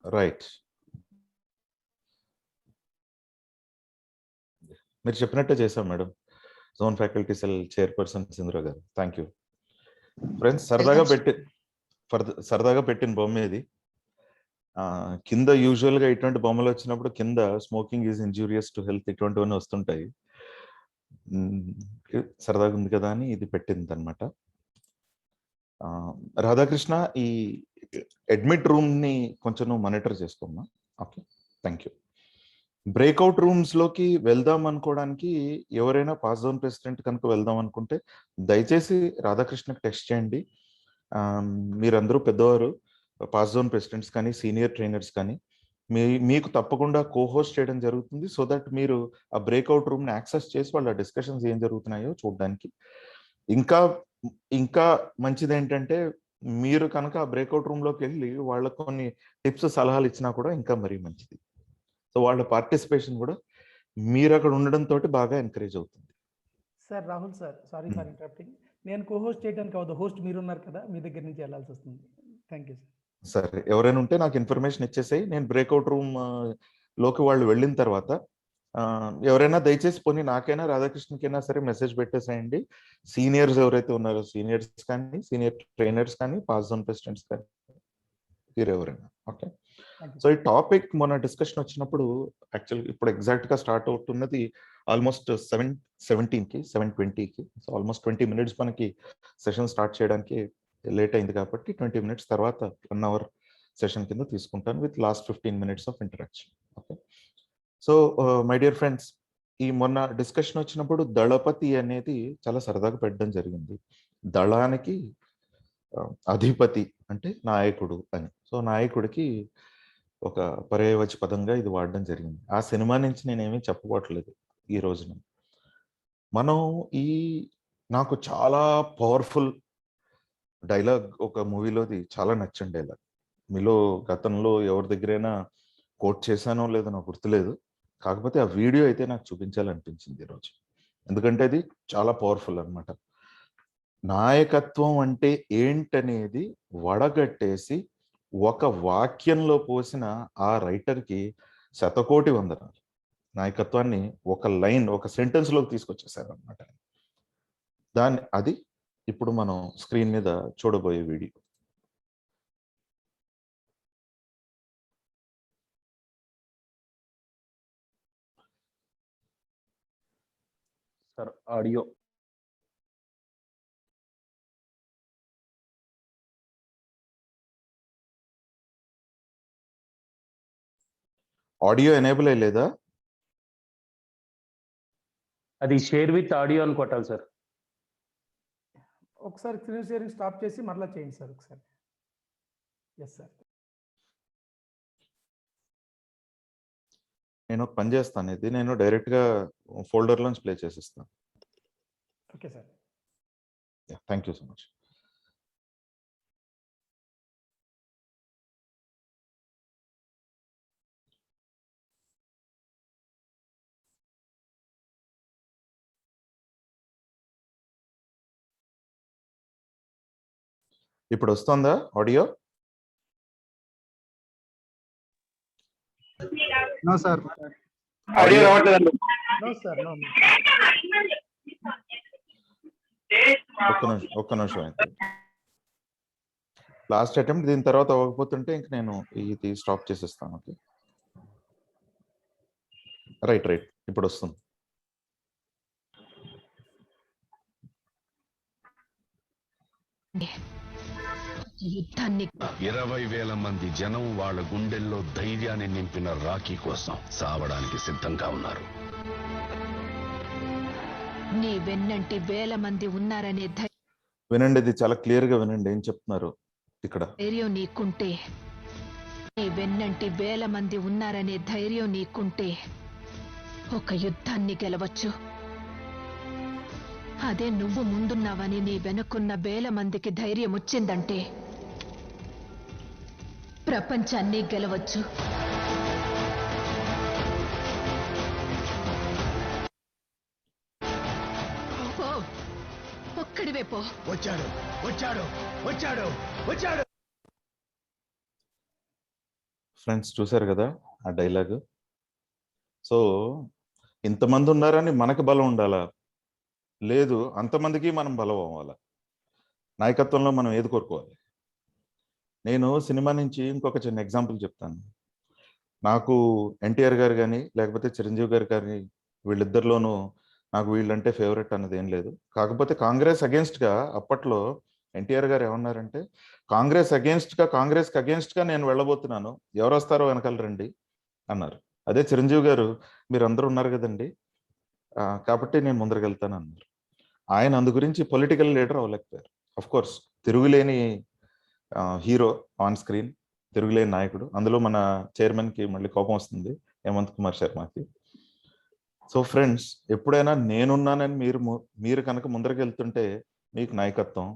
Right. మీరు చెప్పినట్టే చేశాం madam. Zone faculty cell chairperson Sindhura గారు. Thank you. ఫ్రెండ్స్, సరదాగా పెట్టిన బొమ్మ ఇది. కింద యూజువల్గా ఇటువంటి బొమ్మలు వచ్చినప్పుడు కింద smoking is injurious to health ఇటువంటివన్నీ వస్తుంటాయి. సరదాగా ఉంది కదా అని ఇది పెట్టింది అనమాట. రాధాకృష్ణ, ఈ అడ్మిట్ రూమ్ ని కొంచెం మానిటర్ చేసుకోమ్మా. Okay, thank you. Breakout rooms లోకి వెళ్దాం అనుకోవడానికి ఎవరైనా పాస్ జోన్ ప్రెసిడెంట్ కనుక వెళ్దాం అనుకుంటే దయచేసి రాధాకృష్ణకి టెక్స్ట్ చేయండి. మీరందరూ పెద్దవారు, పాస్ జోన్ ప్రెసిడెంట్స్ కానీ సీనియర్ ట్రైనర్స్ కానీ మీకు తప్పకుండా కోహోస్ట్ చేయడం జరుగుతుంది. సో దట్ మీరు ఆ బ్రేక్అవుట్ రూమ్ ని యాక్సెస్ చేసి వాళ్ళ డిస్కషన్స్ ఏం జరుగుతున్నాయో చూడడానికి. ఇంకా మంచిది ఏంటంటే మీరు కనుక ఆ బ్రేక్అవుట్ రూమ్ లోకి వెళ్ళి వాళ్ళకు కొన్ని టిప్స్ సలహాలు ఇచ్చినా కూడా ఇంకా మరీ మంచిది. సో వాళ్ళ పార్టిసిపేషన్ కూడా మీరు అక్కడ ఉండడంతో బాగా ఎంకరేజ్ అవుతుంది. Sir Rahul sir, sorry for interrupting. నేను కోహోస్ట్ చేయడానికి అవదు, హోస్ట్ మీరు ఉన్నారు కదా, మీ దగ్గర నుంచి వెళ్ళాల్సి వస్తుంది. Thank you sir. సరే, ఎవరైనా ఉంటే నాకు ఇన్ఫర్మేషన్ ఇచ్చేసాయి. నేను బ్రేక్అవుట్ రూమ్ లోకి వాళ్ళు వెళ్ళిన తర్వాత ఎవరైనా దయచేసి పోనీ నాకైనా రాధాకృష్ణకైనా సరే మెసేజ్ పెట్టేసేయండి. సీనియర్స్ ఎవరైతే ఉన్నారో సీనియర్స్ కానీ సీనియర్ ట్రైనర్స్ కానీ పాస్ జోన్ ప్రెసిడెంట్స్ కానీ ఎవరైనా. ఓకే, సో ఈ టాపిక్ మొన్న డిస్కషన్ వచ్చినప్పుడు యాక్చువల్గా ఇప్పుడు ఎగ్జాక్ట్ గా స్టార్ట్ అవుతున్నది ఆల్మోస్ట్ 7:17కి 7:20కి. సో ఆల్మోస్ట్ 20 minutes మనకి సెషన్ స్టార్ట్ చేయడానికి లేట్ అయింది కాబట్టి 20 minutes తర్వాత 1 hour సెషన్ కింద తీసుకుంటాను with last 15 minutes of interaction. Okay, so my dear friends, ఈ మొన్న డిస్కషన్ వచ్చినప్పుడు దళపతి అనేది చాలా సరదాగా పెట్టడం జరిగింది. దళానికి అధిపతి అంటే నాయకుడు అని. సో నాయకుడికి ఒక పర్యాయవచ పదంగా ఇది వాడడం జరిగింది. ఆ సినిమా నుంచి నేనేమీ చెప్పబోట్లేదు ఈ రోజున. మనం నాకు చాలా పవర్ఫుల్ డైలాగ్ ఒక మూవీలోది చాలా నచ్చిన డైలాగ్. మీలో గతంలో ఎవరి దగ్గరైనా కోట్ చేశానో లేదో నాకు గుర్తులేదు. కాకపోతే ఆ వీడియో అయితే నాకు చూపించాలనిపించింది ఈరోజు. ఎందుకంటే అది చాలా పవర్ఫుల్ అనమాట. నాయకత్వం అంటే ఏంటనేది వడగట్టేసి ఒక వాక్యంలో పోసిన ఆ రైటర్కి శతకోటి వందనాలు. నాయకత్వాన్ని ఒక లైన్, ఒక సెంటెన్స్ లోకి తీసుకొచ్చేసారు అనమాట. అది ఇప్పుడు మనం స్క్రీన్ మీద చూడబోయే video. Sir audio audio enable అయ్యలేదా? అది షేర్ విత్ ఆడియో అని కొట్టాలి సార్. ఒకసారి స్క్రీన్ షేరింగ్ స్టాప్ చేసి మరలా చేయండి సార్ ఒకసారి. Yes sir. నేను ఒక పని చేస్తాను, ఇది నేను డైరెక్ట్ గా ఫోల్డర్ లోంచి ప్లే చేసిస్తాను. Okay sir. Thank you so much. ఇప్పుడు వస్తుందా ఆడియో? No sir. ఆడియో రావట్లేదండి. No sir, no. ఒక్క నిమిషం అయితే. లాస్ట్ అటెంప్ట్, దీని తర్వాత అవ్వకపోతుంటే ఇంక నేను ఇది స్టాప్ చేసేస్తాను. Okay, right. ఇప్పుడు వస్తుంది. యుద్ధాన్ని 20,000 మంది జనం వాళ్ళ గుండెల్లో ధైర్యాన్ని నింపిన రాఖీ కోసం సావడానికి సిద్ధంగా ఉన్నారు. నీ వెన్నంటి 1,000 మంది ఉన్నారనే వినండి, ఇది చాలా క్లియర్ గా వినండి ఏం చెప్తున్నారు ఇక్కడ. ధైర్యం నీకుంటే, నీ వెన్నంటి 1,000 మంది ఉన్నారనే ధైర్యం నీకుంటే ఒక యుద్ధాన్ని గెలవచ్చు. అదే నువ్వు ముందున్నావని నీ వెనుకున్న 1,000 మందికి ధైర్యం వచ్చిందంటే ప్రపంచాన్ని గెలవచ్చు. ఒక్కడివే పో. వచ్చాడు వచ్చాడు వచ్చాడు వచ్చాడు. ఫ్రెండ్స్ చూశారు కదా ఆ డైలాగ్. సో ఇంతమంది ఉన్నారని మనకు బలం ఉండాలా? లేదు, అంతమందికి మనం బలం అవ్వాలా? నాయకత్వంలో మనం ఏది కోరుకోవాలి? నేను సినిమా నుంచి ఇంకొక చిన్న ఎగ్జాంపుల్ చెప్తాను. నాకు ఎన్టీఆర్ గారు కానీ లేకపోతే చిరంజీవి గారు కానీ వీళ్ళిద్దరిలోనూ నాకు వీళ్ళంటే ఫేవరెట్ అన్నది ఏం లేదు. కాకపోతే కాంగ్రెస్ అగేన్స్ట్గా అప్పట్లో ఎన్టీఆర్ గారు ఏమన్నారంటే, కాంగ్రెస్కి అగేన్స్ట్గా నేను వెళ్ళబోతున్నాను, ఎవరు వస్తారో వెనకాల రండి అన్నారు. అదే చిరంజీవి గారు, మీరు అందరూ ఉన్నారు కదండి, కాబట్టి నేను ముందరకెళ్తాను అన్నారు. ఆయన అందు గురించి పొలిటికల్ లీడర్ అవ్వలేకపోయారు. అఫ్ కోర్స్ తిరుగులేని హీరో ఆన్ స్క్రీన్, తిరుగులేని నాయకుడు. అందులో మన చైర్మన్కి మళ్ళీ కోపం వస్తుంది, హేమంత్ కుమార్ శర్మకి. సో ఫ్రెండ్స్, ఎప్పుడైనా నేనున్నానని మీరు కనుక ముందరికి వెళ్తుంటే మీకు నాయకత్వం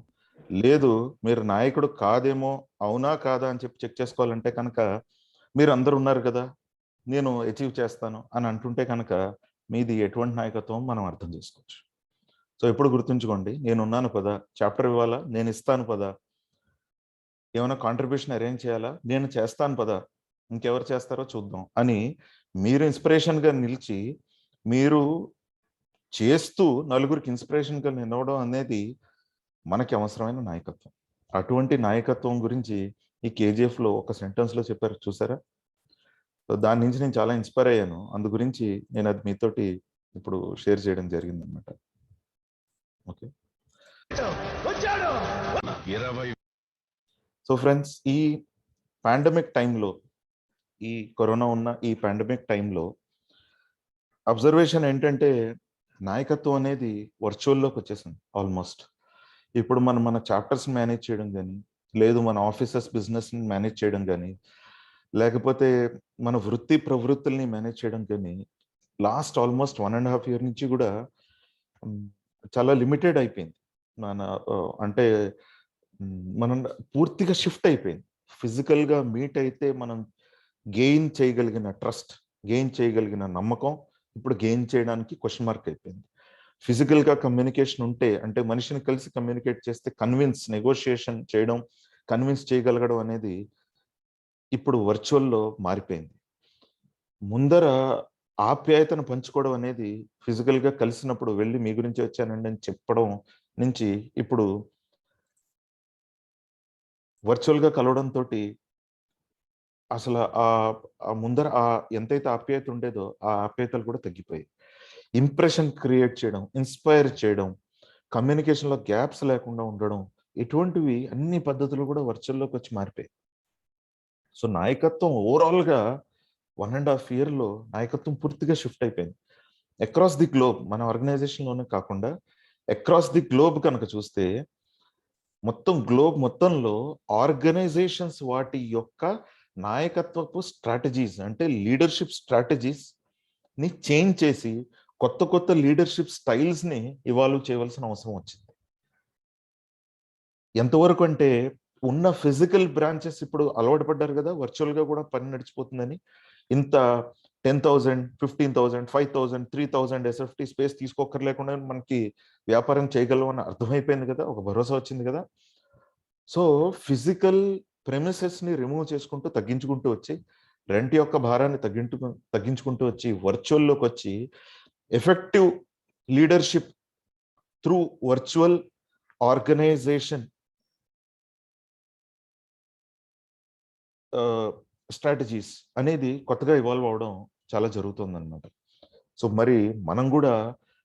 లేదు, మీరు నాయకుడు కాదేమో, అవునా కాదా అని చెప్పి చెక్ చేసుకోవాలంటే కనుక మీరు అందరు ఉన్నారు కదా, నేను అచీవ్ చేస్తాను అని అంటుంటే కనుక మీది ఎటువంటి నాయకత్వం మనం అర్థం చేసుకోవచ్చు. సో ఎప్పుడు గుర్తుంచుకోండి, నేనున్నాను పదా, చాప్టర్ ఇవ్వాలా, నేను ఇస్తాను పదా, ఏమైనా కాంట్రిబ్యూషన్ అరేంజ్ చేయాలా, నేను చేస్తాను పదా, ఇంకెవరు చేస్తారో చూద్దాం అని మీరు ఇన్స్పిరేషన్గా నిలిచి మీరు చేస్తూ నలుగురికి ఇన్స్పిరేషన్గా నిలవడం అనేది మనకి అవసరమైన నాయకత్వం. అటువంటి నాయకత్వం గురించి ఈ కేజీఎఫ్లో ఒక సెంటెన్స్లో చెప్పారు చూసారా. సో దాని నుంచి నేను చాలా ఇన్స్పైర్ అయ్యాను. అందు గురించి నేను అది మీతోటి ఇప్పుడు షేర్ చేయడం జరిగింది అనమాట. ఓకే, 20 సో ఫ్రెండ్స్, ఈ పాండమిక్ టైంలో, ఈ కరోనా ఉన్న ఈ పాండమిక్ టైంలో అబ్జర్వేషన్ ఏంటంటే, నాయకత్వం అనేది వర్చువల్లోకి వచ్చేసింది ఆల్మోస్ట్. ఇప్పుడు మన చాప్టర్స్ మేనేజ్ చేయడం కానీ, లేదు మన ఆఫీసెస్ బిజినెస్ని మేనేజ్ చేయడం కానీ, లేకపోతే మన వృత్తి ప్రవృత్తుల్ని మేనేజ్ చేయడం కానీ లాస్ట్ ఆల్మోస్ట్ 1.5 year నుంచి కూడా చాలా లిమిటెడ్ అయిపోయింది. అంటే మనం పూర్తిగా షిఫ్ట్ అయిపోయింది. ఫిజికల్గా మీట్ అయితే మనం గెయిన్ చేయగలిగిన ట్రస్ట్, గెయిన్ చేయగలిగిన నమ్మకం ఇప్పుడు గెయిన్ చేయడానికి క్వశ్చన్ మార్క్ అయిపోయింది. ఫిజికల్గా కమ్యూనికేషన్ ఉంటే, అంటే మనిషిని కలిసి కమ్యూనికేట్ చేస్తే నెగోషియేషన్ చేయడం, కన్విన్స్ చేయగలగడం అనేది ఇప్పుడు వర్చువల్లో మారిపోయింది. ముందర ఆప్యాయతను పంచుకోవడం అనేది ఫిజికల్గా కలిసినప్పుడు వెళ్ళి మీ గురించి వచ్చానండి అని చెప్పడం నుంచి ఇప్పుడు వర్చువల్గా కలవడంతో అసలు ముందర ఎంతైతే ఆప్యాయత ఉండేదో ఆ ఆప్యాయతలు కూడా తగ్గిపోయాయి. ఇంప్రెషన్ క్రియేట్ చేయడం, ఇన్స్పైర్ చేయడం, కమ్యూనికేషన్లో గ్యాప్స్ లేకుండా ఉండడం, ఇటువంటివి అన్ని పద్ధతులు కూడా వర్చువల్లోకి వచ్చి మారిపోయాయి. సో నాయకత్వం ఓవరాల్గా 1.5 yearలో నాయకత్వం పూర్తిగా షిఫ్ట్ అయిపోయింది. అక్రాస్ ది గ్లోబ్, మన ఆర్గనైజేషన్లోనే కాకుండా అక్రాస్ ది గ్లోబ్ కనుక చూస్తే, మొత్తం గ్లోబ్ మొత్తంలో ఆర్గనైజేషన్స్ వాటి యొక్క నాయకత్వపు స్ట్రాటజీస్, అంటే లీడర్షిప్ స్ట్రాటజీస్ ని చేంజ్ చేసి కొత్త లీడర్షిప్ స్టైల్స్ ని ఇవాల్వ్ చేయవలసిన అవసరం వచ్చింది. ఎంతవరకు అంటే, ఉన్న ఫిజికల్ బ్రాంచెస్ ఇప్పుడు అలవాటు పడ్డారు కదా వర్చువల్ గా కూడా పని నడిచిపోతుందని. ఇంత 10,000, 15,000, 5,000, 3,000 SFT స్పేస్ తీసుకోకర్లేకుండా మనకి వ్యాపారం చేయగలం అని అర్థమైపోయింది కదా, ఒక భరోసా వచ్చింది కదా. సో ఫిజికల్ ప్రెమిసెస్ ని రిమూవ్ చేసుకుంటూ తగ్గించుకుంటూ వచ్చి, రెంట్ యొక్క భారాన్ని తగ్గించుకుంటూ వచ్చి వర్చువల్లోకి వచ్చి effective leadership through virtual organisation strategies అనేది కొత్తగా ఇవాల్వ్ అవడం చాలా జరుగుతుంది అనమాట. సో మరి మనం కూడా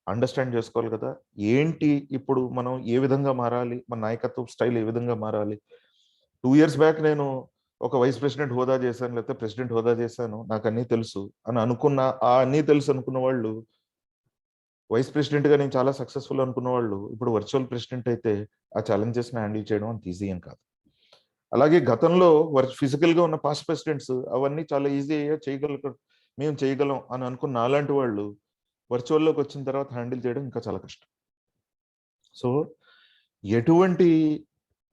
అండర్స్టాండ్ చేసుకోవాలి కదా, ఏంటి ఇప్పుడు మనం ఏ విధంగా మారాలి, మన నాయకత్వ స్టైల్ ఏ విధంగా మారాలి. 2 years బ్యాక్ నేను ఒక వైస్ ప్రెసిడెంట్ హోదా చేశాను, లేకపోతే ప్రెసిడెంట్ హోదా చేశాను, నాకు అన్నీ తెలుసు అని అనుకున్న, అన్నీ తెలుసు అనుకున్న వాళ్ళు, వైస్ ప్రెసిడెంట్గా నేను చాలా సక్సెస్ఫుల్ అనుకున్న వాళ్ళు ఇప్పుడు వర్చువల్ ప్రెసిడెంట్ అయితే ఆ ఛాలెంజెస్ని హ్యాండిల్ చేయడం అంత ఈజీ ఏం కాదు. అలాగే గతంలో ఫిజికల్గా ఉన్న పాస్ట్ ప్రెసిడెంట్స్ అవన్నీ చాలా ఈజీ మేము చేయగలం అని అనుకున్న అలాంటి వాళ్ళు వర్చువల్లోకి వచ్చిన తర్వాత హ్యాండిల్ చేయడం ఇంకా చాలా కష్టం. సో ఎటువంటి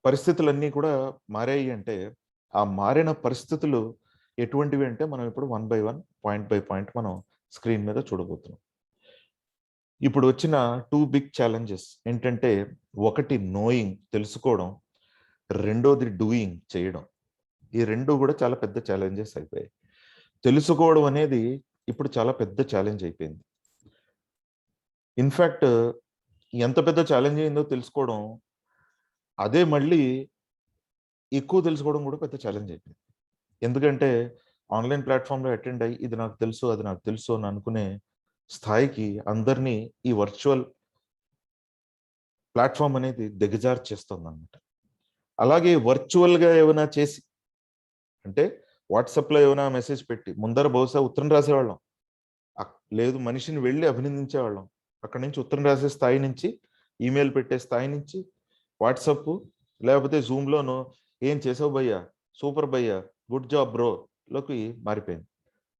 పరిస్థితులన్నీ కూడా మారాయి అంటే, ఆ మారిన పరిస్థితులు ఎటువంటివి అంటే మనం ఇప్పుడు 1 by 1, పాయింట్ బై పాయింట్ మనం స్క్రీన్ మీద చూడబోతున్నాం. ఇప్పుడు వచ్చిన 2 big ఛాలెంజెస్ ఏంటంటే, ఒకటి నోయింగ్, తెలుసుకోవడం, రెండోది డూయింగ్, చేయడం. ఈ రెండు కూడా చాలా పెద్ద ఛాలెంజెస్ అయిపోయాయి. తెలుసుకోవడం అనేది ఇప్పుడు చాలా పెద్ద ఛాలెంజ్ అయిపోయింది. ఇన్ఫ్యాక్ట్ ఎంత పెద్ద ఛాలెంజ్ అయిందో తెలుసుకోవడం, అదే మళ్ళీ ఎక్కువ తెలుసుకోవడం కూడా పెద్ద ఛాలెంజ్ అయిపోయింది. ఎందుకంటే ఆన్లైన్ ప్లాట్ఫామ్లో అటెండ్ అయ్యి ఇది నాకు తెలుసు, అది నాకు తెలుసు అని అనుకునే స్థాయికి అందరినీ ఈ వర్చువల్ ప్లాట్ఫామ్ అనేది దిగజార్చేస్తుంది అన్నమాట. అలాగే వర్చువల్గా ఏమైనా చేసి, అంటే వాట్సాప్లో ఏమైనా మెసేజ్ పెట్టి, ముందర బహుశా ఉత్తరం రాసేవాళ్ళం, లేదు మనిషిని వెళ్ళి అభినందించేవాళ్ళం. అక్కడి నుంచి ఉత్తరం రాసే స్థాయి నుంచి, ఈమెయిల్ పెట్టే స్థాయి నుంచి, వాట్సాప్ లేకపోతే జూమ్లోనూ ఏం చేసావు భయ్యా, సూపర్ భయ్యా, గుడ్ జాబ్ బ్రో లోకి మారిపోయింది.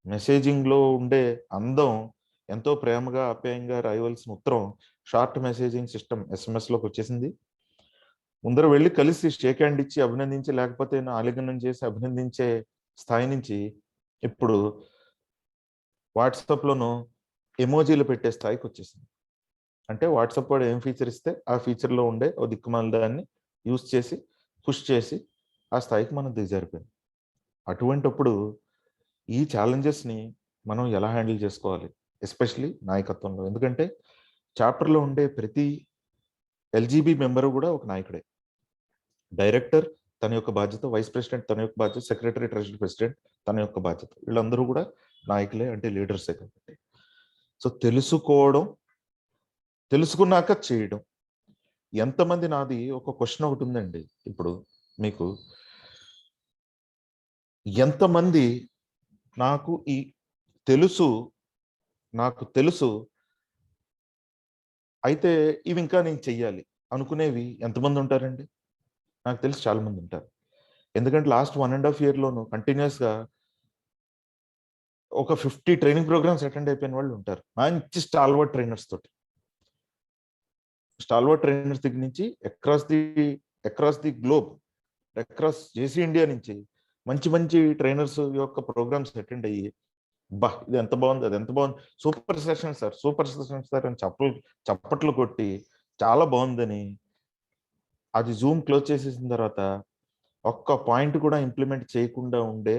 మెసేజింగ్లో ఉండే అందం, ఎంతో ప్రేమగా ఆప్యాయంగా రాయవలసిన ఉత్తరం షార్ట్ మెసేజింగ్ సిస్టమ్ ఎస్ఎంఎస్లోకి వచ్చేసింది. ముందర వెళ్ళి కలిసి షేక్ హ్యాండ్ ఇచ్చి అభినందించి, లేకపోతే ఆలింగనం చేసి అభినందించే స్థాయి నుంచి ఇప్పుడు వాట్సాప్లోనూ ఎమోజీలు పెట్టే స్థాయికి వచ్చేసింది. అంటే వాట్సాప్ వాడు ఏం ఫీచర్ ఇస్తే ఆ ఫీచర్లో ఉండే ఓ దిక్కుమాల దాన్ని యూస్ చేసి పుష్ చేసి ఆ స్థాయికి మనం దిగజారిపోయింది. అటువంటప్పుడు ఈ ఛాలెంజెస్ని మనం ఎలా హ్యాండిల్ చేసుకోవాలి, ఎస్పెషలీ నాయకత్వంలో? ఎందుకంటే చాప్టర్లో ఉండే ప్రతి ఎల్జీబీ మెంబరు కూడా ఒక నాయకుడే. డైరెక్టర్ తన యొక్క బాధ్యత, వైస్ ప్రెసిడెంట్ తన యొక్క బాధ్యత, సెక్రటరీ ట్రెజరీ ప్రెసిడెంట్ తన యొక్క బాధ్యత. వీళ్ళందరూ కూడా నాయకులే, అంటే లీడర్సే కాబట్టి. సో తెలుసుకోవడం, తెలుసుకున్నాక చేయడం. ఎంతమంది, నాది ఒక క్వశ్చన్ ఒకటి ఉందండి ఇప్పుడు మీకు, ఎంతమంది నాకు తెలుసు అయితే ఇవి ఇంకా నేను చెయ్యాలి అనుకునేవి ఎంతమంది ఉంటారండి? నాకు తెలిసి చాలా మంది ఉంటారు. ఎందుకంటే లాస్ట్ 1.5 yearలోనూ కంటిన్యూస్గా ఒక 50 ట్రైనింగ్ ప్రోగ్రామ్స్ అటెండ్ అయిపోయిన వాళ్ళు ఉంటారు. మంచి స్టాల్వర్డ్ ట్రైనర్స్ తోటి. స్టాల్వర్డ్ ట్రైనర్స్ దగ్గర నుంచి across the globe, across JC India నుంచి మంచి మంచి ట్రైనర్స్ యొక్క ప్రోగ్రామ్స్ అటెండ్ అయ్యి, బా ఇది ఎంత బాగుంది, అది ఎంత బాగుంది, సూపర్ సెషన్ సార్ అని చప్పట్లు కొట్టి చాలా బాగుందని అది జూమ్ క్లోజ్ చేసేసిన తర్వాత ఒక్క పాయింట్ కూడా ఇంప్లిమెంట్ చేయకుండా ఉండే,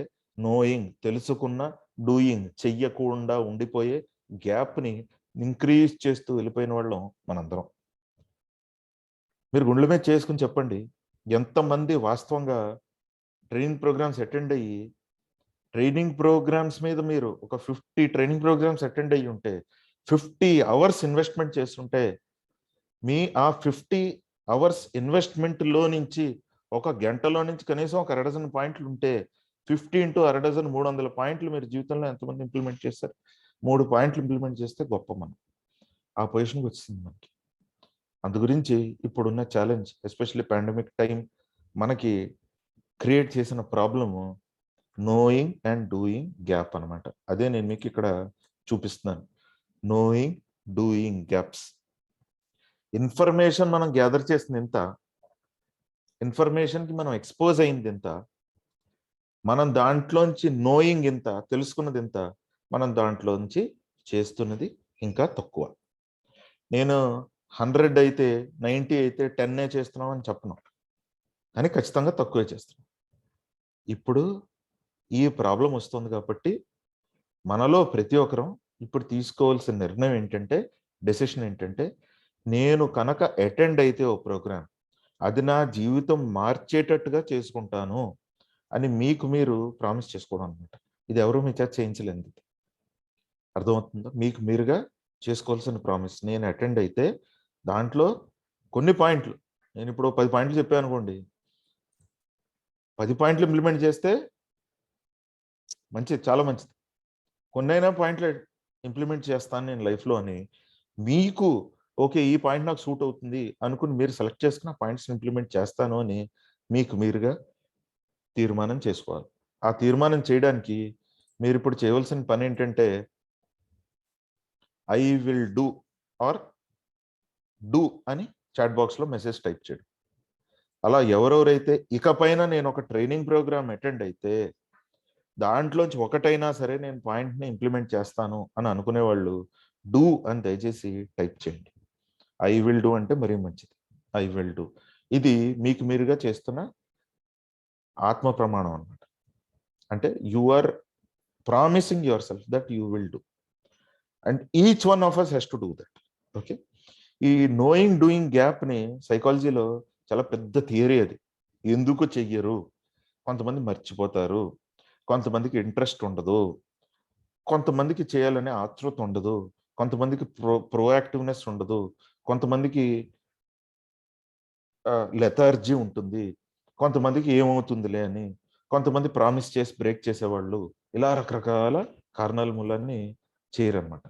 నోయింగ్ తెలుసుకున్న, డూయింగ్ చెయ్యకుండా ఉండిపోయే గ్యాప్ని ఇంక్రీజ్ చేస్తూ వెళ్ళిపోయిన వాళ్ళం మనందరం. మీరు గుండెల మీద చేసుకుని చెప్పండి, ఎంతమంది వాస్తవంగా ట్రైనింగ్ ప్రోగ్రామ్స్ అటెండ్ అయ్యి, ట్రైనింగ్ ప్రోగ్రామ్స్ మీద మీరు ఒక 50 ట్రైనింగ్ ప్రోగ్రామ్స్ అటెండ్ అయ్యి ఉంటే, 50 hours ఇన్వెస్ట్మెంట్ చేస్తుంటే, మీ ఆ 50 hours ఇన్వెస్ట్మెంట్లో నుంచి ఒక గంటలో నుంచి కనీసం ఒక 1/2 పాయింట్లు ఉంటే, 50 into 1/2 300 పాయింట్లు మీరు జీవితంలో ఎంతమంది ఇంప్లిమెంట్ చేస్తారు? 3 పాయింట్లు ఇంప్లిమెంట్ చేస్తే గొప్ప. మనం ఆ పొజిషన్కి వచ్చింది మనకి. అందు గురించి ఇప్పుడున్న ఛాలెంజ్, ఎస్పెషల్లీ పాండమిక్ టైం మనకి క్రియేట్ చేసిన problem knowing and doing gap అనమాట. అదే నేను మీకు ఇక్కడ చూపిస్తున్నాను. Knowing, doing gaps. ఇన్ఫర్మేషన్ మనం గ్యాదర్ చేసింది ఎంత, ఇన్ఫర్మేషన్కి మనం ఎక్స్పోజ్ అయింది ఎంత, మనం దాంట్లోంచి నోయింగ్ ఎంత, తెలుసుకున్నది ఎంత, మనం దాంట్లోంచి చేస్తున్నది ఇంకా తక్కువ. నేను 100 అయితే 90 అయితే 10 చేస్తున్నాం అని చెప్పను, కానీ ఖచ్చితంగా తక్కువే చేస్తున్నాం. ఇప్పుడు ఈ ప్రాబ్లం వస్తుంది కాబట్టి మనలో ప్రతి ఒక్కరం ఇప్పుడు తీసుకోవాల్సిన నిర్ణయం ఏంటంటే, డెసిషన్ ఏంటంటే, నేను కనుక అటెండ్ అయితే ఓ ప్రోగ్రామ్, అది నా జీవితం మార్చేటట్టుగా చేసుకుంటాను అని మీకు మీరు ప్రామిస్ చేసుకోవడం అనమాట. ఇది ఎవరు మీ చేత చేయించలేదు. అర్థమవుతుందా? మీకు మీరుగా చేసుకోవాల్సిన ప్రామిస్. నేను అటెండ్ అయితే దాంట్లో కొన్ని పాయింట్లు, నేను ఇప్పుడు 10 పాయింట్లు చెప్పాను అనుకోండి, 10 పాయింట్లు ఇంప్లిమెంట్ చేస్తే మంచిది, చాలా మంచిది. కొన్నైనా పాయింట్లు ఇంప్లిమెంట్ చేస్తాను నేను లైఫ్లో అని మీకు, ఓకే ఈ పాయింట్ నాకు సూట్ అవుతుంది అనుకుని మీరు సెలెక్ట్ చేసుకున్న పాయింట్స్ని ఇంప్లిమెంట్ చేస్తాను అని మీకు మీరుగా తీర్మానం చేసుకోవాలి. ఆ తీర్మానం చేయడానికి మీరు ఇప్పుడు చేయవలసిన పని ఏంటంటే, I will do or do అని చాట్ బాక్స్లో మెసేజ్ టైప్ చేయడం. అలా ఎవరెవరైతే ఇకపైన నేను ఒక ట్రైనింగ్ ప్రోగ్రామ్ అటెండ్ అయితే దాంట్లోంచి ఒకటైనా సరే నేను పాయింట్ని ఇంప్లిమెంట్ చేస్తాను అని అనుకునే వాళ్ళు డూ అని దయచేసి టైప్ చేయండి. ఐ విల్ డూ అంటే మరీ మంచిది. ఐ విల్ డూ, ఇది మీకు మీరుగా చేస్తున్న ఆత్మ ప్రమాణం అన్నమాట. అంటే you are promising yourself that you will do, and each one of us has to do that. Okay, ఈ నోయింగ్ డూయింగ్ గ్యాప్ని సైకాలజీలో చాలా పెద్ద థియరీ అది. ఎందుకు చెయ్యరు? కొంతమంది మర్చిపోతారు, కొంతమందికి ఇంట్రెస్ట్ ఉండదు, కొంతమందికి చేయాలనే ఆతృత ఉండదు, కొంతమందికి ప్రోయాక్టివ్నెస్ ఉండదు, కొంతమందికి లెథార్జీ ఉంటుంది, కొంతమందికి ఏమవుతుందిలే అని, కొంతమంది ప్రామిస్ చేసి బ్రేక్ చేసేవాళ్ళు, ఇలా రకరకాల కారణాల మూలాన్ని చేయరనమాట.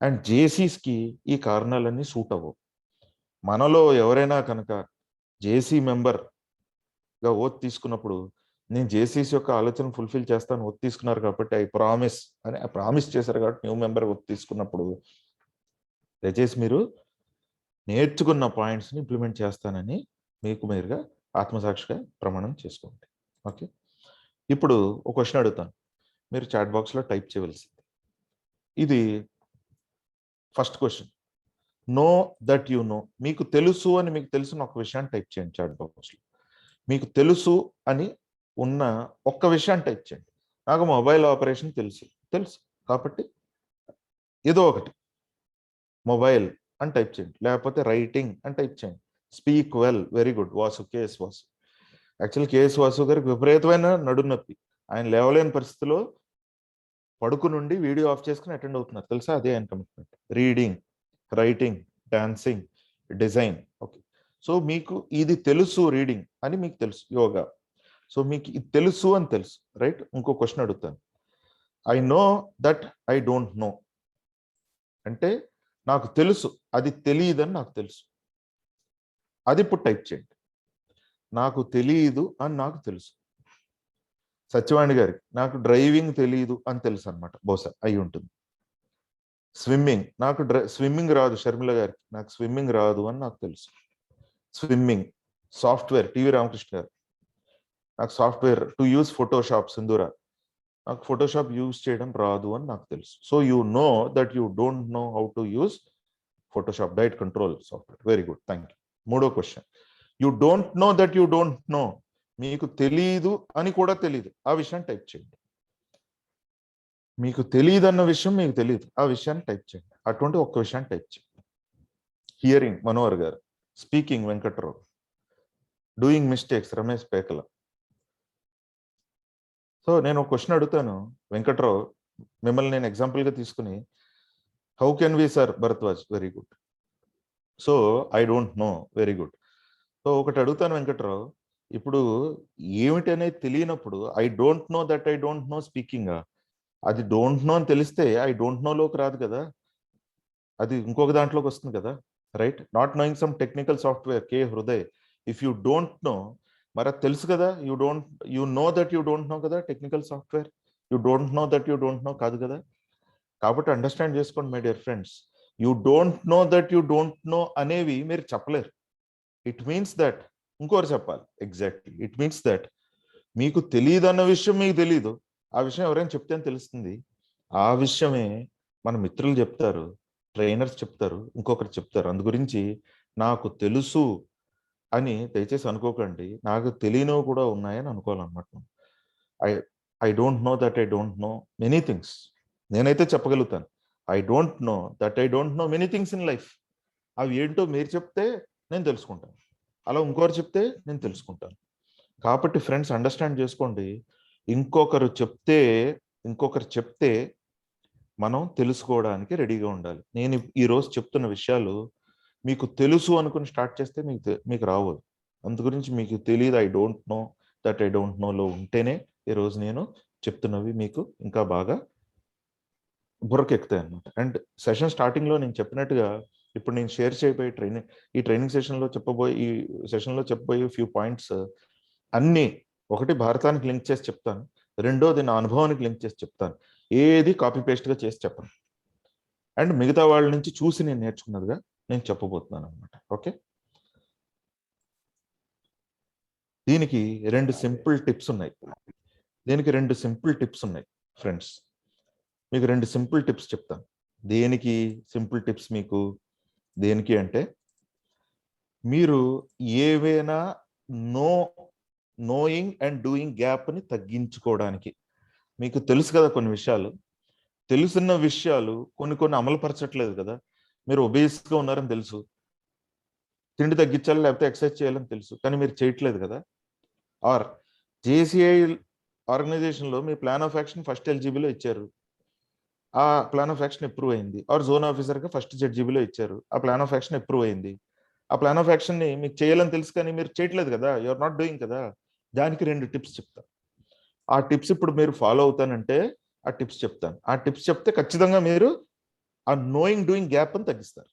అండ్ జేసీస్కి ఈ కారణాలన్నీ సూట్ అవ్వవు. మనలో ఎవరైనా కనుక జేసీ మెంబర్గా ఓత్ తీసుకున్నప్పుడు, నేను జేసీస్ యొక్క ఆలోచన ఫుల్ఫిల్ చేస్తాను ఓత్ తీసుకున్నారు కాబట్టి ఐ ప్రామిస్ అని ప్రామిస్ చేశారు కాబట్టి న్యూ మెంబర్ ఓత్ తీసుకున్నప్పుడు దయచేసి మీరు నేర్చుకున్న పాయింట్స్ని ఇంప్లిమెంట్ చేస్తానని మీకు మీరుగా ఆత్మసాక్షిగా ప్రమాణం చేసుకోండి. ఓకే, ఇప్పుడు ఒక క్వశ్చన్ అడుగుతాను, మీరు చాట్ బాక్స్లో టైప్ చేయవలసింది. ఇది first question. Know that you know, మీకు తెలుసు అని మీకు తెలుసు ఒక విషయాన్ని టైప్ చేయండి చాట్ బాక్స్లో. మీకు తెలుసు అని ఉన్న ఒక్క విషయాన్ని టైప్ చేయండి. నాకు మొబైల్ ఆపరేషన్ తెలుసు కాబట్టి ఏదో ఒకటి మొబైల్ అని టైప్ చేయండి, లేకపోతే రైటింగ్ అని టైప్ చేయండి. Speak well, very good. Vasu, KS Vasu. Actual KS Vasu గారికి విపరీతమైన నడునొప్పి, ఆయన లేవలేని పరిస్థితిలో పడుకునుండి వీడియో ఆఫ్ చేసుకుని అటెండ్ అవుతున్నారు తెలుసా, అదే ఆయన commitment. Reading, writing, dancing, design. Okay, so మీకు ఇది తెలుసు రీడింగ్ అని మీకు తెలుసు, యోగా. సో మీకు ఇది తెలుసు అని తెలుసు, రైట్? ఇంకో క్వశ్చన్ అడుగుతాను. I know that I don't no అంటే నాకు తెలుసు అది తెలియదని నాకు తెలుసు, అది ఇప్పుడు టైప్ చేయండి. నాకు తెలియదు అని నాకు తెలుసు. సత్యవాణి గారికి నాకు డ్రైవింగ్ తెలియదు అని తెలుసు అనమాట, బహుశా అయి ఉంటుంది. స్విమ్మింగ్, నాకు స్విమ్మింగ్ రాదు. షర్మిల గారికి నాకు స్విమ్మింగ్ రాదు అని నాకు తెలుసు. స్విమ్మింగ్. సాఫ్ట్వేర్, టీవీ రామకృష్ణ గారు నాకు software to use Photoshop, Sindhura నాకు ఫోటోషాప్ యూజ్ చేయడం రాదు అని నాకు తెలుసు. So you know that you don't know how to use Photoshop, diet control software. Very good, thank you. మూడో question, you don't know that you don't know, మీకు తెలియదు అని కూడా తెలియదు, ఆ విషయాన్ని టైప్ చేయండి. మీకు తెలియదు అన్న విషయం మీకు తెలియదు, ఆ విషయాన్ని టైప్ చేయండి. అటువంటి ఒక్క విషయాన్ని టైప్ చేయండి. హియరింగ్, మనోహర్ గారు. Speaking, Venkatrao. Doing mistakes, Ramesh Pekala. So నేను ఒక క్వశ్చన్ అడుగుతాను వెంకట్రావు, మిమ్మల్ని నేను ఎగ్జాంపుల్గా తీసుకుని, how can we sir Bharadwaj, very good. So I don't know, very good. So ఒకటి అడుగుతాను వెంకట్రావు, ఇప్పుడు ఏమిటి అనేది తెలియనప్పుడు I don't know that I don't know speaking, అది డోంట్ నో అని తెలిస్తే ఐ డోంట్ నోలోకి రాదు కదా, అది ఇంకొక దాంట్లోకి వస్తుంది కదా, right? Not knowing some technical software, K Hriday. If you don't know, మరి అది తెలుసు కదా, you know that you don't know కదా technical software, you don't know that you don't know కాదు కదా. కాబట్టి అండర్స్టాండ్ చేసుకోండి my dear friends, you don't know that you don't know అనేవి మీరు చెప్పలేరు. ఇట్ మీన్స్ దట్ ఇంకోరు చెప్పాలి. ఎగ్జాక్ట్లీ, ఇట్ మీన్స్ దట్ మీకు తెలియదు అన్న విషయం మీకు తెలియదు, ఆ విషయం ఎవరైనా చెప్తే తెలుస్తుంది. ఆ విషయమే మన మిత్రులు చెప్తారు, ట్రైనర్స్ చెప్తారు, ఇంకొకరు చెప్తారు. అందు గురించి నాకు తెలుసు అని దయచేసి అనుకోకండి, నాకు తెలియనివి కూడా ఉన్నాయని అనుకోవాలన్నమాట. I don't know that I don't know many things. నేనైతే చెప్పగలుగుతాను, I don't know that I don't know many things in life. అవి ఏంటో మీరు చెప్తే నేను తెలుసుకుంటాను, అలా ఇంకొకరు చెప్తే నేను తెలుసుకుంటాను. కాబట్టి ఫ్రెండ్స్ అండర్స్టాండ్ చేసుకోండి, ఇంకొకరు చెప్తే మనం తెలుసుకోవడానికి రెడీగా ఉండాలి. నేను ఈరోజు చెప్తున్న విషయాలు మీకు తెలుసు అనుకుని స్టార్ట్ చేస్తే మీకు రావద్దు. అందు గురించి మీకు తెలియదు, I don't know that I డోంట్ నోలో ఉంటేనే ఈరోజు నేను చెప్తున్నవి మీకు ఇంకా బాగా బుర్రకెక్కుతాయి అన్నమాట. అండ్ సెషన్ స్టార్టింగ్లో నేను చెప్పినట్టుగా ఇప్పుడు నేను షేర్ చేయబోయే ఈ ట్రైనింగ్ సెషన్లో చెప్పబోయే ఫ్యూ పాయింట్స్ అన్నీ, ఒకటి భారతానికి లింక్ చేసి చెప్తాను, రెండోది నా అనుభవానికి లింక్ చేసి చెప్తాను. ఏది కాపీ పేస్ట్గా చేసి చెప్పను. అండ్ మిగతా వాళ్ళ నుంచి చూసి నేను నేర్చుకున్నదిగా నేను చెప్పబోతున్నాను అనమాట. ఓకే, దీనికి రెండు సింపుల్ టిప్స్ ఉన్నాయి ఫ్రెండ్స్. మీకు రెండు సింపుల్ టిప్స్ చెప్తాను. దేనికి సింపుల్ టిప్స్ మీకు? దేనికి అంటే, మీరు ఏవైనా నో నోయింగ్ అండ్ డూయింగ్ గ్యాప్ని తగ్గించుకోవడానికి. మీకు తెలుసు కదా కొన్ని విషయాలు, తెలుసున్న విషయాలు కొన్ని అమలుపరచట్లేదు కదా. మీరు ఒబేస్గా ఉన్నారని తెలుసు, తిండి తగ్గించాలి లేకపోతే ఎక్సర్సైజ్ చేయాలని తెలుసు, కానీ మీరు చేయట్లేదు కదా. ఆర్ జేసీఐ ఆర్గనైజేషన్లో మీ ప్లాన్ ఆఫ్ యాక్షన్ ఫస్ట్ ఎల్జీబీలో ఇచ్చారు, ఆ ప్లాన్ ఆఫ్ యాక్షన్ అప్రూవ్ అయింది. ఆర్ జోన్ ఆఫీసర్గా ఫస్ట్ జెడ్జీబీలో ఇచ్చారు, ఆ ప్లాన్ ఆఫ్ యాక్షన్ అప్రూవ్ అయింది. ఆ ప్లాన్ ఆఫ్ యాక్షన్ని మీకు చేయాలని తెలుసు కానీ మీరు చేయట్లేదు కదా, యూఆర్ నాట్ డూయింగ్ కదా. దానికి 2 టిప్స్ చెప్తాను. ఆ టిప్స్ ఇప్పుడు మీరు ఫాలో అవుతానంటే ఆ టిప్స్ చెప్తాను. ఆ టిప్స్ చెప్తే ఖచ్చితంగా మీరు ఆ నోయింగ్ డూయింగ్ గ్యాప్ అని తగ్గిస్తారు.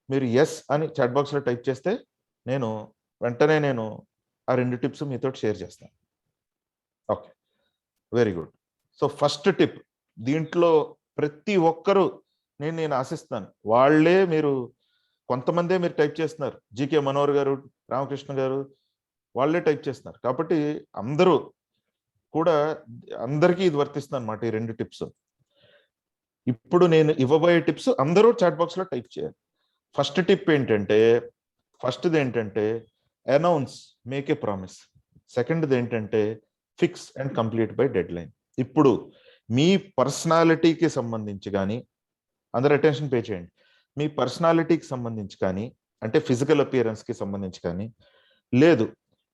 మీరు ఎస్ అని చాట్ బాక్స్లో టైప్ చేస్తే వెంటనే నేను ఆ 2 టిప్స్ మీతో షేర్ చేస్తాను. Okay, very good. So first tip, దీంట్లో ప్రతి ఒక్కరూ నేను ఆశిస్తాను వాళ్ళే, కొంతమందే మీరు టైప్ చేస్తున్నారు, జీకే మనోహర్ గారు, రామకృష్ణ గారు వాళ్ళే టైప్ చేస్తున్నారు. కాబట్టి అందరికీ ఇది వర్తిస్తుంది అనమాట ఈ 2 టిప్స్. ఇప్పుడు నేను ఇవ్వబోయే టిప్స్ అందరూ చాట్ బాక్స్లో టైప్ చేయాలి. ఫస్ట్ది ఏంటంటే అనౌన్స్, మేక్ ఏ ప్రామిస్. సెకండ్ది ఏంటంటే fix and complete by dead line. ఇప్పుడు మీ పర్సనాలిటీకి సంబంధించి కానీ, అందరు అటెన్షన్ పే చేయండి, మీ పర్సనాలిటీకి సంబంధించి కానీ, అంటే ఫిజికల్ అపియరెన్స్కి సంబంధించి కానీ, లేదు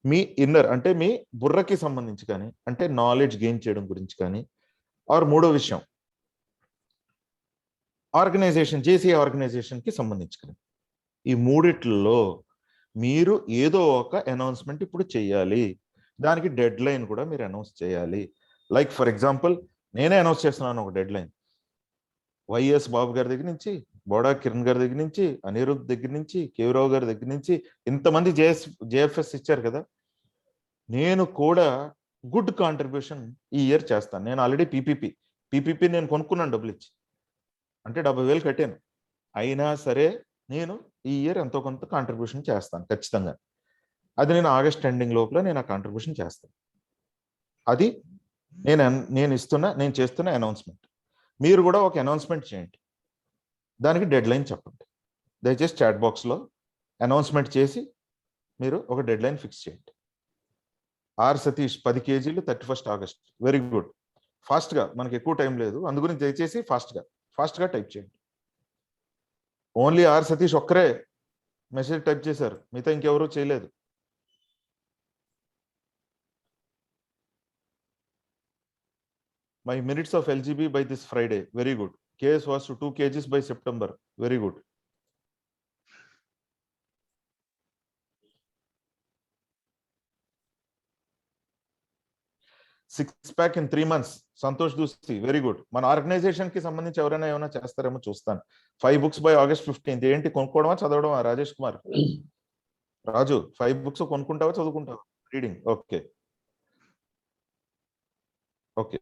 మీ ఇన్నర్ అంటే మీ బుర్రకి సంబంధించి కానీ, అంటే నాలెడ్జ్ గెయిన్ చేయడం గురించి కానీ, ఆర్ మూడో విషయం ఆర్గనైజేషన్, జేసీ ఆర్గనైజేషన్కి సంబంధించి కానీ, ఈ మూడిట్లో మీరు ఏదో ఒక అనౌన్స్మెంట్ ఇప్పుడు చేయాలి. దానికి డెడ్ లైన్ కూడా మీరు అనౌన్స్ చేయాలి. లైక్ ఫర్ ఎగ్జాంపుల్ నేనే అనౌన్స్ చేస్తున్నాను ఒక డెడ్ లైన్. వైఎస్ బాబు గారి దగ్గర నుంచి, బోడా కిరణ్ గారి దగ్గర నుంచి, అనిరుద్ దగ్గర నుంచి, కేవరావు గారి దగ్గర నుంచి ఇంతమంది జేఎఫ్ఎస్ ఇచ్చారు కదా. నేను కూడా గుడ్ కాంట్రిబ్యూషన్ ఈ ఇయర్ చేస్తాను. నేను ఆల్రెడీ పీపీపీ నేను కొనుక్కున్నాను డబ్బులు ఇచ్చి, అంటే 70,000 కట్టాను. అయినా సరే నేను ఈ ఇయర్ ఎంతో కొంత కాంట్రిబ్యూషన్ చేస్తాను ఖచ్చితంగా. అది నేను ఆగస్ట్ ఎండింగ్ లోపల నేను ఆ కాంట్రిబ్యూషన్ చేస్తాను. అది నేను చేస్తున్న అనౌన్స్మెంట్. మీరు కూడా ఒక అనౌన్స్మెంట్ చేయండి, దానికి డెడ్ లైన్ చెప్పండి. దయచేసి చాట్ బాక్స్లో అనౌన్స్మెంట్ చేసి మీరు ఒక డెడ్ లైన్ ఫిక్స్ చేయండి. R Satish 10 kgs 31 August. Very good. ఫాస్ట్గా, మనకి ఎక్కువ టైం లేదు, అందుగురించి దయచేసి ఫాస్ట్గా టైప్ చేయండి. ఓన్లీ ఆర్ సతీష్ ఒక్కరే మెసేజ్ టైప్ చేశారు, మిగతా ఇంకెవరూ చేయలేదు. My minutes of LGB by this Friday. Very good. KS was to 2 kgs by September. Very good. Six pack in 3 months. Santosh Dusti. Very good. మన ఆర్గనైజేషన్ కి సంబంధించి ఎవరైనా ఏమైనా చేస్తారేమో చూస్తాను. 5 books by August 15th. ఏంటి కొనుక్కోవడమా చదవడమా? రాజేష్ కుమార్, రాజు 5 books కొనుక్కుంటావా చదువుకుంటావా? రీడింగ్. Okay okay.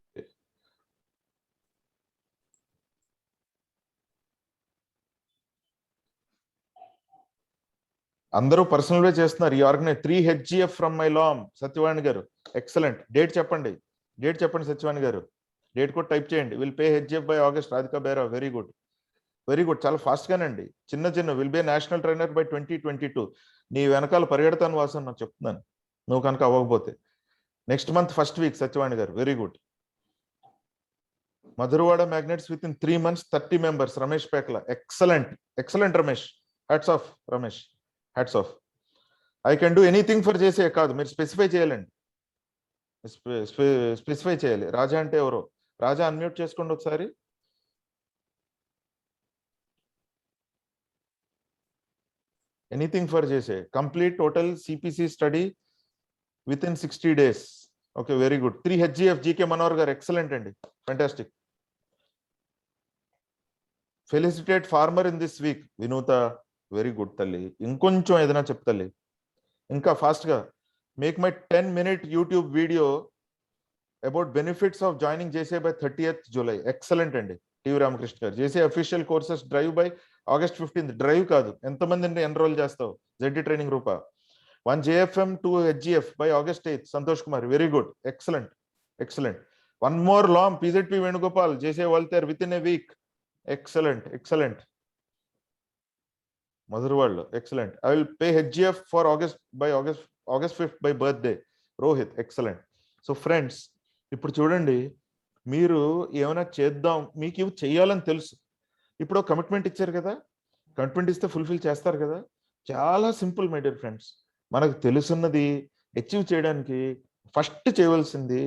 అందరూ పర్సనల్ వే చేస్తున్నారు. ఈ organise 3 HGF from my LOM. Satyavani గారు ఎక్సలెంట్. డేట్ చెప్పండి సత్యవాణి గారు. డేట్ కూడా టైప్ చేయండి. Will pay HGF by August. Radhika Bera. Very good. చాలా ఫాస్ట్ గానండి. చిన్న will be national trainer by 2022. నీ వెనకాల పరిగెడతాను వాసన, నాకు చెప్తున్నాను, నువ్వు కనుక అవ్వకపోతే. Next month first week Satyavani గారు. Very good. Madhurawada magnets within 3 months 30 members. Ramesh Pekala. Excellent Ramesh. Hats off Ramesh, hats off. I can do anything for చేసే కాదు, మీరు స్పెసిఫై చేయాలండి, స్పెసిఫై చేయాలి. రాజా అంటే ఎవరో? రాజా అన్మ్యూట్ చేసుకోండి ఒకసారి. ఎనీథింగ్ ఫర్ చేసే. Complete total CPC study within 60 days. Okay, very good. 3 HGF GK Manohar గారు. ఎక్సలెంట్ అండి, fantastic. Felicitate farmer in this week. Vinutha. Very good తల్లి. ఇంకొంచెం ఏదైనా చెప్తల్లి, ఇంకా ఫాస్ట్గా. Make my 10-minute YouTube video about benefits of joining JC by 30th July. Excellent అండి TV Ramakrishna గారు. JC official courses drive by August 15th. Drive కాదు, ఎంతమందిని ఎన్రోల్ చేస్తావు? ZDi training Rupa. 1 JFM 2 HGF by August 8th. Santosh Kumar. Very good. Excellent. 1 more LOM PZP Venugopal. JC Waltair within a week. Excellent. మధురవాళ్ళు. Excellent. I will pay HGF for August August 5th by birthday Rohit, excellent. So friends, ఇప్పుడు చూడండి, మీరు ఏమైనా చేద్దాం, మీకు ఇవి చేయాలని తెలుసు, ఇప్పుడు కమిట్మెంట్ ఇచ్చారు కదా, కమిట్మెంట్ ఇస్తే ఫుల్ఫిల్ చేస్తారు కదా. చాలా సింపుల్ మై డియర్ ఫ్రెండ్స్. మనకు తెలుసున్నది అచీవ్ చేయడానికి ఫస్ట్ చేయవలసింది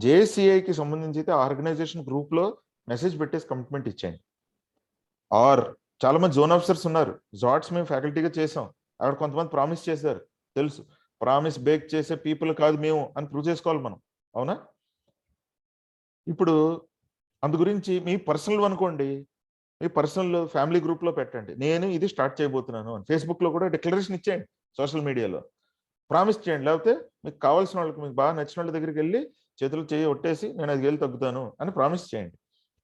జేసీఐకి సంబంధించి అయితే ఆర్గనైజేషన్ గ్రూప్లో మెసేజ్ పెట్టేసి కమిట్మెంట్ ఇచ్చేయండి. ఆర్ చాలా మంది జోన్ ఆఫీసర్స్ ఉన్నారు, జాట్స్ మేము ఫ్యాకల్టీగా చేసాం, అక్కడ కొంతమంది ప్రామిస్ చేశారు, తెలుసు, ప్రామిస్ బ్రేక్ చేసే పీపుల్ కాదు మేము అని ప్రూవ్ చేసుకోవాలి మనం, అవునా? ఇప్పుడు అందు గురించి మీ పర్సనల్ అనుకోండి, మీ పర్సనల్ ఫ్యామిలీ గ్రూప్లో పెట్టండి, నేను ఇది స్టార్ట్ చేయబోతున్నాను అని. ఫేస్బుక్లో కూడా డిక్లరేషన్ ఇచ్చేయండి, సోషల్ మీడియాలో ప్రామిస్ చేయండి. లేకపోతే మీకు కావాల్సిన వాళ్ళకి, మీకు బాగా నచ్చిన వాళ్ళ దగ్గరికి వెళ్ళి చేతులు చేయి ఒట్టేసి నేను 5 వేలు తగ్గుతాను అని ప్రామిస్ చేయండి.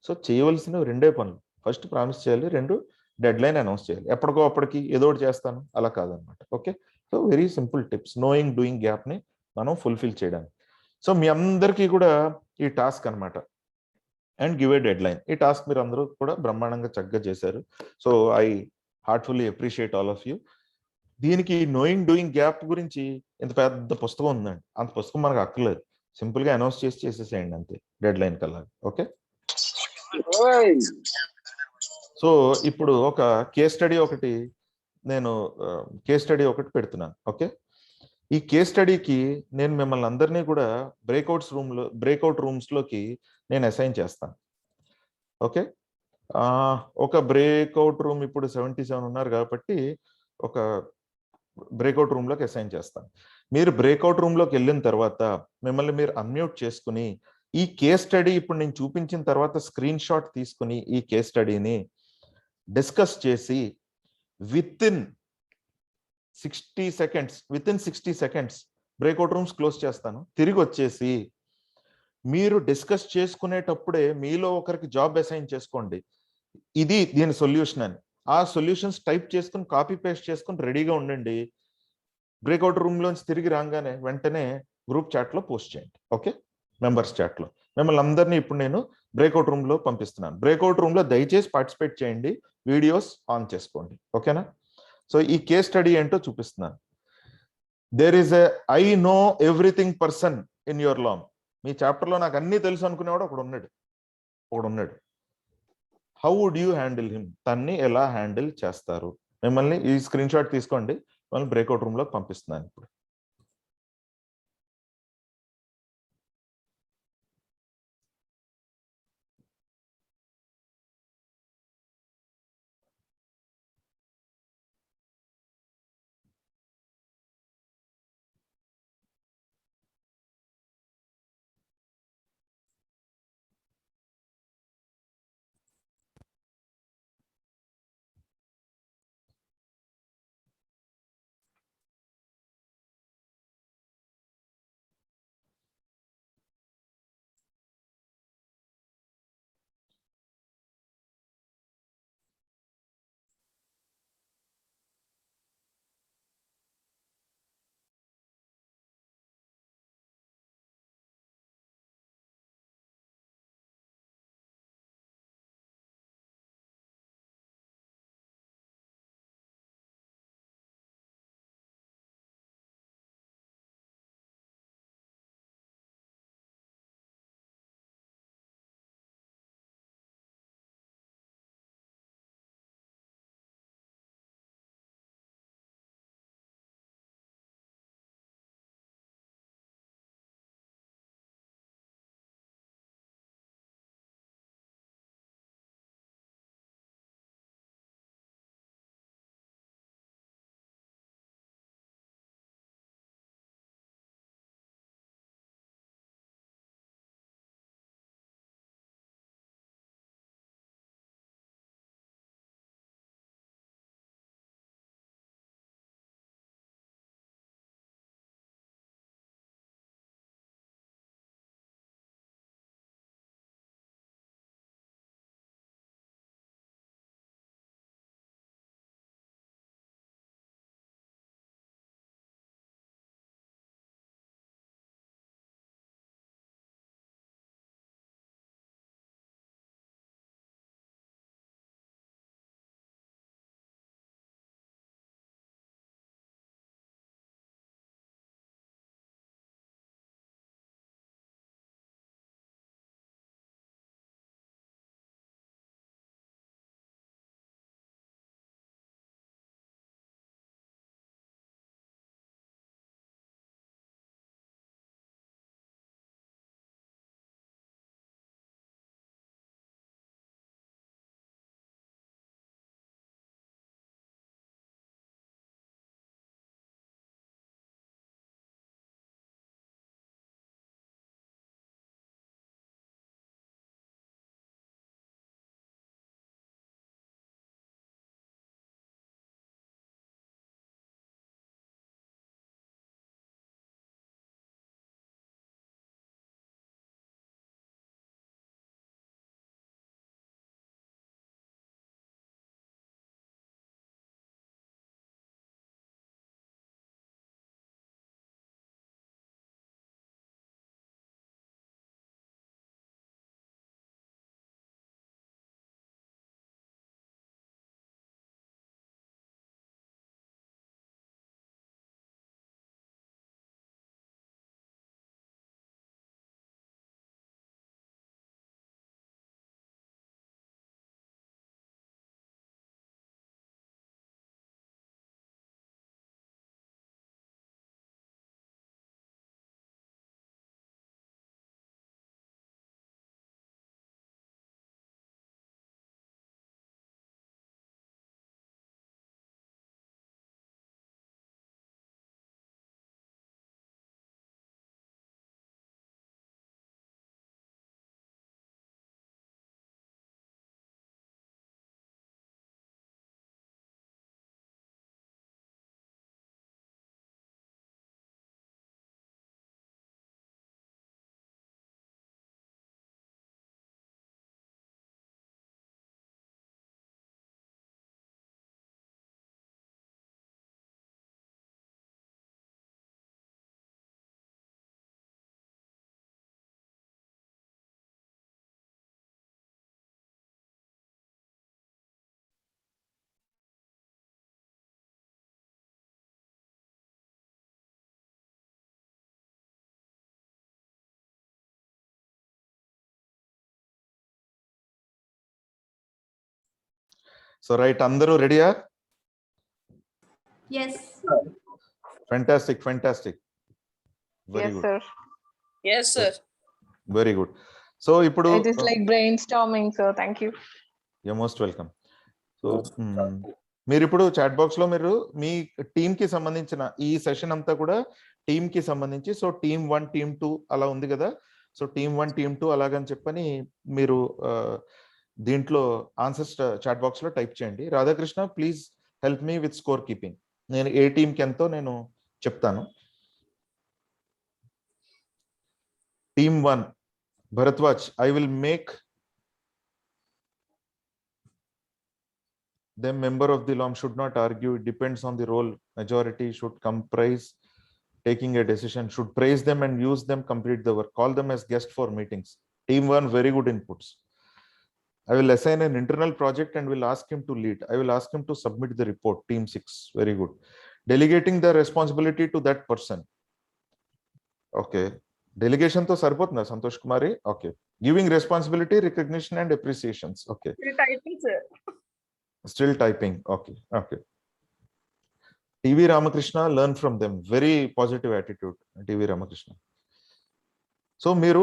సో చేయవలసినవి 2 పనులు. ఫస్ట్ ప్రామిస్ చేయాలి, 2 డెడ్ లైన్ అనౌన్స్ చేయాలి. ఎప్పటికో అప్పటికి ఏదో ఒకటి చేస్తాను అలా కాదనమాట. Okay, so very simple tips knowing doing గ్యాప్ని మనం ఫుల్ఫిల్ చేయడానికి. సో మీ అందరికీ కూడా ఈ టాస్క్ అనమాట, and give a dead line. ఈ టాస్క్ మీరు అందరూ కూడా బ్రహ్మాండంగా చక్కగా చేశారు. So I heartfully appreciate all of you. దీనికి నోయింగ్ డూయింగ్ గ్యాప్ గురించి ఇంత పెద్ద పుస్తకం ఉందండి, అంత పుస్తకం మనకు అక్కర్లేదు, సింపుల్ గా అనౌన్స్ చేసేసేయండి అంతే, డెడ్ లైన్ కల్లా. ఓకే, సో ఇప్పుడు ఒక కేస్ స్టడీ ఒకటి నేను పెడుతున్నాను. ఓకే, ఈ కేస్ స్టడీకి నేను మిమ్మల్ని అందరినీ కూడా బ్రేక్అవుట్ రూమ్స్ లోకి నేను అసైన్ చేస్తాను. ఓకే, ఒక బ్రేక్అవుట్ రూమ్ ఇప్పుడు 77 ఉన్నారు కాబట్టి ఒక బ్రేక్అవుట్ రూమ్ లోకి అసైన్ చేస్తాను. మీరు బ్రేక్అవుట్ రూమ్ లోకి వెళ్ళిన తర్వాత మిమ్మల్ని మీరు అన్మ్యూట్ చేసుకుని ఈ కేస్ స్టడీ ఇప్పుడు నేను చూపించిన తర్వాత స్క్రీన్ షాట్ తీసుకుని ఈ కేస్ స్టడీని డిస్కస్ చేసి with in 60 seconds breakout rooms close చేస్తాను. తిరిగి వచ్చేసి మీరు డిస్కస్ చేసుకునేటప్పుడే మీలో ఒకరికి జాబ్ అసైన్ చేసుకోండి, ఇది దీని సొల్యూషన్ అని. ఆ సొల్యూషన్స్ టైప్ చేసుకుని కాపీ పేస్ట్ చేసుకుని రెడీగా ఉండండి. బ్రేక్అవుట్ రూమ్ లోంచి తిరిగి రాగానే వెంటనే గ్రూప్ చాట్ లో పోస్ట్ చేయండి. ఓకే, మెంబర్స్ చాట్ లో మిమ్మల్ని అందరినీ ఇప్పుడు నేను బ్రేక్అవుట్ రూమ్ లో పంపిస్తున్నాను. బ్రేక్అవుట్ రూమ్ లో దయచేసి పార్టిసిపేట్ చేయండి, వీడియోస్ ఆన్ చేసుకోండి. ఓకేనా? సో ఈ కేస్ స్టడీ ఏంటో చూపిస్తున్నాను. There is a I know everything person in your long. మీ చాప్టర్ లో నాకు అన్ని తెలుసు అనుకునేవాడు ఒకడు ఉన్నాడు. How would you handle him? తన్ని ఎలా హ్యాండిల్ చేస్తారు? మిమ్మల్ని ఈ స్క్రీన్ షాట్ తీసుకోండి, మిమ్మల్ని బ్రేక్అవుట్ రూమ్ లోకి పంపిస్తున్నాను ఇప్పుడు. సో రైట్, అందరూ రెడీయా? Yes. Fantastic, fantastic, very Yes, good, sir. Yes, sir. Very good. So ఇప్పుడు It is like brainstorming, sir. Thank you. You most welcome. So మీరు ఇప్పుడు చాట్ బాక్స్ లో మీరు మీ టీమ్ కి సంబంధించిన ఈ సెషన్ అంతా కూడా టీమ్ కి సంబంధించి, సో టీమ్ 1 టీమ్ 2 అలా ఉంది కదా. సో టీమ్ 1 టీమ్ 2 అలాగని చెప్పని మీరు దీంట్లో ఆన్సర్స్ చాట్ బాక్స్ లో టైప్ చేయండి. Radhakrishna, please help me with score keeping. నేను ఏ టీంకి ఎంతో నేను చెప్తాను. Team 1 Bharadwaj, I will make them member of the LOM, should not argue, it depends on the role, majority should comprise taking a decision, should praise them and use them, complete the work, call them as guest for meetings. Team 1, very good inputs. I will assign an internal project and will ask him to lead. I will ask him to submit the report. Team 6, very good. Delegating the responsibility to that person. Okay, delegation to sarpotna Santosh Kumari. Okay, giving responsibility, recognition and appreciations. Okay, Typing, sir. Still typing. Okay, okay. TV Ramakrishna, learn from them, very positive attitude. TV Ramakrishna. So మీరు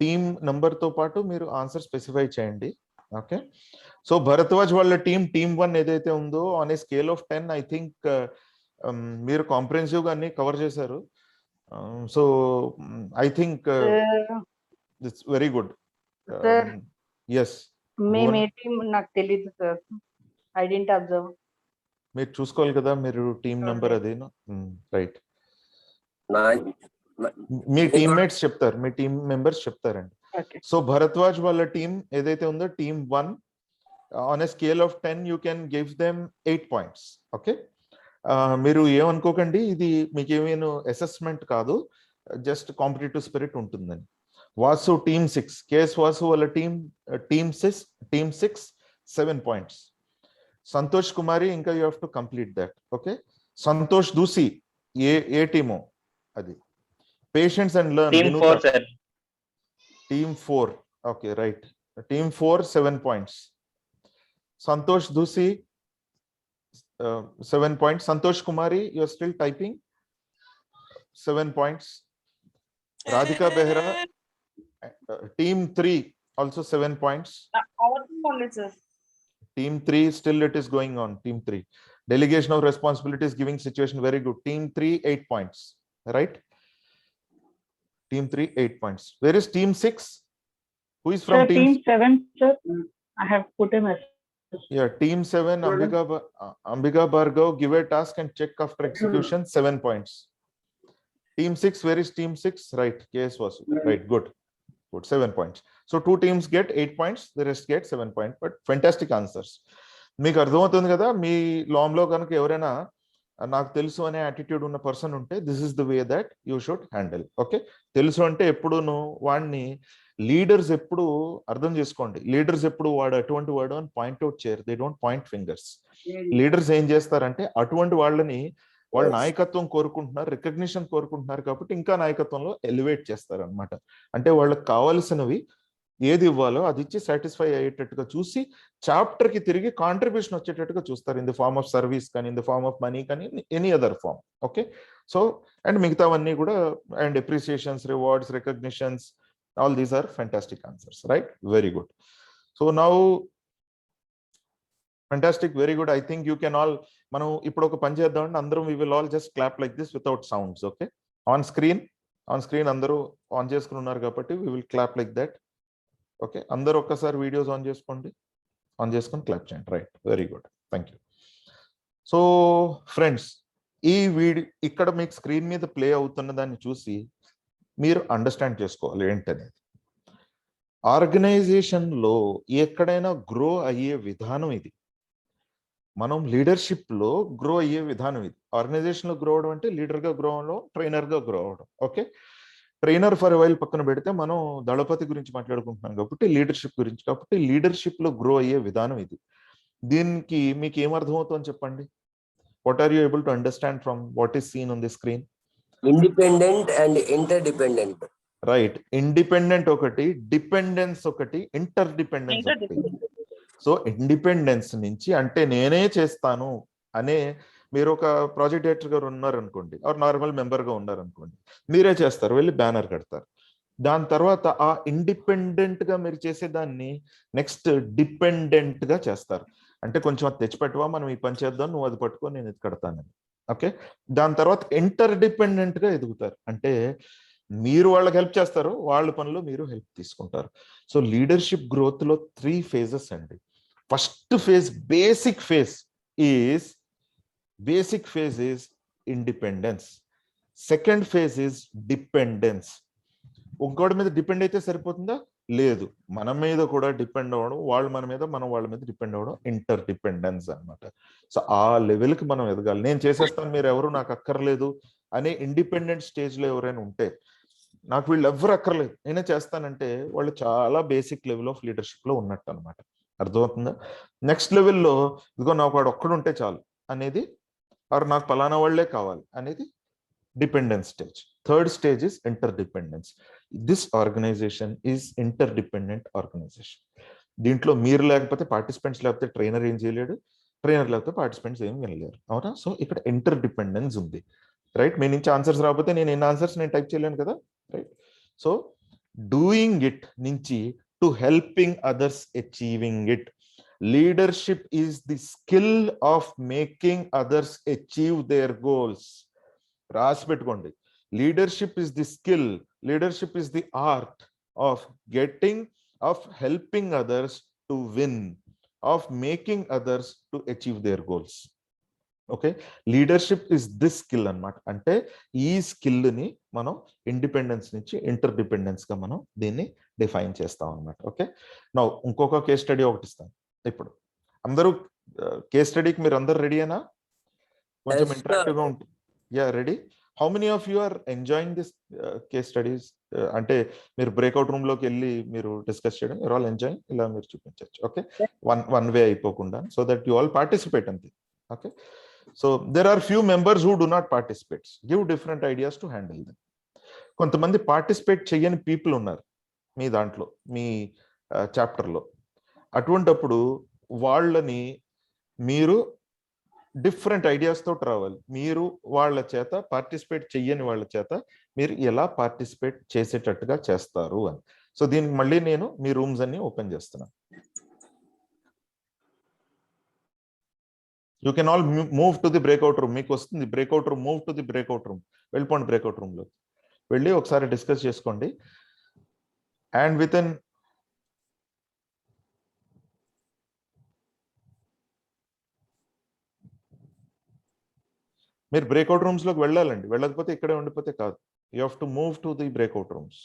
team number తో పాటు మీరు answer specify చేయండి. Okay, so Bharadwaj వాళ్ళ team 1 ఏదైతే ఉందో on a scale of 10, I think మీరు comprehensive గా అన్ని కవర్ చేశారు. So I think it's very good. Yes, మేము ఏ టీం నాకు తెలీదు సార్, ఐ డిడ్ంట్ అబ్జర్వ్. మీరు చూసుకోవాలి కదా, మీరు టీమ్ నంబర్ అదేనా? రైట్, మీ టీమ్మేట్స్ చెప్తారు, మీ టీమ్ మెంబర్స్ చెప్తారండి. సో భరద్వాజ్ వాళ్ళ టీం ఏదైతే ఉందో team 1, on a scale of 10 you can give them 8 points. Okay, మీరు ఏమనుకోకండి, ఇది మీకు ఏమేను అసెస్మెంట్ కాదు, జస్ట్ కాంపిటేటివ్ స్పిరిట్ ఉంటుందని. వాసు టీమ్ 6, కేఎస్ వాసు వాళ్ళ టీమ్ 6 7 పాయింట్స్. సంతోష్ కుమారి, ఇంకా you have to complete that. Okay, Santosh Dusi ఏ టీమో అది. Patience and learn, team 4. Okay, right, team 4 7 points. Santosh Dusi 7 points. Santosh Kumari, you are still typing, 7 points. Radhika Behera, team 3 also 7 points. Our team only, sir. Team 3, still it is going on. Team 3, delegation of responsibilities, giving situation, very good. Team 3 8 points, right? Team 3 8 points. Where is team 6? Who is from Sir, team 7 sir, I have put a message. Yeah, team 7, Ambika Bhargav, give a task and check after execution, 7 points. Team 6, where is team 6? Right, KS Vasu, right, good, 7 points. So 2 teams get 8 points, the rest get 7 points, but fantastic answers. మీకు అర్థమవుతుంది కదా, మీ లామ్ లో కనుక ఎవరైనా నాకు తెలుసు అనే attitude ఉన్న పర్సన్ ఉంటే, this is the way that you should handle. Okay, తెలుసు అంటే ఎప్పుడును వాడిని లీడర్స్ ఎప్పుడు అర్థం చేసుకోండి, లీడర్స్ ఎప్పుడు వాడు అటువంటి వాడు అని పాయింట్అవుట్ చేయరు, they don't point fingers. Leaders ఏం చేస్తారంటే అటువంటి వాళ్ళని, వాళ్ళు నాయకత్వం కోరుకుంటున్నారు, రికగ్నిషన్ కోరుకుంటున్నారు కాబట్టి ఇంకా నాయకత్వంలో ఎలివేట్ చేస్తారు అనమాట. అంటే వాళ్ళకి కావాల్సినవి ఏది ఇవ్వాలో అది ఇచ్చి సాటిస్ఫై అయ్యేటట్టుగా చూసి చాప్టర్ కి తిరిగి కాంట్రిబ్యూషన్ వచ్చేటట్టుగా చూస్తారు, in the form of service కానీ, in the form of money కానీ, any other form. Okay, so and మిగతావన్నీ కూడా, and appreciations, rewards, recognitions, all these are fantastic answers, right? Very good. So now fantastic, very good. I think you can all, మనం ఇప్పుడు ఒక పని చేద్దామండి, అందరం we will all just clap like this without sounds. Okay, on screen అందరూ on చేసుకుని ఉన్నారు కాబట్టి we will clap like that. Okay, అందరూ ఒక్కసారి వీడియోస్ ఆన్ చేసుకోండి, ఆన్ చేసుకొని క్లాప్ చేయండి. Right, very good, thank you. So friends, ఈ వీడియో ఇక్కడ మీకు స్క్రీన్ మీద ప్లే అవుతున్న దాన్ని చూసి మీరు అండర్స్టాండ్ చేసుకోవాలి ఏంటనేది. ఆర్గనైజేషన్ లో ఎక్కడైనా గ్రో అయ్యే విధానం ఇది. మనం లీడర్షిప్ లో గ్రో అయ్యే విధానం ఇది. ఆర్గనైజేషన్ లో గ్రో అవడం అంటే లీడర్ గా గ్రో అవడం, ట్రైనర్ గా గ్రో అవడం. ఓకే, ట్రైనర్ ఫర్ వైల్ పక్కన పెడితే మనం దళపతి గురించి మాట్లాడుకుంటున్నాం కాబట్టి లీడర్షిప్ గురించి, కాబట్టి లీడర్షిప్ లో గ్రో అయ్యే విధానం ఇది. దీనికి మీకు ఏం అర్థమవుతుందని చెప్పండి. What are you able to understand from what is seen on the screen? Independent and interdependent. Right, independent ఒకటి, డిపెండెన్స్ ఒకటి, ఇంటర్ డిపెండెన్స్ ఒకటి. సో ఇండిపెండెన్స్ నుంచి అంటే నేనే చేస్తాను అనే, మీరు ఒక ప్రాజెక్ట్ డైరెక్టర్ గారు ఉన్నారనుకోండి, ఆర్ నార్మల్ మెంబర్గా ఉన్నారనుకోండి, మీరే చేస్తారు, వెళ్ళి బ్యానర్ కడతారు. దాని తర్వాత ఆ ఇండిపెండెంట్ గా మీరు చేసేదాన్ని నెక్స్ట్ డిపెండెంట్ గా చేస్తారు. అంటే కొంచెం అది తెచ్చిపెట్టవా, మనం ఈ పని చేద్దాం, నువ్వు అది పట్టుకో, నేను ఇది కడతానని. ఓకే, దాని తర్వాత ఇంటర్ డిపెండెంట్ గా ఎదుగుతారు. అంటే మీరు వాళ్ళకి హెల్ప్ చేస్తారు, వాళ్ళ పనిలో మీరు హెల్ప్ తీసుకుంటారు. సో లీడర్షిప్ గ్రోత్ లో 3 phases అండి. First phase, basic phase is independence. Second phase is dependence. ఇంకోటి మీద డిపెండ్ అయితే సరిపోతుందా? లేదు, మన మీద కూడా డిపెండ్ అవ్వడం, వాళ్ళు మన మీద, మనం వాళ్ళ మీద డిపెండ్ అవ్వడం ఇంటర్ డిపెండెన్స్ అనమాట. సో ఆ లెవెల్కి మనం ఎదగాలి. నేను చేసేస్తాను, మీరు ఎవరు నాకు అక్కర్లేదు అనే ఇండిపెండెంట్ స్టేజ్లో ఎవరైనా ఉంటే, నాకు వీళ్ళు ఎవరు అక్కర్లేదు నేనే చేస్తానంటే, వాళ్ళు చాలా బేసిక్ లెవెల్ ఆఫ్ లీడర్షిప్ లో ఉన్నట్టు అనమాట. అర్థమవుతుందా? నెక్స్ట్ లెవెల్లో ఇదిగో నాకు వాడు ఒక్కడుంటే చాలు అనేది, ఆర్ నాకు పలానా వాళ్లే కావాలి అనేది dependence stage. Third stage is interdependence. This organisation is interdependent organisation. దీంట్లో మీరు లేకపోతే, పార్టిసిపెంట్స్ లేకపోతే ట్రైనర్ ఏం చేయలేడు, ట్రైనర్ లేకపోతే పార్టిసిపెంట్స్ ఏం వినలేరు, అవునా? సో ఇక్కడ ఇంటర్డిపెండెన్స్ ఉంది, రైట్? మీ నుంచి ఆన్సర్స్ రాకపోతే నేను ఎన్ని ఆన్సర్స్ నేను టైప్ చేయలేను కదా, రైట్? సో డూయింగ్ ఇట్ నుంచి to helping others achieving it. Leadership is the skill of making others achieve there goals. రాసి పెట్టుకోండి, leadership is the skill, leadership is the art of helping others to win, of making others to achieve there goals. Okay, leadership is this skill అన్నమాట. అంటే ఈ skill ని మనం independence నుంచి inter dependence గా మనం దీన్ని డిఫైన్ చేస్తాం అన్నమాట. ఓకే, నా ఇంకొక కేస్ స్టడీ ఒకటి ఇస్తాను. ఇప్పుడు అందరూ కేస్ స్టడీకి మీరు అందరు రెడీయేనా? కొంచెం ఇంటరాక్టివ్ గా ఉంటుంది. Yeah, ready? How many of you are enjoying this case studies? అంటే మీరు బ్రేక్అవుట్ రూమ్ లోకి వెళ్ళి మీరు డిస్కస్ చేయడం, యూర్ ఆల్ ఎంజాయింగ్, ఇలా మీరు చూపించవచ్చు. ఓకే, వన్ వే అయిపోకుండా, so that you all participate అంతే. Okay, so there are few members who do not participate. Give different ideas to handle them. కొంతమంది పార్టిసిపేట్ చేయని పీపుల్ ఉన్నారు మీ దాంట్లో, మీ చాప్టర్లో. అటువంటప్పుడు వాళ్ళని మీరు డిఫరెంట్ ఐడియాస్ తోటి రావాలి. మీరు వాళ్ళ చేత, పార్టిసిపేట్ చెయ్యని వాళ్ళ చేత మీరు ఎలా పార్టిసిపేట్ చేసేటట్టుగా చేస్తారు అని. సో దీనికి మళ్ళీ నేను మీ రూమ్స్ అన్ని ఓపెన్ చేస్తున్నాను. You can all move to the breakout room. మీకు వస్తుంది breakout room, move to the breakout room. వెళ్ళిపోండి బ్రేక్అవుట్ రూమ్ లో, వెళ్ళి ఒకసారి డిస్కస్ చేసుకోండి. అండ్ విత్ ఇన్ మీరు బ్రేక్అవుట్ రూమ్స్ లోకి వెళ్ళాలండి, వెళ్ళకపోతే ఇక్కడే ఉండిపోతే కాదు. You have to move to the breakout rooms.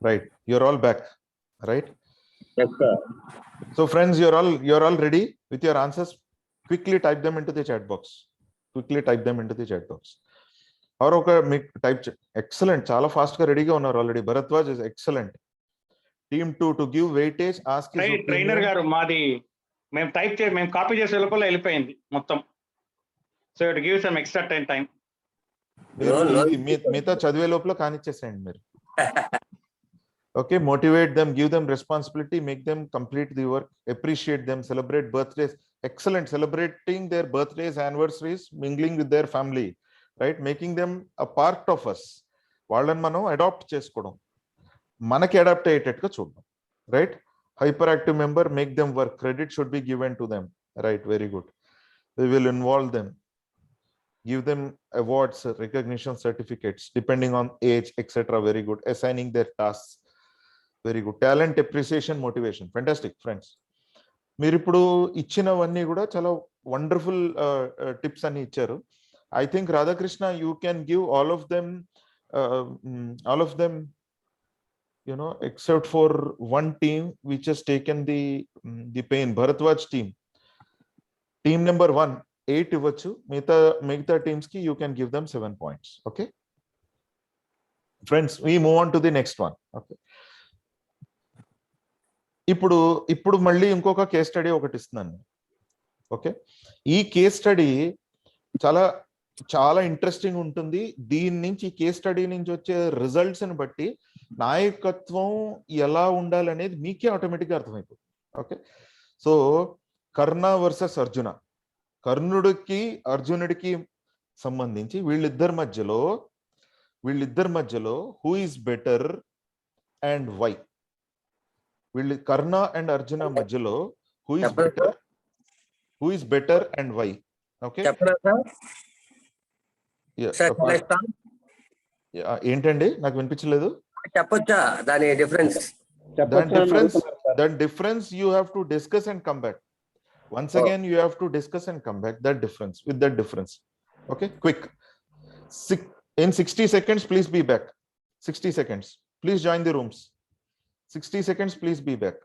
Right. You're all back. Right. Yes, sir. So friends, you're all ready with your answers. Quickly type them into the chat box. Quickly type them into the chat box. Or okay, type excellent. Chala fast ka ready ga unnaru already. Bharatwaj is excellent. Team 2 to give weightage, ask his opinion. Trainer గారు మాది మేము copy చేసే లోపల వెళ్ళిపోయింది మొత్తం. So it give some extra time. మిగతా చదివే లోపల కానిచ్చేసేయండి మీరు. Okay, motivate them, give them responsibility, make them complete the work, appreciate them, celebrate birthdays. Excellent. Celebrating their birthdays, anniversaries, mingling with their family, right? Making them a part of us. వాళ్ళని మనం adapt చేసుకోవడం, మనకి adapt అయ్యేటట్టుగా చూడడం, right? Hyper active member, make them work, credit should be given to them, right? Very good. We will involve them, give them awards, recognition, certificates depending on age, etc. Very good. Assigning their tasks. Very good. Talent appreciation, motivation. Fantastic, friends. మీరు ఇప్పుడు ఇచ్చినవన్నీ కూడా చాలా wonderful tips అన్ని ఇచ్చారు. I think Radhakrishna, you can give all of them except for one team which has taken the pain. Bharatwaj team number 1 8 ఇవ్వచ్చు. మిగతా teams కి you can give them 7 points. Okay friends, we move on to the next one. Okay, ఇప్పుడు మళ్ళీ ఇంకొక case study ఒకటి ఇస్తున్నాను. Okay, ఈ case study చాలా చాలా ఇంట్రెస్టింగ్ ఉంటుంది. దీని నుంచి, ఈ కేస్ స్టడీ నుంచి వచ్చే రిజల్ట్స్ ని బట్టి నాయకత్వం ఎలా ఉండాలనేది మీకే ఆటోమేటిక్గా అర్థమైపోతుంది. Okay, so Karna versus Arjuna, కర్ణుడికి అర్జునుడికి సంబంధించి వీళ్ళిద్దరి మధ్యలో who is better and why? వీళ్ళు కర్ణ అండ్ అర్జున మధ్యలో who is better and why? Okay, ఏంటండి నాకు వినిపించలేదు? చెప్పొచ్చా దాని difference? That difference you have to discuss and come back. Once again, you have to discuss and come back that difference, with that difference. Okay, quick. In 60 seconds, please be back. 60 seconds. Please join the rooms. 60 seconds, please be back.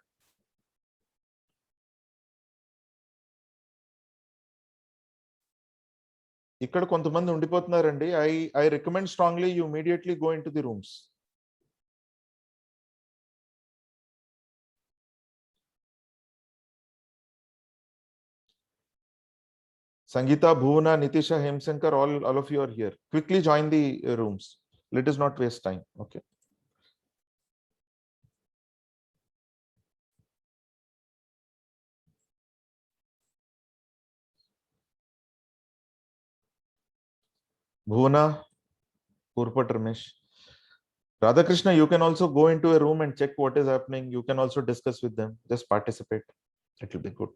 ఇక్కడ కొంతమంది ఉండిపోతున్నారండి. I recommend strongly you immediately go into the rooms. Sangeeta, Bhuvana, Nitisha, Hemshankar, all of you are here. Quickly join the rooms. Let us not waste time. Okay. Bhuvana, Purpat Ramesh. Radhakrishna, you can also go into a room and check what is happening. You can also discuss with them. Just participate. It will be good.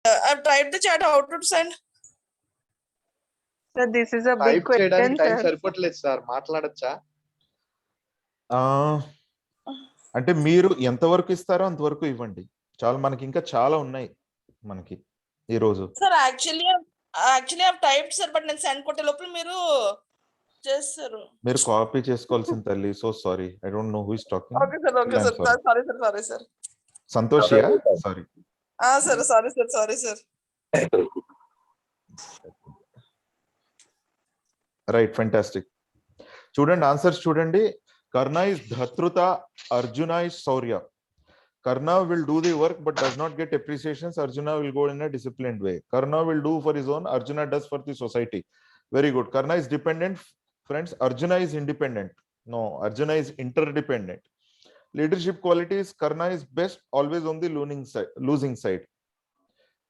I've typed the chat. How to send? Sir, this is a big type question, చేయడానికి time sir. సరిపోవట్లేదు sir, మాట్లాడచ్చా? అంటే మీరు ఎంతవరకు ఇస్తారో అంతవరకు ఇవ్వండి చాలు, మనకి ఇంకా చాలా ఉన్నాయి మనకి ఈ రోజు. Sir, actually I've typed, sir, but నేను send కొట్టే లోపల మీరు చేస్తారు. మీరు కాపీ చేసుకోవాల్సిన తల్లి. So sorry, I don't know who is talking. Okay, sir. Okay, sir. Sorry, sir. సంతోషియా? Sorry. Sir. Sorry, sir. Right, fantastic. చూడండి ఆన్సర్స్ చూడండి. కర్ణ ఇస్ ధృత, అర్జున ఇస్ శౌర్య. Karna will do the work but does not get appreciations. Arjuna will go in a disciplined way. Karna will do for his own, Arjuna does for the society. Very good. Karna is dependent, friends. Arjuna is independent. No, Arjuna is interdependent. Leadership qualities, Karna is best always on the losing side.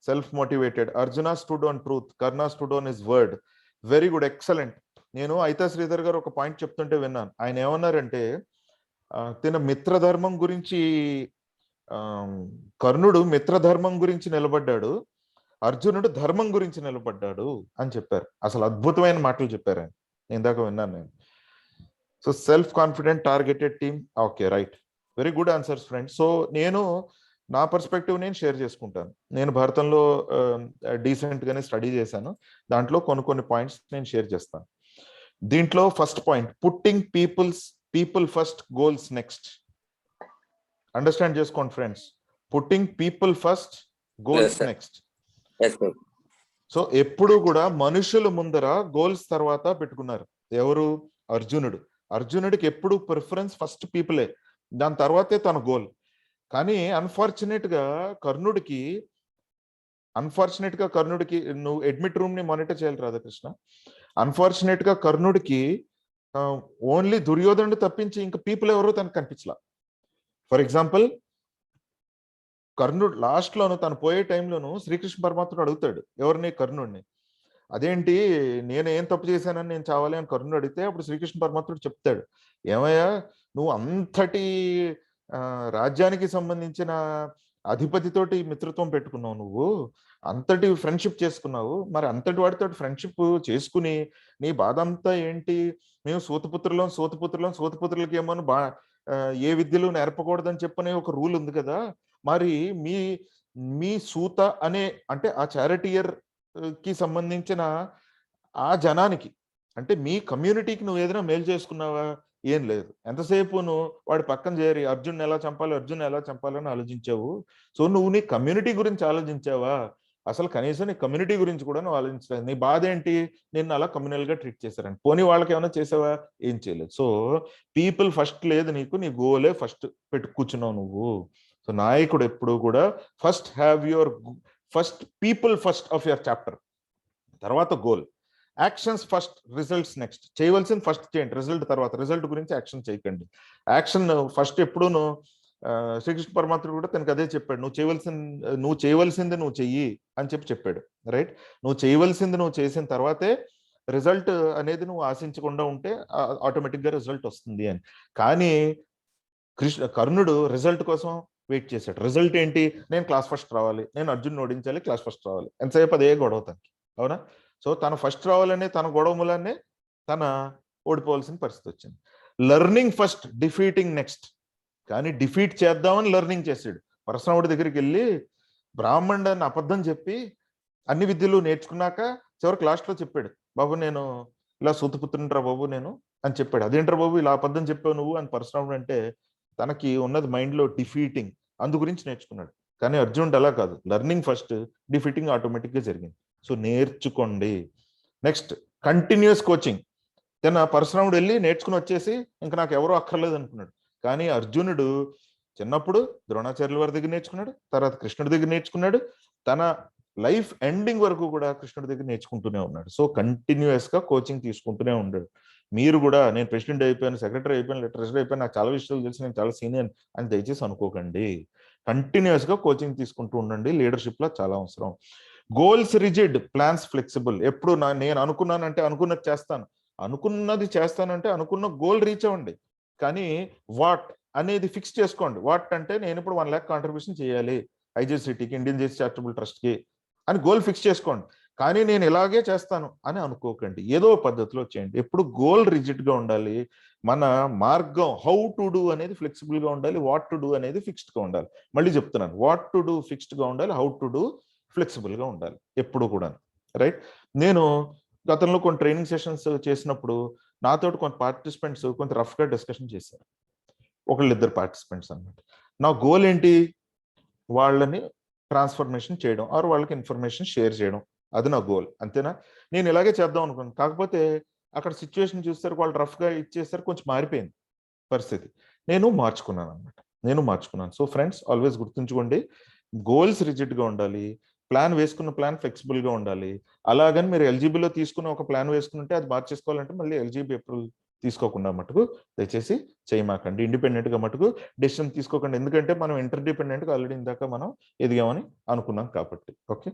Self-motivated. Arjuna stood on truth. Karna stood on his word. Very good, excellent. నేను అయితా శ్రీధర్ గారు ఒక point చెప్తుంటే విన్నాను. ఆయన ఏమన్నారంటే తిన మిత్రధర్మం గురించి, కర్ణుడు మిత్రధర్మం గురించి నిలబడ్డాడు, అర్జునుడు ధర్మం గురించి నిలబడ్డాడు అని చెప్పారు. అసలు అద్భుతమైన మాటలు చెప్పారు ఆయన, ఇందాక విన్నాను నేను. So self confident, targeted team. Okay, right, very good answers friends. So నేను నా పర్స్పెక్టివ్ నేను షేర్ చేసుకుంటాను. నేను భారతంలో డీసెంట్ గానే స్టడీ చేశాను. దాంట్లో కొన్ని పాయింట్స్ నేను షేర్ చేస్తాను. దీంట్లో first point, putting people first, goals next. Understand చేసుకోండి friends. Putting people first, goals next. So ఎప్పుడు కూడా మనుషుల ముందర గోల్స్ తర్వాత పెట్టుకున్నారు. ఎవరు? అర్జునుడికి ఎప్పుడు ప్రిఫరెన్స్ ఫస్ట్ పీపులే, దాని తర్వాతే తన గోల్. కానీ అన్ఫార్చునేట్ గా కర్ణుడికి నువ్వు అడ్మిట్ రూమ్ ని మానిటర్ చేయాలి రాధాకృష్ణ. అన్ఫార్చునేట్ గా కర్ణుడికి ఓన్లీ దుర్యోధనుడు తప్పించి ఇంకా పీపుల్ ఎవరో తనకు కనిపించలా. ఫర్ ఎగ్జాంపుల్, కర్ణుడు లాస్ట్ లోను తను పోయే టైంలోను శ్రీకృష్ణ పరమాత్ముడు అడుగుతాడు ఎవరిని? కర్ణుడిని. అదేంటి నేను ఏం తప్పు చేశానని నేను చావాలి అని కర్ణుడు అడిగితే అప్పుడు శ్రీకృష్ణ పరమాత్ముడు చెప్తాడు, ఏమయ్యా నువ్వు అంతటి రాజ్యానికి సంబంధించిన అధిపతితోటి మిత్రత్వం పెట్టుకున్నావు, నువ్వు అంతటి ఫ్రెండ్షిప్ చేసుకున్నావు, మరి అంతటి వాడితో ఫ్రెండ్షిప్ చేసుకుని నీ బాధ అంతా ఏంటి? మేము సోతపుత్రులకి ఏమో ఏ విద్యలు నేర్పకూడదని చెప్పనే ఒక రూల్ ఉంది కదా. మరి మీ సూత అనే అంటే ఆ చారిటీయర్ కి సంబంధించిన ఆ జనానికి అంటే మీ కమ్యూనిటీకి నువ్వు ఏదైనా మేలు చేసుకున్నావా? ఏం లేదు. ఎంతసేపు నువ్వు వాడి పక్కన చేరి అర్జున్ ఎలా చంపాలని ఆలోచించావు. సో నువ్వు నీ కమ్యూనిటీ గురించి ఆలోచించావా? అసలు కనీసం నీ కమ్యూనిటీ గురించి కూడా నువ్వు ఆలోచించలేదు. నీ బాధ ఏంటి? నిన్ను అలా కమ్యూనల్ గా ట్రీట్ చేశారని. పోనీ వాళ్ళకి ఏమైనా చేసావా? ఏం చేయలేదు. సో పీపుల్ ఫస్ట్ లేదు నీకు, నీ గోలే ఫస్ట్ పెట్టు కూర్చున్నావు నువ్వు. సో నాయకుడు ఎప్పుడు కూడా first people first of your chapter, తర్వాత goal. Actions first, results next. చేయవలసింది ఫస్ట్ చేయండి, రిజల్ట్ తర్వాత. రిజల్ట్ గురించి యాక్షన్ చేయకండి. యాక్షన్ ఫస్ట్ ఎప్పుడూను శ్రీకృష్ణ పరమాత్ముడు కూడా తనకు అదే చెప్పాడు, నువ్వు చేయవలసింది నువ్వు చెయ్యి అని చెప్పాడు. రైట్? నువ్వు చేయవలసింది నువ్వు చేసిన తర్వాతే రిజల్ట్ అనేది నువ్వు ఆశించకుండా ఉంటే ఆటోమేటిక్ గా రిజల్ట్ వస్తుంది అని. కానీ కర్ణుడు రిజల్ట్ కోసం వెయిట్ చేశాడు. రిజల్ట్ ఏంటి? నేను క్లాస్ ఫస్ట్ రావాలి, నేను అర్జున్ ఓడించాలి, క్లాస్ ఫస్ట్ రావాలి. ఎంతసేపు అదే గొడవ తనకి, అవునా? సో తను ఫస్ట్ రావాలనే తన గొడవ మూలాన్నే తన ఓడిపోవాల్సిన పరిస్థితి వచ్చింది. Learning first, defeating next. కానీ డిఫీట్ చేద్దామని లెర్నింగ్ చేశాడు. పరశురాముడి దగ్గరికి వెళ్ళి బ్రాహ్మణుడని అబద్ధం చెప్పి అన్ని విద్యలు నేర్చుకున్నాక చివరికి లాస్ట్ లో చెప్పాడు, బాబు నేను ఇలా సూతపుత్రునిరా బాబు నేను అని చెప్పాడు. అదేంట్రా బాబు ఇలా అబద్ధం చెప్పావు నువ్వు అని పరశురాముడు అంటే తనకి ఉన్నది మైండ్ లో డిఫీటింగ్, అందు గురించి నేర్చుకున్నాడు. కానీ అర్జునుడు అలా కాదు, లెర్నింగ్ ఫస్ట్, డిఫీటింగ్ ఆటోమేటిక్ గా జరిగింది. సో నేర్చుకోండి. Next continuous coaching. పరశురాముడు వెళ్ళి నేర్చుకుని వచ్చేసి ఇంకా నాకు ఎవరో అక్కర్లేదు అనుకున్నాడు. కానీ అర్జునుడు చిన్నప్పుడు ద్రోణాచార్యుల వారి దగ్గర నేర్చుకున్నాడు, తర్వాత కృష్ణుడి దగ్గర నేర్చుకున్నాడు, తన లైఫ్ ఎండింగ్ వరకు కూడా కృష్ణుడి దగ్గర నేర్చుకుంటూనే ఉన్నాడు. సో కంటిన్యూస్ గా కోచింగ్ తీసుకుంటూనే ఉన్నాడు. మీరు కూడా నేను ప్రెసిడెంట్ అయిపోయాను, సెక్రటరీ అయిపోయాను, ట్రెజరీ అయిపోయాను, నాకు చాలా విషయాలు తెలిసి నేను చాలా సీనియర్ అని దయచేసి అనుకోకండి. కంటిన్యూస్ గా కోచింగ్ తీసుకుంటూ ఉండండి. లీడర్షిప్ లో చాలా అవసరం. Goals rigid, plans flexible. ఎప్పుడు నేను అనుకున్నానంటే అనుకున్నది చేస్తానంటే అనుకున్న గోల్ రీచ్ అవ్వండి. కానీ వాట్ అనేది ఫిక్స్ చేసుకోండి. వాట్ అంటే నేను ఇప్పుడు 1 lakh కాంట్రిబ్యూషన్ చేయాలి ఐజీసీటీకి, ఇండియన్ జేసీ చారిటబుల్ ట్రస్ట్ కి అని గోల్ ఫిక్స్ చేసుకోండి. కానీ నేను ఇలాగే చేస్తాను అని అనుకోకండి, ఏదో పద్ధతిలో చేయండి. ఎప్పుడు గోల్ రిజిడ్గా ఉండాలి, మన మార్గం హౌ టు డూ అనేది ఫ్లెక్సిబుల్గా ఉండాలి, వాట్ టు డూ అనేది ఫిక్స్డ్గా ఉండాలి. మళ్ళీ చెప్తున్నాను, వాట్ టు డూ ఫిక్స్డ్గా ఉండాలి, హౌ టు డూ ఫ్లెక్సిబుల్గా ఉండాలి ఎప్పుడు కూడా. రైట్. నేను గతంలో కొన్ని ట్రైనింగ్ సెషన్స్ చేసినప్పుడు నాతో కొంత పార్టిసిపెంట్స్ కొంత రఫ్గా డిస్కషన్ చేశారు, ఒకళ్ళిద్దరు పార్టిసిపెంట్స్ అన్నమాట. నా గోల్ ఏంటి, వాళ్ళని ట్రాన్స్ఫర్మేషన్ చేయడం ఆర్ వాళ్ళకి ఇన్ఫర్మేషన్ షేర్ చేయడం, అది నా గోల్, అంతేనా. నేను ఇలాగే చేద్దాం అనుకున్నాను. కాకపోతే అక్కడ సిచ్యువేషన్ చూస్తారు, వాళ్ళు రఫ్గా ఇచ్చేస్తారు, కొంచెం మారిపోయింది పరిస్థితి. నేను మార్చుకున్నాను అనమాట. సో ఫ్రెండ్స్, ఆల్వేస్ గుర్తుంచుకోండి, గోల్స్ రిజిడ్గా ఉండాలి, ప్లాన్ వేసుకున్న ప్లాన్ ఫ్లెక్సిబుల్గా ఉండాలి. అలాగని మీరు ఎల్జీబీలో తీసుకున్న ఒక ప్లాన్ వేసుకుంటే అది మార్చేసుకోవాలంటే మళ్ళీ ఎల్జీబీ అప్రూవల్ తీసుకోకుండా మటుకు దయచేసి చేయమాకండి. ఇండిపెండెంట్గా మటుకు డెసిషన్ తీసుకోకండి, ఎందుకంటే మనం ఇంటర్డిపెండెంట్గా ఆల్రెడీ ఇందాక మనం ఎదిగామని అనుకున్నాం కాబట్టి. ఓకే,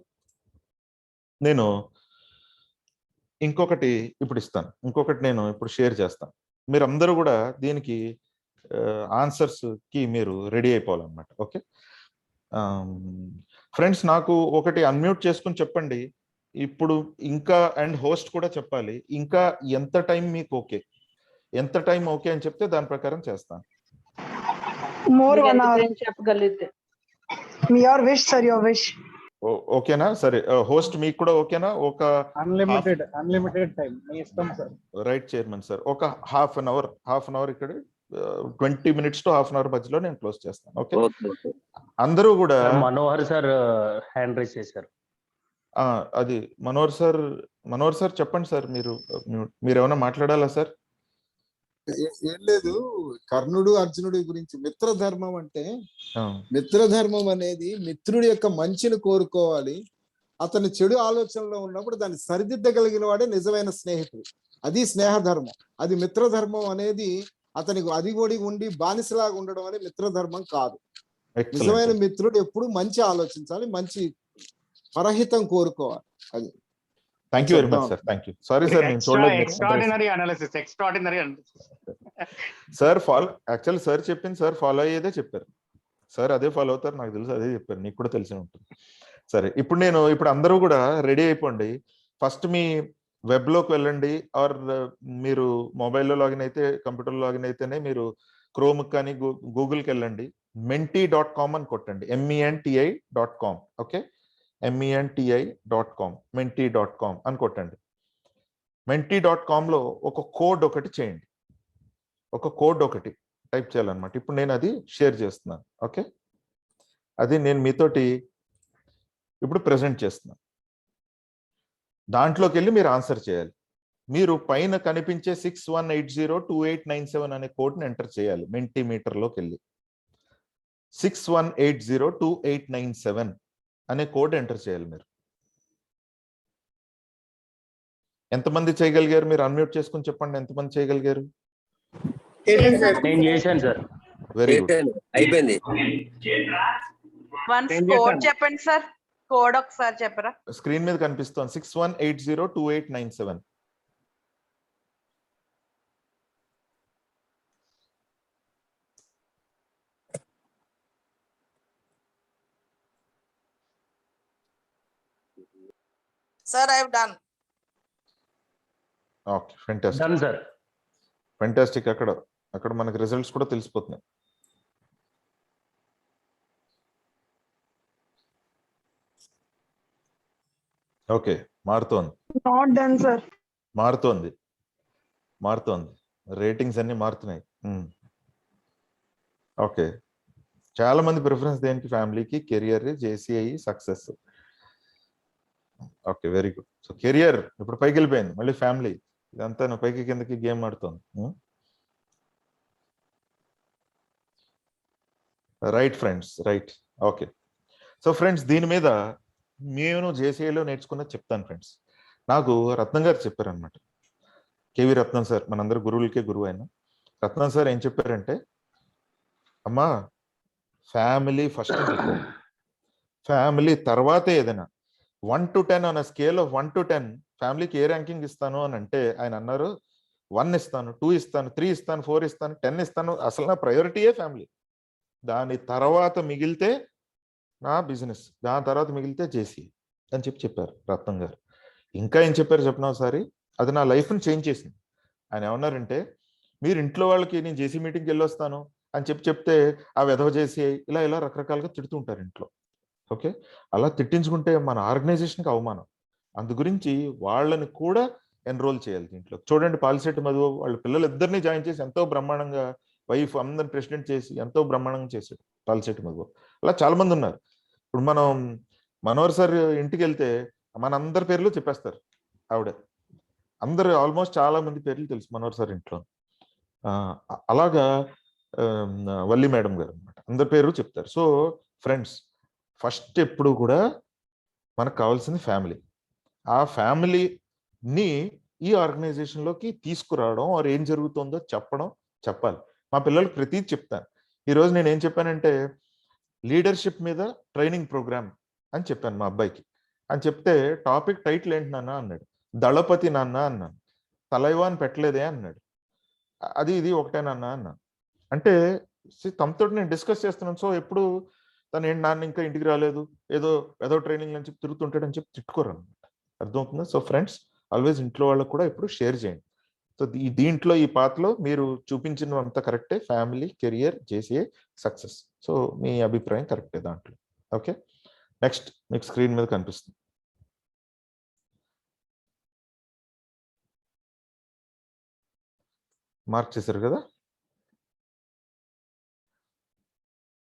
నేను ఇంకొకటి ఇప్పుడు ఇస్తాను, ఇంకొకటి నేను ఇప్పుడు షేర్ చేస్తాను. మీరు అందరూ కూడా దీనికి ఆన్సర్స్కి మీరు రెడీ అయిపోవాలన్నమాట. ఓకే ఫ్రెండ్స్, నాకు ఒకటి అన్మ్యూట్ చేసుకుని చెప్పండి ఇప్పుడు, ఇంకా అండ్ హోస్ట్ కూడా చెప్పాలి, ఇంకా ఎంత టైం మీకు ఓకే, ఎంత టైం ఓకే అని చెప్తే దాని ప్రకారం చేస్తాను. మోర్ 1 hour చెప్పగలిగితే your wish sir, your wish. ఓకేనా? సరే, హోస్ట్ మీకు కూడా ఓకేనా? ఒక అన్లిమిటెడ్ టైం మీ ఇష్టం సార్. రైట్ చైర్మన్ సార్, ఒక హాఫ్ అన్ అవర్ ఇక్కడ 20 minutes to half an hour మధ్యలో నేను క్లోజ్ చేస్తాను. ఓకే, అందరూ కూడా. మనోహర్ సార్ హ్యాండ్ రైజ్ చేశారు. అది మనోహర్ సార్ చెప్పండి సార్, మీరు ఏమైనా మాట్లాడాలా సార్? ఏం లేదు, కర్ణుడు అర్జునుడి గురించి మిత్రధర్మం అంటే, మిత్రధర్మం అనేది మిత్రుడి యొక్క మంచిని కోరుకోవాలి, అతని చెడు ఆలోచనలో ఉన్నప్పుడు దాన్ని సరిదిద్దగలిగిన వాడే నిజమైన స్నేహితుడు. అది స్నేహధర్మం. అది మిత్రధర్మం అనేది అతనికి అదిగోడి ఉండి బానిసలాగా ఉండడం అనేది మిత్రధర్మం కాదు. నిజమైన మిత్రుడు ఎప్పుడు మంచి ఆలోచించాలి, మంచి పరహితం కోరుకోవాలి. అది. Thank you very much sir, thank you. Sorry sir, నేను చూడలేదు. Extraordinary analysis. Sir actual sir చెప్పింది సార్ ఫాలో అయ్యేదే చెప్పారు సార్, అదే ఫాలో అవుతారు నాకు తెలుసు, అదే చెప్పారు, నీకు కూడా తెలిసి ఉంటుంది. సరే, ఇప్పుడు అందరూ కూడా రెడీ అయిపోండి. ఫస్ట్ మీ వెబ్లోకి వెళ్ళండి, ఆర్ మీరు మొబైల్లో లాగిన్ అయితే, కంప్యూటర్లో లాగిన్ అయితేనే మీరు క్రోమ్ కానీ గూగుల్కి వెళ్ళండి, menti.com అని కొట్టండి, menti.com. ఓకే, menti.com, menti.com అని కొట్టండి. menti.comలో ఒక కోడ్ ఒకటి చేయండి, ఒక కోడ్ ఒకటి టైప్ చేయాలన్నమాట. ఇప్పుడు నేను అది షేర్ చేస్తున్నాను. ఓకే, అది నేను మీతోటి ఇప్పుడు ప్రెజెంట్ చేస్తున్నాను. దాంట్లోకి వెళ్ళి మీరు ఆన్సర్ చేయాలి. మీరు పైన కనిపించే 61802897 అనే కోడ్ని ఎంటర్ చేయాలి. మెంటీమీటర్లోకి వెళ్ళి 61802897 అనే కోడ్ ఎంటర్ చేయాలి. మీరు ఎంతమంది చేయగలిగారు? మీరు అన్మ్యూట్ చేసుకుని చెప్పండి, ఎంతమంది చేయగలిగారు? నేను చేశాను సార్. వెరీ గుడ్, అయిపోయింది. కోడ్ చెప్పండి సార్, కోడ్ ఒకసారి చెప్పరా? స్క్రీన్ మీద కనిపిస్తోంది 61802897. Sir, I have done. Okay, fantastic. Done sir. Fantastic. అక్కడ మనకి రిజల్ట్స్ కూడా తెలిసిపోతున్నాయి. ఓకే, మారుతోంది. Not done sir. మారుతోంది. రేటింగ్స్ అన్ని మారుతున్నాయి. ఓకే, చాలా మంది ప్రిఫరెన్స్ దేనికి? ఫ్యామిలీకి, career, JCI, success. Okay, very good. So career ఇప్పుడు పైకి వెళ్ళిపోయింది, మళ్ళీ ఫ్యామిలీ, ఇదంతా పైకి కిందకి గేమ్ ఆడుతోంది. Right friends, right. Okay, so friends, దీని మీద నేను జేసీఐలో నేర్చుకున్నది చెప్తాను ఫ్రెండ్స్. నాకు రత్నం గారు చెప్పారనమాట, కేవి రత్నం సార్, మనందరూ గురువులకే గురువు అయిన రత్నం సార్ ఏం చెప్పారంటే, అమ్మా ఫ్యామిలీ ఫస్ట్, ఫ్యామిలీ తర్వాతే ఏదైనా. 1 to 10 on scale of 1 to 10 ఫ్యామిలీకి ఏ ర్యాంకింగ్ ఇస్తాను అని అంటే ఆయన అన్నారు, 1 ఇస్తాను, 2 ఇస్తాను, 3 ఇస్తాను, 4 ఇస్తాను, 10 ఇస్తాను. అసలు నా ప్రయారిటీయే ఫ్యామిలీ. దాని తర్వాత మిగిలితే నా బిజినెస్, దాని తర్వాత మిగిలితే జేసీ. అని చెప్పారు రత్నం గారు. ఇంకా ఏం చెప్పారు చెప్పిన ఒకసారి, అది నా లైఫ్ని చేంజ్ చేసింది. ఆయన ఏమన్నారంటే, మీరు ఇంట్లో వాళ్ళకి నేను జేసీ మీటింగ్కి వెళ్ళొస్తాను అని చెప్తే ఆ వెధవ చేసి ఇలా ఇలా రకరకాలుగా తిడుతూ ఉంటారు ఇంట్లో. ఓకే, అలా తిట్టించుకుంటే మన ఆర్గనైజేషన్కి అవమానం. అందు గురించి వాళ్ళని కూడా ఎన్రోల్ చేయాలి దీంట్లో. చూడండి, పాలిశెట్టి మధు వాళ్ళ పిల్లలిద్దరినీ జాయిన్ చేసి ఎంతో బ్రహ్మాండంగా, వైఫ్ అందరిని ప్రెసిడెంట్ చేసి ఎంతో బ్రహ్మాండంగా చేశాడు పాలిశెట్టి మధు. అలా చాలా మంది ఉన్నారు. ఇప్పుడు మనం మనోహర్ సార్ ఇంటికి వెళ్తే మన అందరి పేర్లు చెప్పేస్తారు ఆవిడ. అందరు ఆల్మోస్ట్ చాలా మంది పేర్లు తెలుసు మనోహర్ సార్ ఇంట్లో. అలాగా వల్లి మేడం గారు అనమాట, అందరి పేరు చెప్తారు. సో ఫ్రెండ్స్, ఫస్ట్ ఎప్పుడు కూడా మనకు కావాల్సింది ఫ్యామిలీ. ఆ ఫ్యామిలీని ఈ ఆర్గనైజేషన్లోకి తీసుకురావడం, వారు ఏం జరుగుతుందో చెప్పాలి. మా పిల్లలకు ప్రతిదీ చెప్తాను. ఈరోజు నేను ఏం చెప్పానంటే, లీడర్షిప్ మీద ట్రైనింగ్ ప్రోగ్రామ్ అని చెప్పాను మా అబ్బాయికి. అని చెప్తే టాపిక్ టైటిల్ ఏంటి నాన్న అన్నాడు. దళపతి నాన్న అన్నాను. తలైవాన్ పెట్టలేదే అన్నాడు. అది ఇది ఒకటేనన్నా అన్నాను. అంటే తమతో నేను డిస్కస్ చేస్తున్నాను. సో ఎప్పుడు తను ఏంటి నాన్న ఇంకా ఇంటికి రాలేదు, ఏదో ట్రైనింగ్ అని చెప్పి తిరుగుతుంటాడని చెప్పి తిట్టుకోరు అనమాట. అర్థమవుతుందా? సో ఫ్రెండ్స్, ఆల్వేస్ ఇంట్లో వాళ్ళకు కూడా ఎప్పుడు షేర్ చేయండి. సో దీంట్లో ఈ పాత్రలో మీరు చూపించినంత కరెక్టే. Family, career, JCI, success. So మీ అభిప్రాయం కరెక్టే దాంట్లో. ఓకే, నెక్స్ట్ మీకు స్క్రీన్ మీద కనిపిస్తుంది. మార్క్ చేశారు కదా.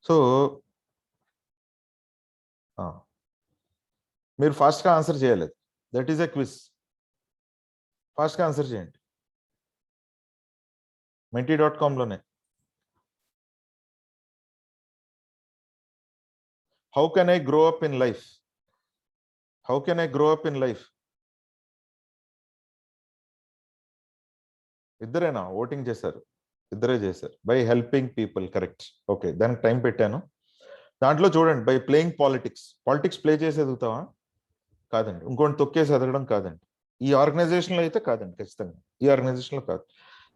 సో మీరు ఫాస్ట్గా ఆన్సర్ చేయాలి. That is a quiz. ఫాస్ట్గా ఆన్సర్ చేయండి. menti.com లోనే. How can I grow up in life? How can I grow up in life? ఇద్దరేనా ఓటింగ్ చేశారు? ఇద్దరే చేశారు. By helping people, correct. Okay, దానికి టైం పెట్టాను. దాంట్లో చూడండి, by playing politics. Politics play చేసి ఎదుగుతావా? కాదండి. ఇంకోటి తొక్కేసి ఎదగడం కాదండి. ఈ ఆర్గనైజేషన్లో అయితే కాదండి, ఖచ్చితంగా ఈ ఆర్గనైజేషన్లో కాదు.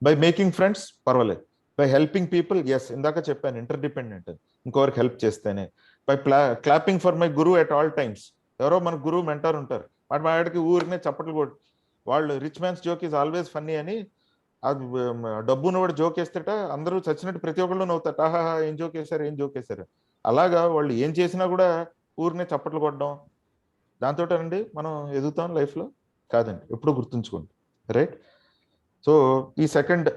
బై మేకింగ్ ఫ్రెండ్స్, పర్వాలేదు. బై హెల్పింగ్ పీపుల్, ఎస్, ఇందాక చెప్పాను ఇంటర్డిపెండెంట్ అని, ఇంకొకరికి హెల్ప్ చేస్తేనే. By clapping for my Guru at all times. ఎవరో మన గురువు మెంటర్ ఉంటారు, వాటి వాడికి ఊరినే చప్పట్లు కొట్టి, వాళ్ళు rich man's joke is always funny అని, అది డబ్బును కూడా జోక్ వేస్తేట అందరూ చచ్చినట్టు ప్రతి ఒక్కళ్ళు నవ్వుతారు. ఆహాహా, ఏం జోక్ వేశారు. అలాగా వాళ్ళు ఏం చేసినా కూడా ఊరినే చప్పట్లు కొట్టడం, దాంతో అండి మనం ఎదుగుతాం లైఫ్లో? కాదండి, ఎప్పుడు గుర్తుంచుకోండి. రైట్. సో ఈ సెకండ్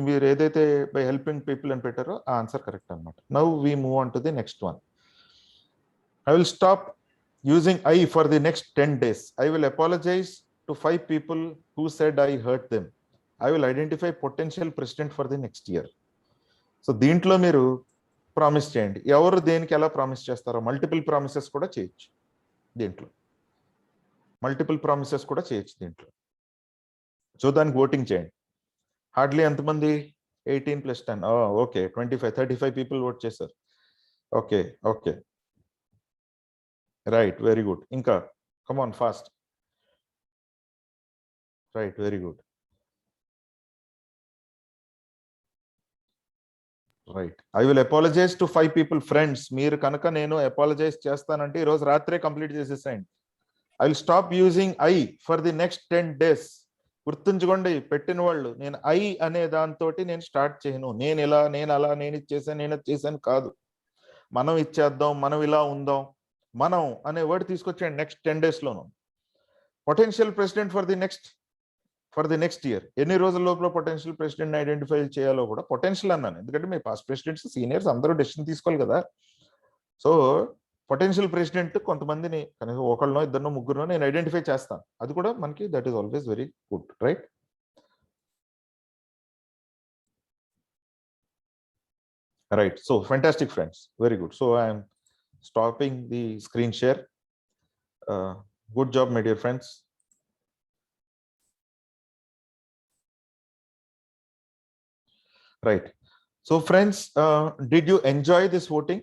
మీరు ఏదైతే బై హెల్పింగ్ పీపుల్ అని పెట్టారో ఆ ఆన్సర్ కరెక్ట్ అనమాట. Now we move on to the next one. I will stop using I for the next 10 days. I will apologise to 5 people who said I hurt them. I will identify potential president for the next year. So దీంట్లో మీరు promise చేయండి. ఎవరు దేనికి ఎలా promise చేస్తారో multiple promises కూడా చేయొచ్చు దీంట్లో. సో దానికి ఓటింగ్ చేయండి. హార్డ్లీ ఎంతమంది? 18 + 10. ఓకే, 35 people ఓట్ చేశారు. Okay, right, very good. ఇంకా come on fast. Right, very good. Right. I will apologise to 5 people. Friends, మీరు కనుక నేను అపాలజైజ్ చేస్తానంటే ఈరోజు రాత్రే కంప్లీట్ చేసేసేయండి. I will stop using I for the next 10 days. గుర్తుంచుకోండి, పెట్టిన వాళ్ళు, నేను ఐ అనే దాంతో నేను స్టార్ట్ చేయను. నేను ఇలా, నేను అలా, నేను ఇచ్చేసాను, నేను అది చేశాను కాదు. మనం ఇచ్చేద్దాం, మనం ఇలా ఉందాం, మనం అనే వర్డ్ తీసుకొచ్చేయండి నెక్స్ట్ 10 daysలోను. Potential president for the next year. ఎన్ని రోజుల లోపల పొటెన్షియల్ ప్రెసిడెంట్ ఐడెంటిఫై చేయాలో కూడా పొటెన్షియల్ అన్నాను, ఎందుకంటే మీ పాస్ట్ ప్రెసిడెంట్స్, సీనియర్స్ అందరూ డెసిషన్ తీసుకోవాలి కదా. సో పొటెన్షియల్ ప్రెసిడెంట్ కొంతమందిని, కనీసం ఒకళ్ళనో ఇద్దరినో ముగ్గురునో నేను ఐడెంటిఫై చేస్తాను. అది కూడా మనకి that is always very good, right? Right. So fantastic friends, very good. So I'm stopping the screen share. Good job my dear friends. Right. So friends, did you enjoy this voting?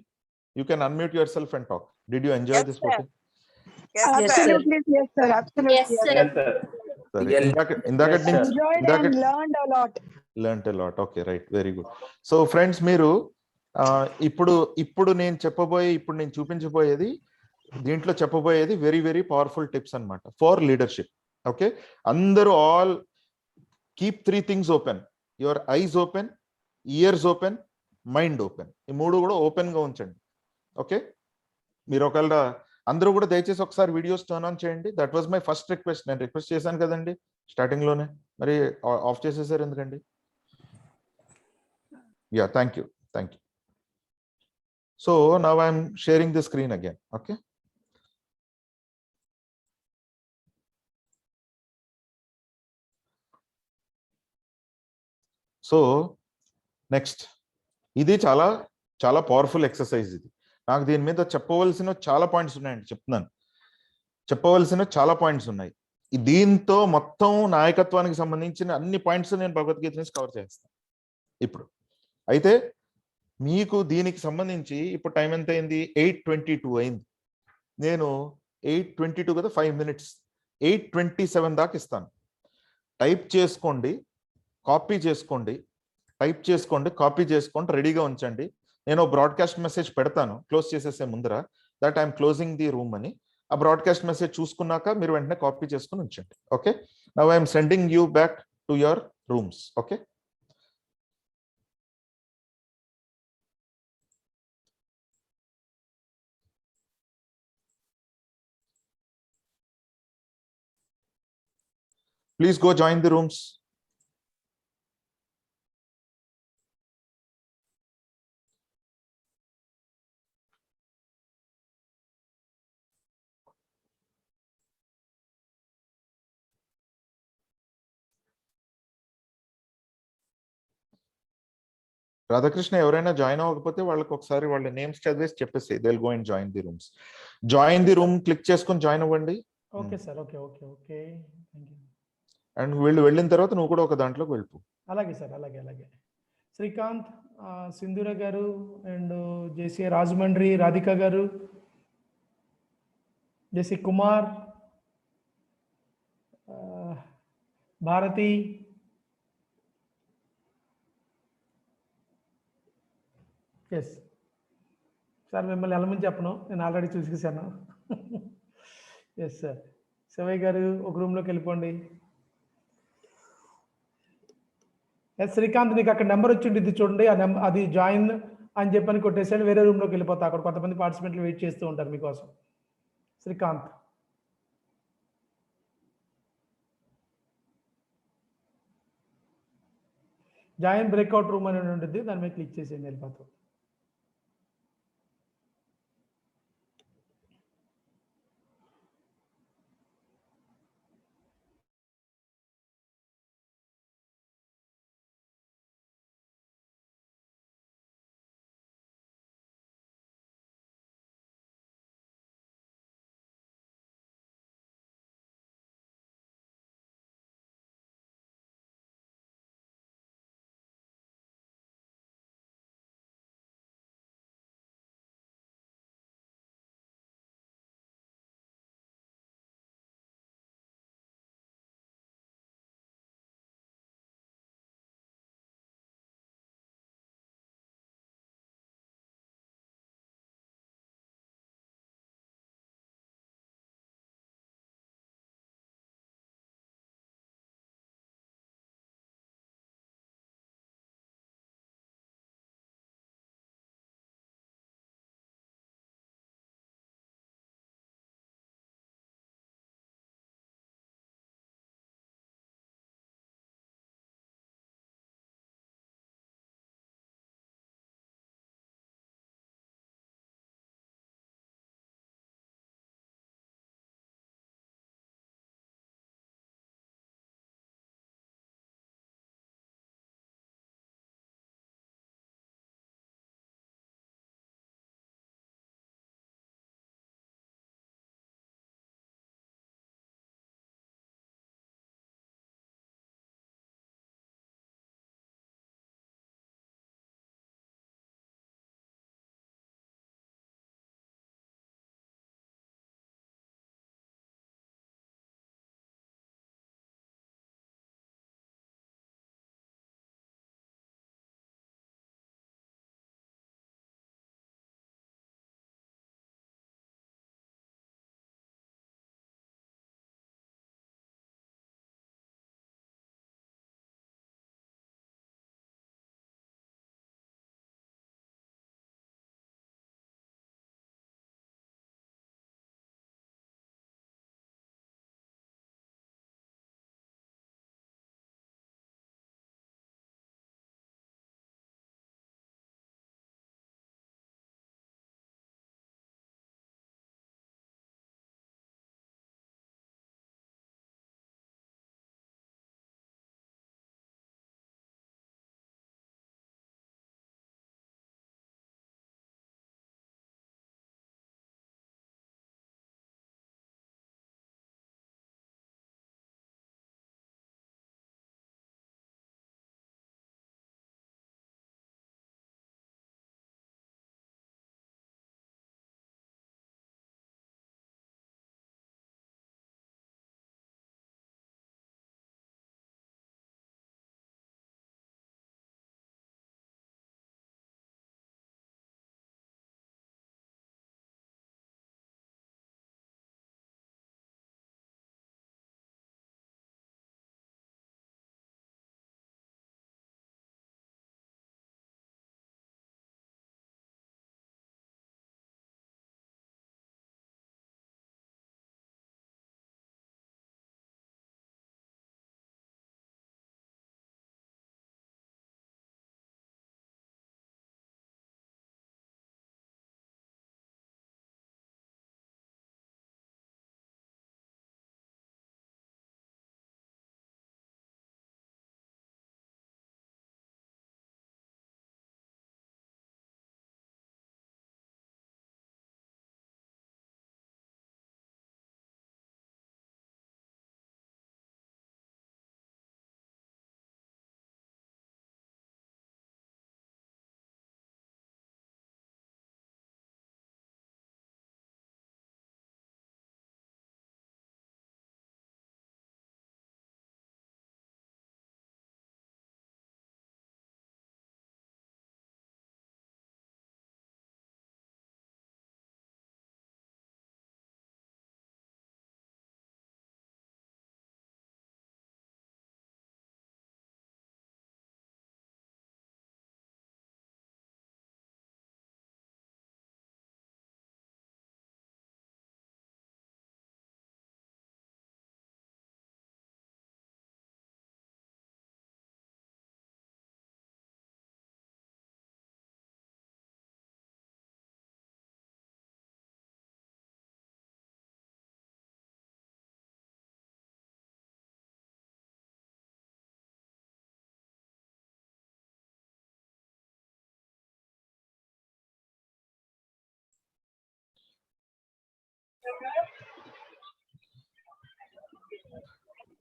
You can unmute yourself and talk. Did you enjoy this voting? Absolutely, yes sir. Absolutely. Yes, sir. Sorry. Enjoyed and learned a lot. Learned a lot. Okay, right. Very good. So friends, మీరు ఇప్పుడు నేను చూపించబోయేది దీంట్లో చెప్పబోయేది very very powerful tips అన్నమాట for leadership. Okay, అందరూ all keep 3 things open. Your eyes open, years open, mind open. ఈ 3 కూడా open గా ఉంచండి. ఓకే, మీరు ఒకవేళ అందరూ కూడా దయచేసి ఒకసారి వీడియోస్ టర్న్ ఆన్ చేయండి. That was my first request. నేను రిక్వెస్ట్ చేశాను కదండి స్టార్టింగ్ లోనే, మరి ఆఫ్ చేసేసారు ఎందుకండి? Yeah, thank you. So now I'm sharing the screen again. Okay, so next, ఇది చాలా చాలా పవర్ఫుల్ ఎక్సర్సైజ్. ఇది నాకు దీని మీద చెప్పవలసిన చాలా పాయింట్స్ ఉన్నాయండి. చెప్తున్నాను, చెప్పవలసిన చాలా పాయింట్స్ ఉన్నాయి. దీంతో మొత్తం నాయకత్వానికి సంబంధించిన అన్ని పాయింట్స్ నేను భగవద్గీత నుంచి కవర్ చేస్తాను ఇప్పుడు. అయితే మీకు దీనికి సంబంధించి ఇప్పుడు టైం ఎంత అయింది? 8:22 అయింది. నేను 8:22 కదా, 5 minutes, 8:27 దాకా ఇస్తాను. టైప్ చేసుకోండి, కాపీ చేసుకోండి, టైప్ చేసుకోండి, కాపీ చేసుకోండి, రెడీగా ఉంచండి. నేను బ్రాడ్కాస్ట్ మెసేజ్ పెడతాను క్లోజ్ చేసేసే ముందర, that I'm closing the room అని. ఆ బ్రాడ్కాస్ట్ మెసేజ్ చూసుకున్నాక మీరు వెంటనే కాపీ చేసుకుని ఉంచండి. Okay, now I'm sending you back to your rooms. Okay, please go join the rooms. Radhakrishna ఎవరైనా జాయిన్ అవ్వకపోతే వాళ్ళకి ఒకసారి వాళ్ళ నేమ్స్ చదివేసి చెప్పేసి they will go and join the rooms. Join the room click చేసుకొని జాయిన్ అవ్వండి. Okay sir, okay okay okay, thank you. And వీళ్ళు వెళ్ళిన తర్వాత నువ్వు కూడా ఒక దాంట్లోకి వెళ్ళిపో. అలాగే సార్, అలాగే అలాగే. శ్రీకాంత్, సింధూర గారు అండ్ జేసీ రాజమండ్రి, రాధిక గారు, JC Kumar, Bharathi, yes sir, మిమ్మల్ని ఎలమని చెప్పను, నేను ఆల్రెడీ చూసేసాను. Yes sir. శివయ్య గారు ఒక రూమ్లోకి వెళ్ళిపోండి. ఎస్ శ్రీకాంత్, నీకు అక్కడ నెంబర్ వచ్చింది చూడండి, ఆ నెంబర్ అది జాయిన్ అని చెప్పని కొట్టేసాడు, వేరే రూమ్లోకి వెళ్ళిపోతా. అక్కడ కొంతమంది పార్టిసిపెంట్లు వెయిట్ చేస్తూ ఉంటారు మీకోసం. శ్రీకాంత్, జాయిన్ బ్రేక్అవుట్ రూమ్ అని ఉంటుంది, దాని మీద క్లిక్ చేసేయండి, వెళ్ళిపోతాం.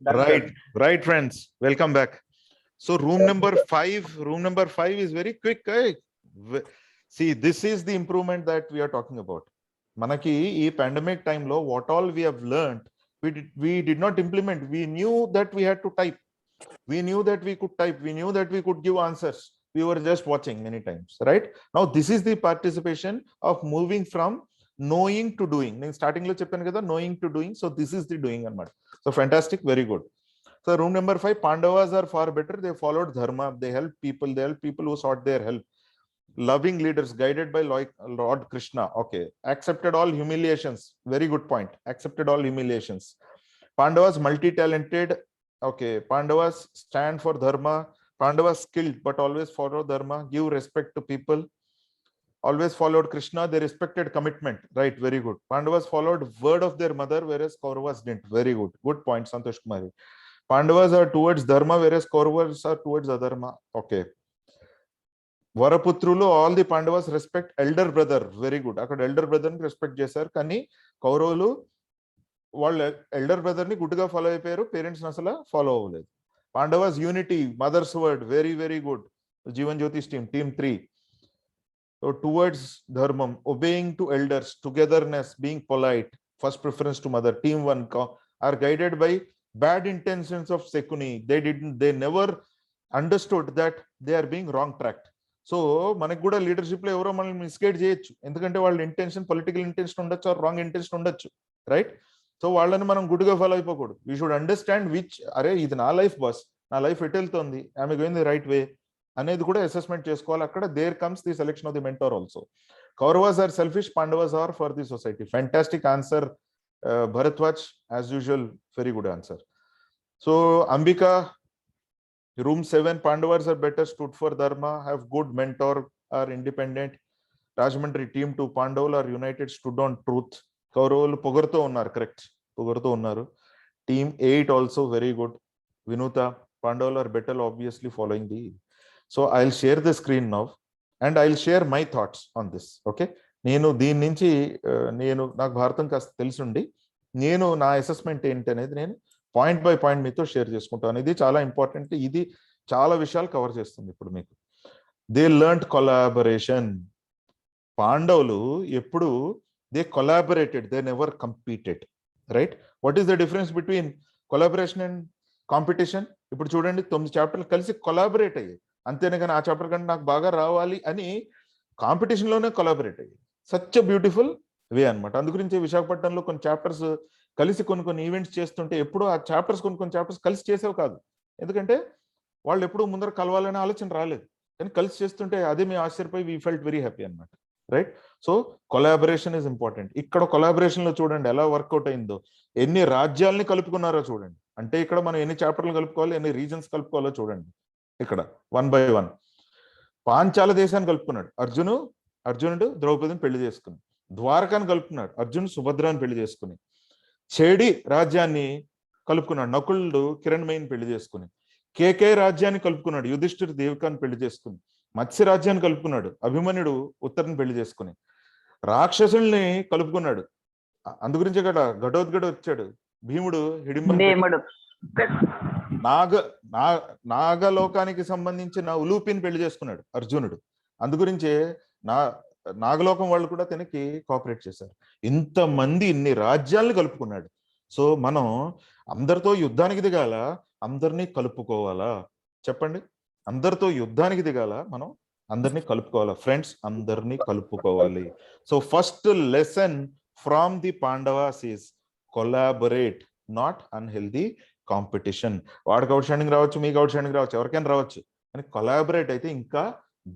Right, friends. Welcome back. So room number 5 is very quick. See, this is the improvement that we are talking about. Manaki ee pandemic time lo what all we have learned, we did not implement. We knew that we had to type. We knew that we could type. We knew that we could give answers. We were just watching many times, right? Now this is the participation of moving from knowing to doing. నేను starting లో చెప్పాను కదా, knowing to doing. So this is the doing అన్నమాట. So fantastic, very good. So room number 5, Pandavas are far better. They followed dharma. They helped people who sought their help. Loving leaders guided by Lord Krishna. Okay. Accepted all humiliations. Very good point. Accepted all humiliations. Pandavas multi-talented. Okay. Pandavas stand for dharma. Pandavas skilled but always follow dharma. Give respect to people. Always followed Krishna. They respected commitment. Right. Very good. Pandavas followed word of their mother, whereas Kauravas didn't. Very good. Good point, Santosh Kumari. Pandavas are towards dharma, whereas Kauravas are towards adharma. Okay. Varaputrulo, all the Pandavas respect elder brother. Very good. అక్కడ elder brother ని respect చేశారు, కానీ కౌరవులు వాళ్ళ elder brother ని గుడ్డుగా follow అయిపోయారు, parents అసలు ఫాలో అవ్వలేదు. Pandavas unity, mother's word, very very good. Jeevan Jyothish team 3. So towards dharmam, obeying to elders, togetherness, being polite, first preference to mother. Team 1 are guided by bad intentions of Sekuni. They never understood that they are being wrong tracked. So మనకు కూడా leadership లో ఎవరో మనల్ని misguide చేయొచ్చు, ఎందుకంటే వాళ్ళ intention political intention ఉండొచ్చు, wrong intention ఉండొచ్చు, రైట్? సో వాళ్ళని మనం గుడ్గా ఫాలో అయిపోకూడదు. వీ షుడ్ అండర్స్టాండ్ అరే ఇది నా లైఫ్ బాస్, నా లైఫ్ ఎటు వెళ్తుంది, ఆమె గోయింగ్ ది రైట్ వే అనేది కూడా అసెస్మెంట్ చేసుకోవాలి. అక్కడ there comes the selection of the mentor also. Kauravas are selfish, Pandavas are for the society. Fantastic answer Bharadwaj, as usual very good answer. So Ambika, room 7, Pandavas are better, stood for dharma, have good mentor, are independent. Rajmandri team 2, Pandavas are united, stood on truth. Kauravulu పొగరుతో ఉన్నారు, correct, పొగరుతో ఉన్నారు. Team 8 also very good. Vinuta, Pandavas are better, obviously following the. So I'll share the screen now and I'll share my thoughts on this. Okay, నేను దీని నుంచి నాకు భారతం కాస్త తెలుసుండి నేను నా assessment ఏంటి అనేది నేను పాయింట్ బై పాయింట్ మీతో షేర్ చేసుకుంటాను. ఇది చాలా ఇంపార్టెంట్, ఇది చాలా విషయాలు కవర్ చేస్తుంది ఇప్పుడు మీకు. They learned collaboration. పాండవులు ఎప్పుడు they collaborated, they never competed, right? What is the difference between collaboration and competition? ఇప్పుడు చూడండి, 9 చాప్టర్లు కలిసి కొలాబరేట్ అయ్యాయి, అంతేనే కానీ ఆ చాప్టర్ కంటే నాకు బాగా రావాలి అని కాంపిటీషన్ లోనే కొలాబరేట్ అయ్యాయి. సచ్ బ్యూటిఫుల్ వే అనమాట. అందుగురించి విశాఖపట్నంలో కొన్ని చాప్టర్స్ కలిసి కొన్ని ఈవెంట్స్ చేస్తుంటే ఎప్పుడు ఆ చాప్టర్స్ కొన్ని చాప్టర్స్ కలిసి చేసేవి కాదు, ఎందుకంటే వాళ్ళు ఎప్పుడు ముందర కలవాలనే ఆలోచన రాలేదు, కానీ కలిసి చేస్తుంటే అదే మేము ఆశ్చర్యపోయి వీ ఫెల్ట్ వెరీ హ్యాపీ అనమాట, right? So collaboration is important. ఇక్కడ కొలాబరేషన్ లో చూడండి ఎలా వర్కౌట్ అయిందో, ఎన్ని రాజ్యాలని కలుపుకున్నారో చూడండి. అంటే ఇక్కడ మనం ఎన్ని చాప్టర్లు కలుపుకోవాలి, ఎన్ని రీజన్స్ కలుపుకోవాలో చూడండి. ఇక్కడ 1 by 1 పాంచాల దేశాన్ని కలుపుకున్నాడు అర్జునుడు ద్రౌపదిని పెళ్లి చేసుకుని. ద్వారకాన్ని కలుపుకున్నాడు అర్జునుడు సుభద్రాన్ని పెళ్లి చేసుకుని. చేడి రాజ్యాన్ని కలుపుకున్నాడు నకులుడు కిరణ్మయిని పెళ్లి చేసుకుని. కేకే రాజ్యాన్ని కలుపుకున్నాడు యుధిష్ఠిర్ దేవికాన్ని పెళ్లి చేసుకుని. మత్స్య రాజ్యాన్ని కలుపుకున్నాడు అభిమన్యుడు ఉత్తరని పెళ్లి చేసుకుని. రాక్షసుల్ని కలుపుకున్నాడు, అందుగురించే కదా ఘటోద్గడ వచ్చాడు భీముడు హిడింబ. నాగలోకానికి సంబంధించిన ఉలూపిని పెళ్లి చేసుకున్నాడు అర్జునుడు, అందుగురించే నాగలోకం వాళ్ళు కూడా తనకి కోఆపరేట్ చేశారు. ఇంతమంది ఇన్ని రాజ్యాలను కలుపుకున్నాడు. సో మనం అందరితో యుద్ధానికి దిగాల, అందరినీ కలుపుకోవాలా? చెప్పండి, అందరితో యుద్ధానికి దిగాల, మనం అందరినీ కలుపుకోవాలా? ఫ్రెండ్స్, అందరినీ కలుపుకోవాలి. So first lesson from the Pandavas is collaborate, not unhealthy competition. వాడికి అవుట్ స్టాండింగ్ రావచ్చు, మీకు అవుట్ స్టాండింగ్ రావచ్చు, ఎవరికైనా రావచ్చు, కానీ కొలాబరేట్ అయితే ఇంకా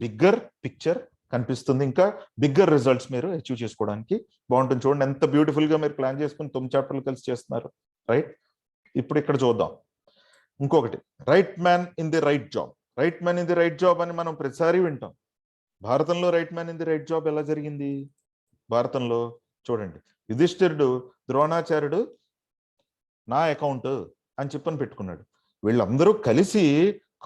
బిగ్గర్ పిక్చర్ కనిపిస్తుంది, ఇంకా బిగ్గర్ రిజల్ట్స్ మీరు అచీవ్ చేసుకోవడానికి బాగుంటుంది. చూడండి ఎంత బ్యూటిఫుల్ గా మీరు ప్లాన్ చేసుకుని 9 చాప్టర్లు కలిసి చేస్తున్నారు, రైట్? ఇప్పుడు ఇక్కడ చూద్దాం ఇంకొకటి, right man in the right job. Right man in the right job అని మనం ప్రతిసారి వింటాం. భారతంలో right man in the right job ఎలా జరిగింది? భారతంలో చూడండి, యుధిష్ఠిరుడు ద్రోణాచార్యుడు నా అకౌంట్ అని చెప్పని పెట్టుకున్నాడు. వీళ్ళందరూ కలిసి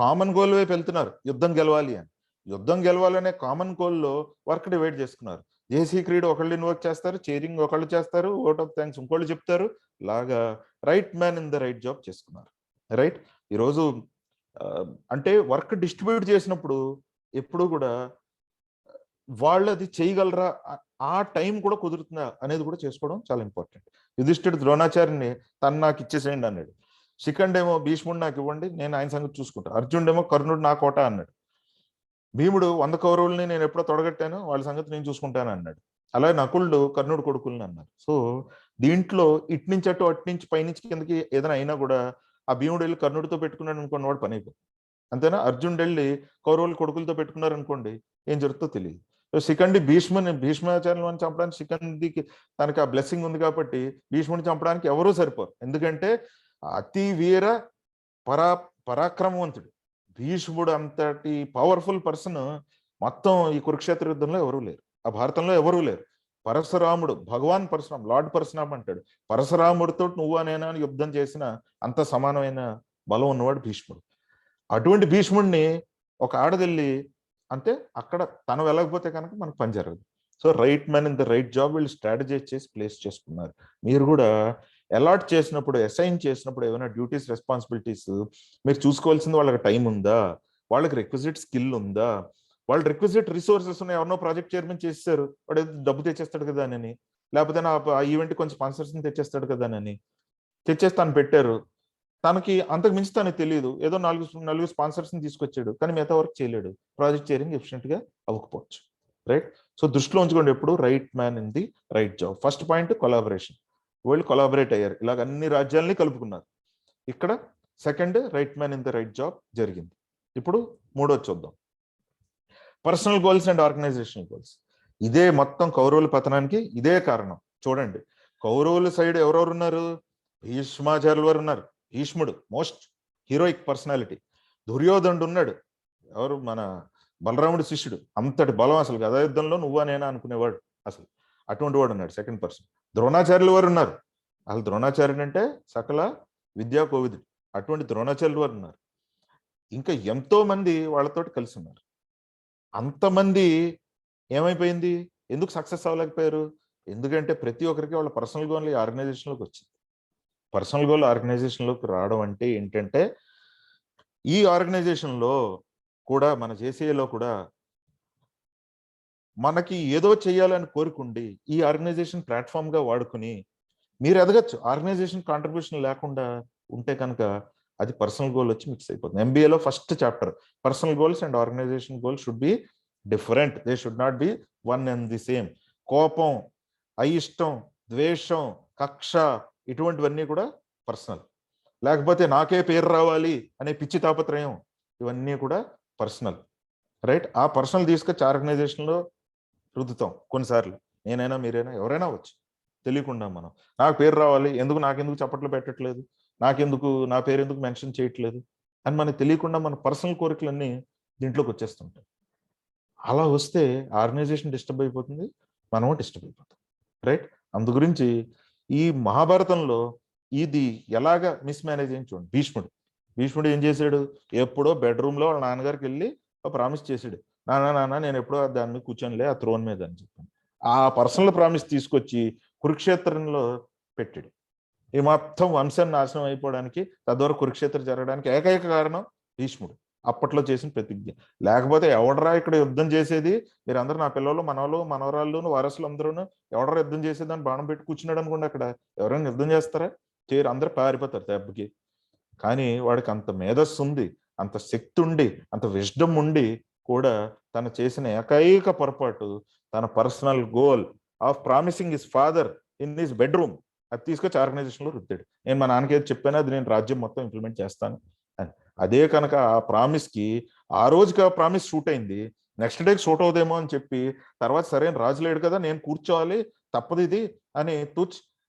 కామన్ గోల్ వైపు వెళ్తున్నారు, యుద్ధం గెలవాలి అని. యుద్ధం గెలవాలనే కామన్ గోల్లో వర్క్ డివైడ్ చేసుకున్నారు. జేసీ క్రీడ్ ఒకళ్ళు ఇన్వోక్ చేస్తారు, చేరింగ్ ఒకళ్ళు చేస్తారు, ఓట్ ఆఫ్ థ్యాంక్స్ ఇంకోళ్ళు చెప్తారు. లాగా right man in the right job చేసుకున్నారు. రైట్. ఈరోజు అంటే వర్క్ డిస్ట్రిబ్యూట్ చేసినప్పుడు ఎప్పుడు కూడా వాళ్ళు అది చేయగలరా, ఆ టైం కూడా కుదురుతుందా అనేది కూడా చేసుకోవడం చాలా ఇంపార్టెంట్. యుధిష్ఠిరుడు ద్రోణాచార్యుని తను నాకు ఇచ్చేసేయండి అన్నాడు. శిఖండ్ ఏమో భీష్ముడు నాకు ఇవ్వండి, నేను ఆయన సంగతి చూసుకుంటా. అర్జునుడు ఏమో కర్ణుడు నా కోట అన్నాడు. భీముడు 100 కౌరవుల్ని నేను ఎప్పుడో తొడగట్టాను, వాళ్ళ సంగతి నేను చూసుకుంటాను అన్నాడు. అలాగే నకులుడు కర్ణుడు కొడుకుల్ని అన్నారు. సో దీంట్లో ఇటు నుంచి అటు, అటు నుంచి పైనుంచి కిందకి ఏదైనా అయినా కూడా ఆ భీముడు వెళ్ళి కర్ణుడితో పెట్టుకున్నాడు అనుకోండి, వాడు పని అయిపోతుంది. అంతేనా? అర్జునుడు వెళ్ళి కౌరవులు కొడుకులతో పెట్టుకున్నారు అనుకోండి, ఏం జరుగుతుందో తెలియదు. సో శిఖండి భీష్మాచార్యులను చంపడానికి శిఖండికి తనకి ఆ బ్లెస్సింగ్ ఉంది కాబట్టి భీష్ముడిని చంపడానికి ఎవరూ సరిపోరు. ఎందుకంటే అతి వీర పరాక్రమవంతుడు భీష్ముడు అంతటి పవర్ఫుల్ పర్సన్ మొత్తం ఈ కురుక్షేత్ర యుద్ధంలో ఎవరూ లేరు, ఆ భారతంలో ఎవరూ లేరు. పరశురాముడు, భగవాన్ పరశురామ్, లార్డ్ పరశురామ్ అంటాడు, పరశురాముడితో నువ్వు నేనా అని యుద్ధం చేసిన అంత సమానమైన బలం ఉన్నవాడు భీష్ముడు. అటువంటి భీష్ముడిని ఒక ఆడదెళ్ళి అంటే అక్కడ తను వెళ్ళకపోతే కనుక మనకు పని జరగదు. So right man in the right job వీళ్ళు స్ట్రాటజైజ్ చేసి ప్లేస్ చేసుకున్నారు. మీరు కూడా అలాట్ చేసినప్పుడు, అసైన్ చేసినప్పుడు ఏమైనా డ్యూటీస్, రెస్పాన్సిబిలిటీస్ మీరు చూసుకోవాల్సింది వాళ్ళకి టైం ఉందా, వాళ్ళకి రిక్విజిట్ స్కిల్ ఉందా, వాళ్ళు రిక్విజిట్ రిసోర్సెస్ ఉన్నాయి. ఎవరినో ప్రాజెక్ట్ చైర్మన్ చేస్తారు, వాడు డబ్బు తెచ్చేస్తాడు కదా అని, లేకపోతే ఆ ఈవెంట్ కొంచెం స్పాన్సర్స్ని తెచ్చేస్తాడు కదా అని తెచ్చేసి తను పెట్టారు. తనకి అంతకు మించి తనకు తెలియదు, ఏదో నాలుగు స్పాన్సర్స్ని తీసుకొచ్చాడు, కానీ మిగతా వర్క్ చేయలేడు, ప్రాజెక్ట్ చైరింగ్ ఎఫిషియెంట్గా అవ్వకపోవచ్చు. రైట్. సో దృష్టిలో ఉంచుకోండి ఎప్పుడు right man in the right job. First point collaboration, వాళ్ళు కొలాబరేట్ అయ్యారు, ఇలాగ అన్ని రాజ్యాలని కలుపుకున్నారు. ఇక్కడ second right man in the right job జరిగింది. ఇప్పుడు మూడోది చూద్దాం, personal goals and organisational goals. ఇదే మొత్తం కౌరవుల పతనానికి ఇదే కారణం. చూడండి, కౌరవుల సైడ్ ఎవరెవరు ఉన్నారు? భీష్మాచార్యుల వారు ఉన్నారు. భీష్ముడు మోస్ట్ హీరోయిక్ పర్సనాలిటీ. దుర్యోధనుడు ఉన్నాడు, ఎవరు మన బలరాముడి శిష్యుడు, అంతటి బలం అసలు గదా యుద్ధంలో నువ్వా నేనా అనుకునేవాడు, అసలు అటువంటి వాడు ఉన్నాడు సెకండ్ పర్సన్. ద్రోణాచార్యుల వారు ఉన్నారు, అసలు ద్రోణాచార్యుడు అంటే సకల విద్యా కోవిదుడు, అటువంటి ద్రోణాచార్యుల వారు ఉన్నారు. ఇంకా ఎంతో మంది వాళ్ళతోటి కలిసి ఉన్నారు. అంతమంది ఏమైపోయింది, ఎందుకు సక్సెస్ అవ్వలేకపోయారు? ఎందుకంటే ప్రతి ఒక్కరికి వాళ్ళ పర్సనల్ గోల్ ఈ ఆర్గనైజేషన్లోకి వచ్చింది. పర్సనల్ గోల్ ఆర్గనైజేషన్లోకి రావడం అంటే ఏంటంటే, ఈ ఆర్గనైజేషన్లో కూడా మన జేసీఏలో కూడా మనకి ఏదో చేయాలని కోరుకుండి ఈ ఆర్గనైజేషన్ ప్లాట్ఫామ్గా వాడుకుని మీరు ఎదగచ్చు. ఆర్గనైజేషన్ కాంట్రిబ్యూషన్ లేకుండా ఉంటే కనుక అది పర్సనల్ గోల్ వచ్చి మిక్స్ అయిపోతుంది. ఎంబీఏలో first chapter personal goals and organization goal should be different, they should not be one and the same. కోపం, అయిష్టం, ద్వేషం, కక్ష ఇటువంటివన్నీ కూడా పర్సనల్. లేకపోతే నాకే పేరు రావాలి అనే పిచ్చి తాపత్రయం, ఇవన్నీ కూడా పర్సనల్. రైట్. ఆ పర్సనల్ తీసుకొచ్చి ఆర్గనైజేషన్లో రుద్దుతాం కొన్నిసార్లు. నేనైనా మీరైనా ఎవరైనా వచ్చు తెలియకుండా మనం నాకు పేరు రావాలి, నాకెందుకు చప్పట్లు పెట్టట్లేదు, నా పేరు ఎందుకు మెన్షన్ చేయట్లేదు అని మనకు తెలియకుండా మన పర్సనల్ కోరికలన్నీ దీంట్లోకి వచ్చేస్తుంటాయి. అలా వస్తే ఆర్గనైజేషన్ డిస్టర్బ్ అయిపోతుంది, మనము డిస్టర్బ్ అయిపోతాం. రైట్. అందు గురించి ఈ మహాభారతంలో ఇది ఎలాగా మిస్మేనేజ్ అయింది చూడండి. భీష్ముడు ఏం చేశాడు, ఎప్పుడో బెడ్రూమ్లో వాళ్ళ నాన్నగారికి వెళ్ళి ప్రామిస్ చేశాడు, నాన్న నేను ఎప్పుడో దాని మీద కూర్చొనిలే ఆ థ్రోన్ మీద అని చెప్పాను. ఆ పర్సనల్ ప్రామిస్ తీసుకొచ్చి కురుక్షేత్రంలో పెట్టాడు. ఈ మొత్తం వంశం నాశనం అయిపోవడానికి, తద్వారా కురుక్షేత్రం జరగడానికి ఏకైక కారణం భీష్ముడు అప్పట్లో చేసిన ప్రతిజ్ఞ. లేకపోతే ఎవడరా ఇక్కడ యుద్ధం చేసేది, మీరందరూ నా పిల్లలు, మనవలు, మనవరాళ్ళు, వారసులు అందరూ ఎవడరా యుద్ధం చేసేదని బాణం పెట్టి కూర్చున్నాడు అనుకోండి, అక్కడ ఎవరైనా యుద్ధం చేస్తారా? చేయరు, అందరూ పారిపోతారు దెబ్బకి. కానీ వాడికి అంత మేధస్సు ఉంది, అంత శక్తి ఉండి, అంత విజ్డమ్ ఉండి కూడా తను చేసిన ఏకైక పొరపాటు తన personal goal of promising his father in his bedroom అది తీసుకొచ్చి ఆర్గనైజేషన్లో రుద్దాడు. నేను మా నాన్నకి ఏది చెప్పానో అది నేను రాజ్యం మొత్తం ఇంప్లిమెంట్ చేస్తాను అని. అదే కనుక ఆ ప్రామిస్కి ఆ రోజుకి ఆ ప్రామిస్ షూట్ అయింది, నెక్స్ట్ డేకి షూట్ అవుదేమో అని చెప్పి తర్వాత సరైన రాజు లేడు కదా, నేను కూర్చోవాలి తప్పదు ఇది అని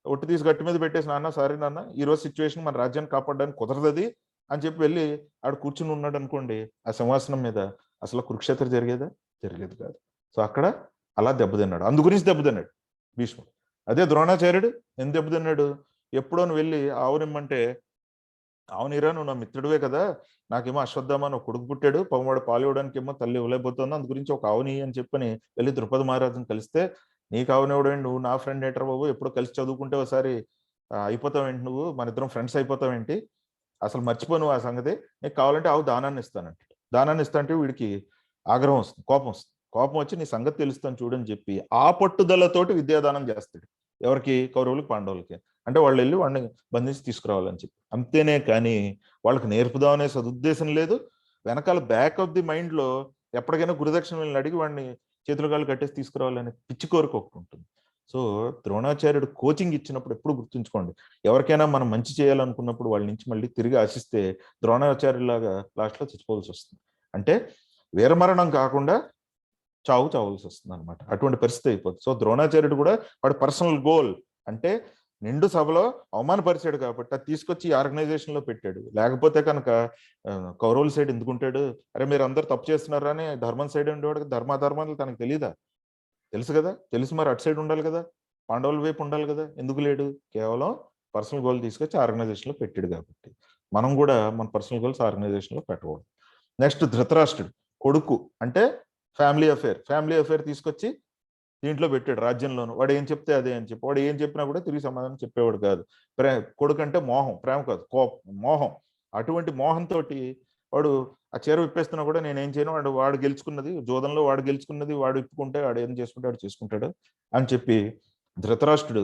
ఒట్టి తీసి గట్టి మీద పెట్టేసి, నాన్న సారీ నాన్న ఈ రోజు సిచ్యువేషన్ మన రాజ్యాన్ని కాపాడడానికి కుదరదది అని చెప్పి వెళ్ళి ఆడు కూర్చుని ఉన్నాడు అనుకోండి ఆ సింహాసనం మీద, అసలు కురుక్షేత్రం జరిగేది కాదు. సో అక్కడ అలా దెబ్బతిన్నాడు, అందు గురించి దెబ్బతిన్నాడు భీష్ముడు. అదే ద్రోణాచార్యుడు ఎందుకు దెబ్బతిన్నాడు, ఎప్పుడో వెళ్ళి ఆవునిమ్మంటే అవునిరా నువ్వు నా మిత్రుడివే కదా, నాకేమో అశ్వత్థామ అని ఒక కొడుకు పుట్టాడు, పవవాడు పాలు ఇవ్వడానికి ఏమో తల్లి ఇవ్వలేకపోతుంది, అందు గురించి ఒక ఆవుని అని చెప్పని వెళ్ళి ద్రుపద మహారాజుని కలిస్తే, నీకు ఆవునివ్వడం నువ్వు నా ఫ్రెండ్ ఏంటర్ బాబు, ఎప్పుడు కలిసి చదువుకుంటే ఒకసారి అయిపోతావేంటి, నువ్వు మన ఇద్దరం ఫ్రెండ్స్ అయిపోతావేంటి, అసలు మర్చిపో నువ్వు ఆ సంగతి, నీకు కావాలంటే ఆవు దానాన్ని ఇస్తానంటే, దానాన్ని ఇస్తా అంటే వీడికి ఆగ్రహం వస్తుంది, కోపం వస్తుంది, కోపం వచ్చి నీ సంగతి తెలుస్తాను చూడని చెప్పి ఆ పట్టుదలతోటి విద్యాదానం చేస్తాడు. ఎవరికి? కౌరవులకి, పాండవులకి. అంటే వాళ్ళు వెళ్ళి వాడిని బంధించి తీసుకురావాలని చెప్పి. అంతేనే కానీ వాళ్ళకి నేర్పుదామనే సదుద్దేశం లేదు. వెనకాల బ్యాక్ ఆఫ్ ది మైండ్ లో ఎప్పటికైనా గురుదక్షిణ వీళ్ళని అడిగి వాడిని చేతులు కాళ్ళు కట్టేసి తీసుకురావాలనే పిచ్చి కోరిక ఒకటి ఉంటుంది. సో ద్రోణాచార్యుడు కోచింగ్ ఇచ్చినప్పుడు ఎప్పుడు గుర్తుంచుకోండి, ఎవరికైనా మనం మంచి చేయాలనుకున్నప్పుడు వాళ్ళ నుంచి మళ్ళీ తిరిగి ఆశిస్తే ద్రోణాచార్యులాగా లాస్ట్లో చచ్చిపోవాల్సి వస్తుంది. అంటే వీరమరణం కాకుండా చావాల్సి వస్తుంది అనమాట. అటువంటి పరిస్థితి అయిపోతుంది. సో ద్రోణాచార్యుడు కూడా వాడి పర్సనల్ గోల్ అంటే నిండు సభలో అవమానపరిచాడు కాబట్టి అది తీసుకొచ్చి ఆర్గనైజేషన్ లో పెట్టాడు. లేకపోతే కనుక కౌరవుల సైడ్ ఎందుకుంటాడు? అరే మీరు అందరు తప్పు చేస్తున్నారా అని ధర్మం సైడ్ ఉండేవాడు. ధర్మాలు తనకు తెలీదా? తెలుసు కదా, తెలుసు. మరి అటు సైడ్ ఉండాలి కదా, పాండవుల వైపు ఉండాలి కదా, ఎందుకు లేడు? కేవలం పర్సనల్ గోల్ తీసుకొచ్చి ఆర్గనైజేషన్ లో పెట్టాడు కాబట్టి మనం కూడా మన పర్సనల్ గోల్స్ ఆర్గనైజేషన్ లో పెట్టకూడదు. నెక్స్ట్ ధృతరాష్ట్రుడు కొడుకు అంటే ఫ్యామిలీ అఫేర్ తీసుకొచ్చి దీంట్లో పెట్టాడు రాజ్యంలోను. వాడు ఏం చెప్తే అదే అని చెప్పి, వాడు ఏం చెప్పినా కూడా తిరిగి సమాధానం చెప్పేవాడు కాదు. కొడుకు అంటే మోహం, ప్రేమ కాదు, మోహం. అటువంటి మోహంతో వాడు ఆ చీర విప్పేస్తున్నా కూడా నేనేం చేయను, వాడు గెలుచుకున్నది జోదంలో, వాడు గెలుచుకున్నది వాడు ఇప్పుకుంటే, వాడు ఏం చేసుకుంటే వాడు చేసుకుంటాడు అని చెప్పి ధృతరాష్ట్రుడు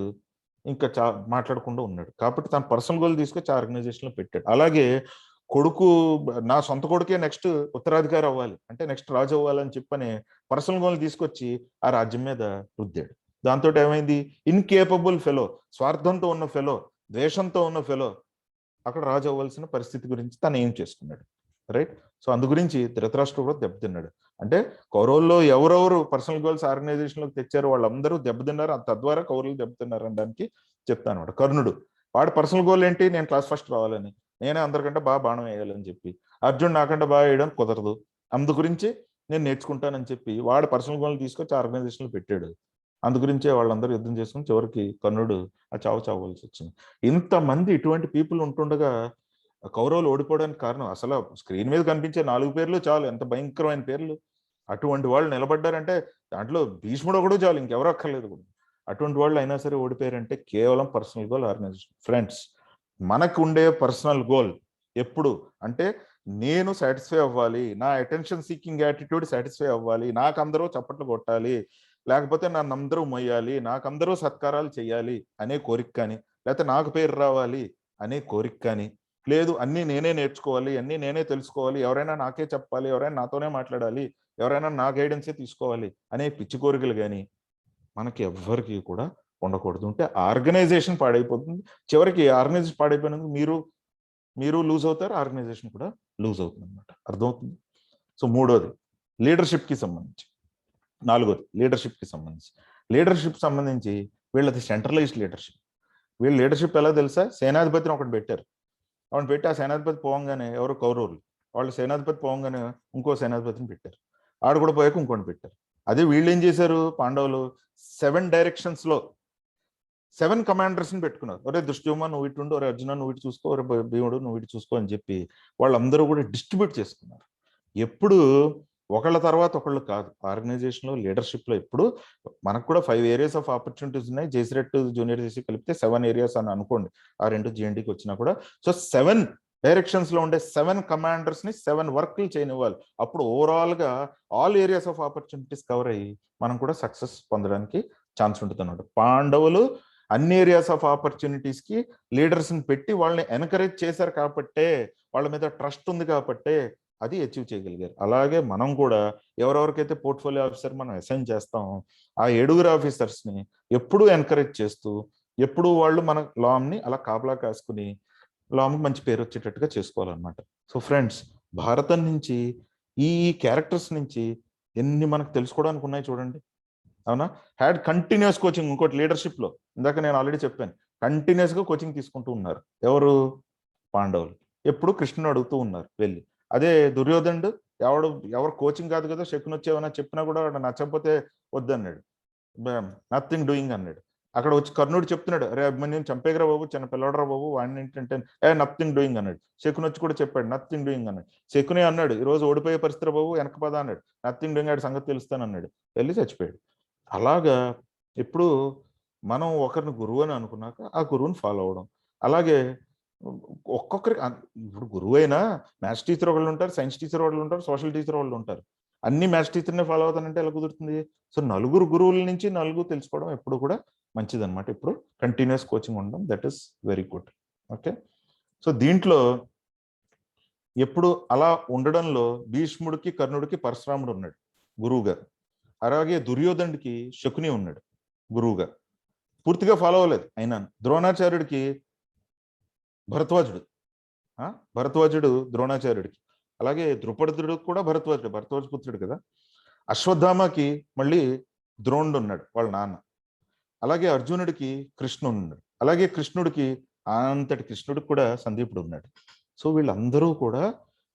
ఇంకా మాట్లాడకుండా ఉన్నాడు. కాబట్టి తన పర్సనల్ గోల్ తీసుకొచ్చి ఆర్గనైజేషన్ లో పెట్టాడు. అలాగే కొడుకు, నా సొంత కొడుకే నెక్స్ట్ ఉత్తరాధికారి అవ్వాలి అంటే నెక్స్ట్ రాజు అవ్వాలని చెప్పని పర్సనల్ గోల్ తీసుకొచ్చి ఆ రాజ్యం మీద రుద్దాడు. దాంతో ఏమైంది? ఇన్కేపబుల్ ఫెలో, స్వార్థంతో ఉన్న ఫెలో, ద్వేషంతో ఉన్న ఫెలో అక్కడ రాజు అవ్వాల్సిన పరిస్థితి గురించి తను ఏం చేసుకున్నాడు. రైట్. సో అందు గురించి ధృతరాష్ట్రుడు కూడా దెబ్బతిన్నాడు. అంటే కౌరవుల్లో ఎవరెవరు పర్సనల్ గోల్స్ ఆర్గనైజేషన్ లోకి తెచ్చారో వాళ్ళందరూ దెబ్బతిన్నారు. తద్వారా కౌరవులు దెబ్బతిన్నారు అనడానికి చెప్తాను అనమాట. కర్ణుడు, వాడి పర్సనల్ గోల్ ఏంటి? నేను క్లాస్ ఫస్ట్ రావాలని, నేనే అందరికంటే బాగా బాణం వేయాలని చెప్పి. అర్జున్ నాకంటే బాగా వేయడం కుదరదు, అందు గురించి నేను నేర్చుకుంటానని చెప్పి వాడు పర్సనల్ గోల్ తీసుకొచ్చి ఆర్గనైజేషన్ లో పెట్టాడు. అందు గురించే వాళ్ళందరూ యుద్ధం చేసుకుని చివరికి కర్ణుడు ఆ చావవలసి వచ్చింది. ఇంతమంది ఇటువంటి పీపుల్ ఉంటుండగా కౌరవులు ఓడిపోవడానికి కారణం అసలు స్క్రీన్ మీద కనిపించే 4 పేర్లు చాలు, ఎంత భయంకరమైన పేర్లు. అటువంటి వాళ్ళు నిలబడ్డారంటే దాంట్లో భీష్ముడు ఒకడు చాలు, ఇంకెవరు అక్కర్లేదు కూడా. అటువంటి వాళ్ళు అయినా సరే ఓడిపోయారంటే కేవలం పర్సనల్ గోల్ ఆర్గనైజేషన్. ఫ్రెండ్స్, మనకు ఉండే పర్సనల్ గోల్ ఎప్పుడు అంటే నేను సాటిస్ఫై అవ్వాలి, నా అటెన్షన్ సీకింగ్ యాటిట్యూడ్ సాటిస్ఫై అవ్వాలి, నాకు అందరూ చప్పట్లు కొట్టాలి, లేకపోతే నన్ను అందరూ మొయ్యాలి, నాకు అందరూ సత్కారాలు చేయాలి అనే కోరిక కానీ, లేకపోతే నాకు పేరు రావాలి అనే కోరిక కానీ, లేదు అన్నీ నేనే నేర్చుకోవాలి, అన్నీ నేనే తెలుసుకోవాలి, ఎవరైనా నాకే చెప్పాలి, ఎవరైనా నాతోనే మాట్లాడాలి, ఎవరైనా నా గైడెన్సే తీసుకోవాలి అనే పిచ్చి కోరికలు కానీ మనకి ఎవ్వరికి కూడా ఉండకూడదు. ఉంటే ఆర్గనైజేషన్ పాడైపోతుంది. చివరికి ఆర్గనైజేషన్ పాడైపోయినందుకు మీరు లూజ్ అవుతారు, ఆర్గనైజేషన్ కూడా లూజ్ అవుతుంది అనమాట. అర్థమవుతుంది? సో మూడోది లీడర్షిప్కి సంబంధించి. నాలుగోది లీడర్షిప్కి సంబంధించి వీళ్ళది సెంట్రలైజ్డ్ లీడర్షిప్. వీళ్ళ లీడర్షిప్ ఎలా తెలుసా? సేనాధిపతిని ఒకటి పెట్టారు. వాడిని పెట్టి ఆ సేనాధిపతి పోవంగానే ఎవరు కౌరవులు వాళ్ళు సేనాధిపతి పోవంగానే ఇంకో సేనాధిపతిని పెట్టారు. ఆడు కూడా పోయాక ఇంకోటి పెట్టారు. అదే వీళ్ళు ఏం చేశారు? పాండవులు 7 డైరెక్షన్స్ లో 7 కమాండర్స్ ని పెట్టుకున్నారు. ఒరే దుష్ట్యుమ్న నువ్వు ఇటు ఉండు, ఒరే అర్జున నువ్వు ఇటు చూసుకో, ఒరే భీముడు నువ్వు ఇటు చూసుకో అని చెప్పి వాళ్ళందరూ కూడా డిస్ట్రిబ్యూట్ చేసుకున్నారు. ఎప్పుడు ఒకళ్ళ తర్వాత ఒకళ్ళు కాదు. ఆర్గనైజేషన్ లో లీడర్షిప్ లో ఎప్పుడు మనకు కూడా 5 ఏరియాస్ ఆఫ్ ఆపర్చునిటీస్ ఉన్నాయి. జేసీ జూనియర్ జేసీ కలిపితే 7 ఏరియాస్ అని అనుకోండి. ఆ 2 జిఎన్టీకి వచ్చినా కూడా. సో 7 డైరెక్షన్స్ లో ఉండే 7 కమాండర్స్ ని 7 వర్క్లు చేయనివ్వాలి. అప్పుడు ఓవరాల్ గా all areas of opportunities cover అయ్యి మనం కూడా సక్సెస్ పొందడానికి ఛాన్స్ ఉంటుంది అన్నమాట. పాండవులు అన్ని ఏరియాస్ ఆఫ్ ఆపర్చునిటీస్ కి లీడర్స్ ని పెట్టి వాళ్ళని ఎన్కరేజ్ చేశారు కాబట్టే, వాళ్ళ మీద ట్రస్ట్ ఉంది కాబట్టే అది అచీవ్ చేయగలిగారు. అలాగే మనం కూడా ఎవరెవరికైతే పోర్ట్ఫోలియో ఆఫీసర్ మనం అసైన్ చేస్తాం, ఆ 7 ఆఫీసర్స్ ని ఎప్పుడూ ఎన్కరేజ్ చేస్తూ, ఎప్పుడూ వాళ్ళు మన లామ్ని అలా కాపలా కాసుకుని లామ్కి మంచి పేరు వచ్చేటట్టుగా చేసుకోవాలన్నమాట. సో ఫ్రెండ్స్, భారతం నుంచి ఈ క్యారెక్టర్స్ నుంచి ఎన్ని మనకు తెలుసుకోవడానికి ఉన్నాయి చూడండి. అవునా? Had continuous coaching. ఇంకోటి లీడర్షిప్ లో ఇందాక నేను ఆల్రెడీ చెప్పాను, కంటిన్యూస్ గా కోచింగ్ తీసుకుంటూ ఉన్నారు. ఎవరు? పాండవులు. ఎప్పుడు కృష్ణుని అడుగుతూ ఉన్నారు వెళ్ళి. అదే దుర్యోధనుడు ఎవరు కోచింగ్ కాదు కదా, శకుని వచ్చేవన్నా చెప్పినా కూడా నచ్చకపోతే వద్దన్నాడు, నథింగ్ డూయింగ్ అన్నాడు. అక్కడ వచ్చి కర్ణుడు చెప్తున్నాడు, అరే అభిమన్యుని చంపేగరా బాబు, చిన్న పిల్లడరా బాబు, వాడిని ఏంటంటే నథింగ్ డూయింగ్ అన్నాడు. శకుని వచ్చి కూడా చెప్పాడు నథింగ్ డూయింగ్ అన్నాడు. శకుని అన్నాడు, ఈ రోజు ఓడిపోయే పరిస్థితి బాబు, వెనక పద అన్నాడు. నథింగ్ డూయింగ్, ఆడి సంగతి తెలుస్తాను అన్నాడు. వెళ్ళి చచ్చిపోయాడు. అలాగా ఇప్పుడు మనం ఒకరిని గురువు అని అనుకున్నాక ఆ గురువుని ఫాలో అవడం. అలాగే ఒక్కొక్కరి ఇప్పుడు గురువు అయినా మ్యాథ్స్ టీచర్ వాళ్ళు ఉంటారు, సైన్స్ టీచర్ వాళ్ళు ఉంటారు, సోషల్ టీచర్ వాళ్ళు ఉంటారు. అన్ని మ్యాథ్స్ టీచర్ని ఫాలో అవుతానంటే ఎలా కుదురుతుంది? సో నలుగురు గురువుల నుంచి నలుగురు తెలుసుకోవడం ఎప్పుడు కూడా మంచిది అనమాట. ఇప్పుడు కంటిన్యూస్ కోచింగ్ ఉండడం, that is very good. Okay, so దీంట్లో ఎప్పుడు అలా ఉండడంలో భీష్ముడికి కర్ణుడికి పరశురాముడు ఉన్నాడు గురువుగా. అలాగే దుర్యోధనుడికి శకుని ఉన్నాడు గురువుగా. పూర్తిగా ఫాలో అవ్వలేదు అయినా. ద్రోణాచార్యుడికి భరద్వాజుడు ద్రోణాచార్యుడికి. అలాగే ద్రుపదుడు కూడా భరద్వాజ పుత్రుడు కదా. అశ్వత్థామకి మళ్ళీ ద్రోణుడు ఉన్నాడు వాళ్ళ నాన్న. అలాగే అర్జునుడికి కృష్ణుడు ఉన్నాడు. అలాగే కృష్ణుడికి అంతటి కృష్ణుడికి కూడా సందీపుడు ఉన్నాడు. సో వీళ్ళందరూ కూడా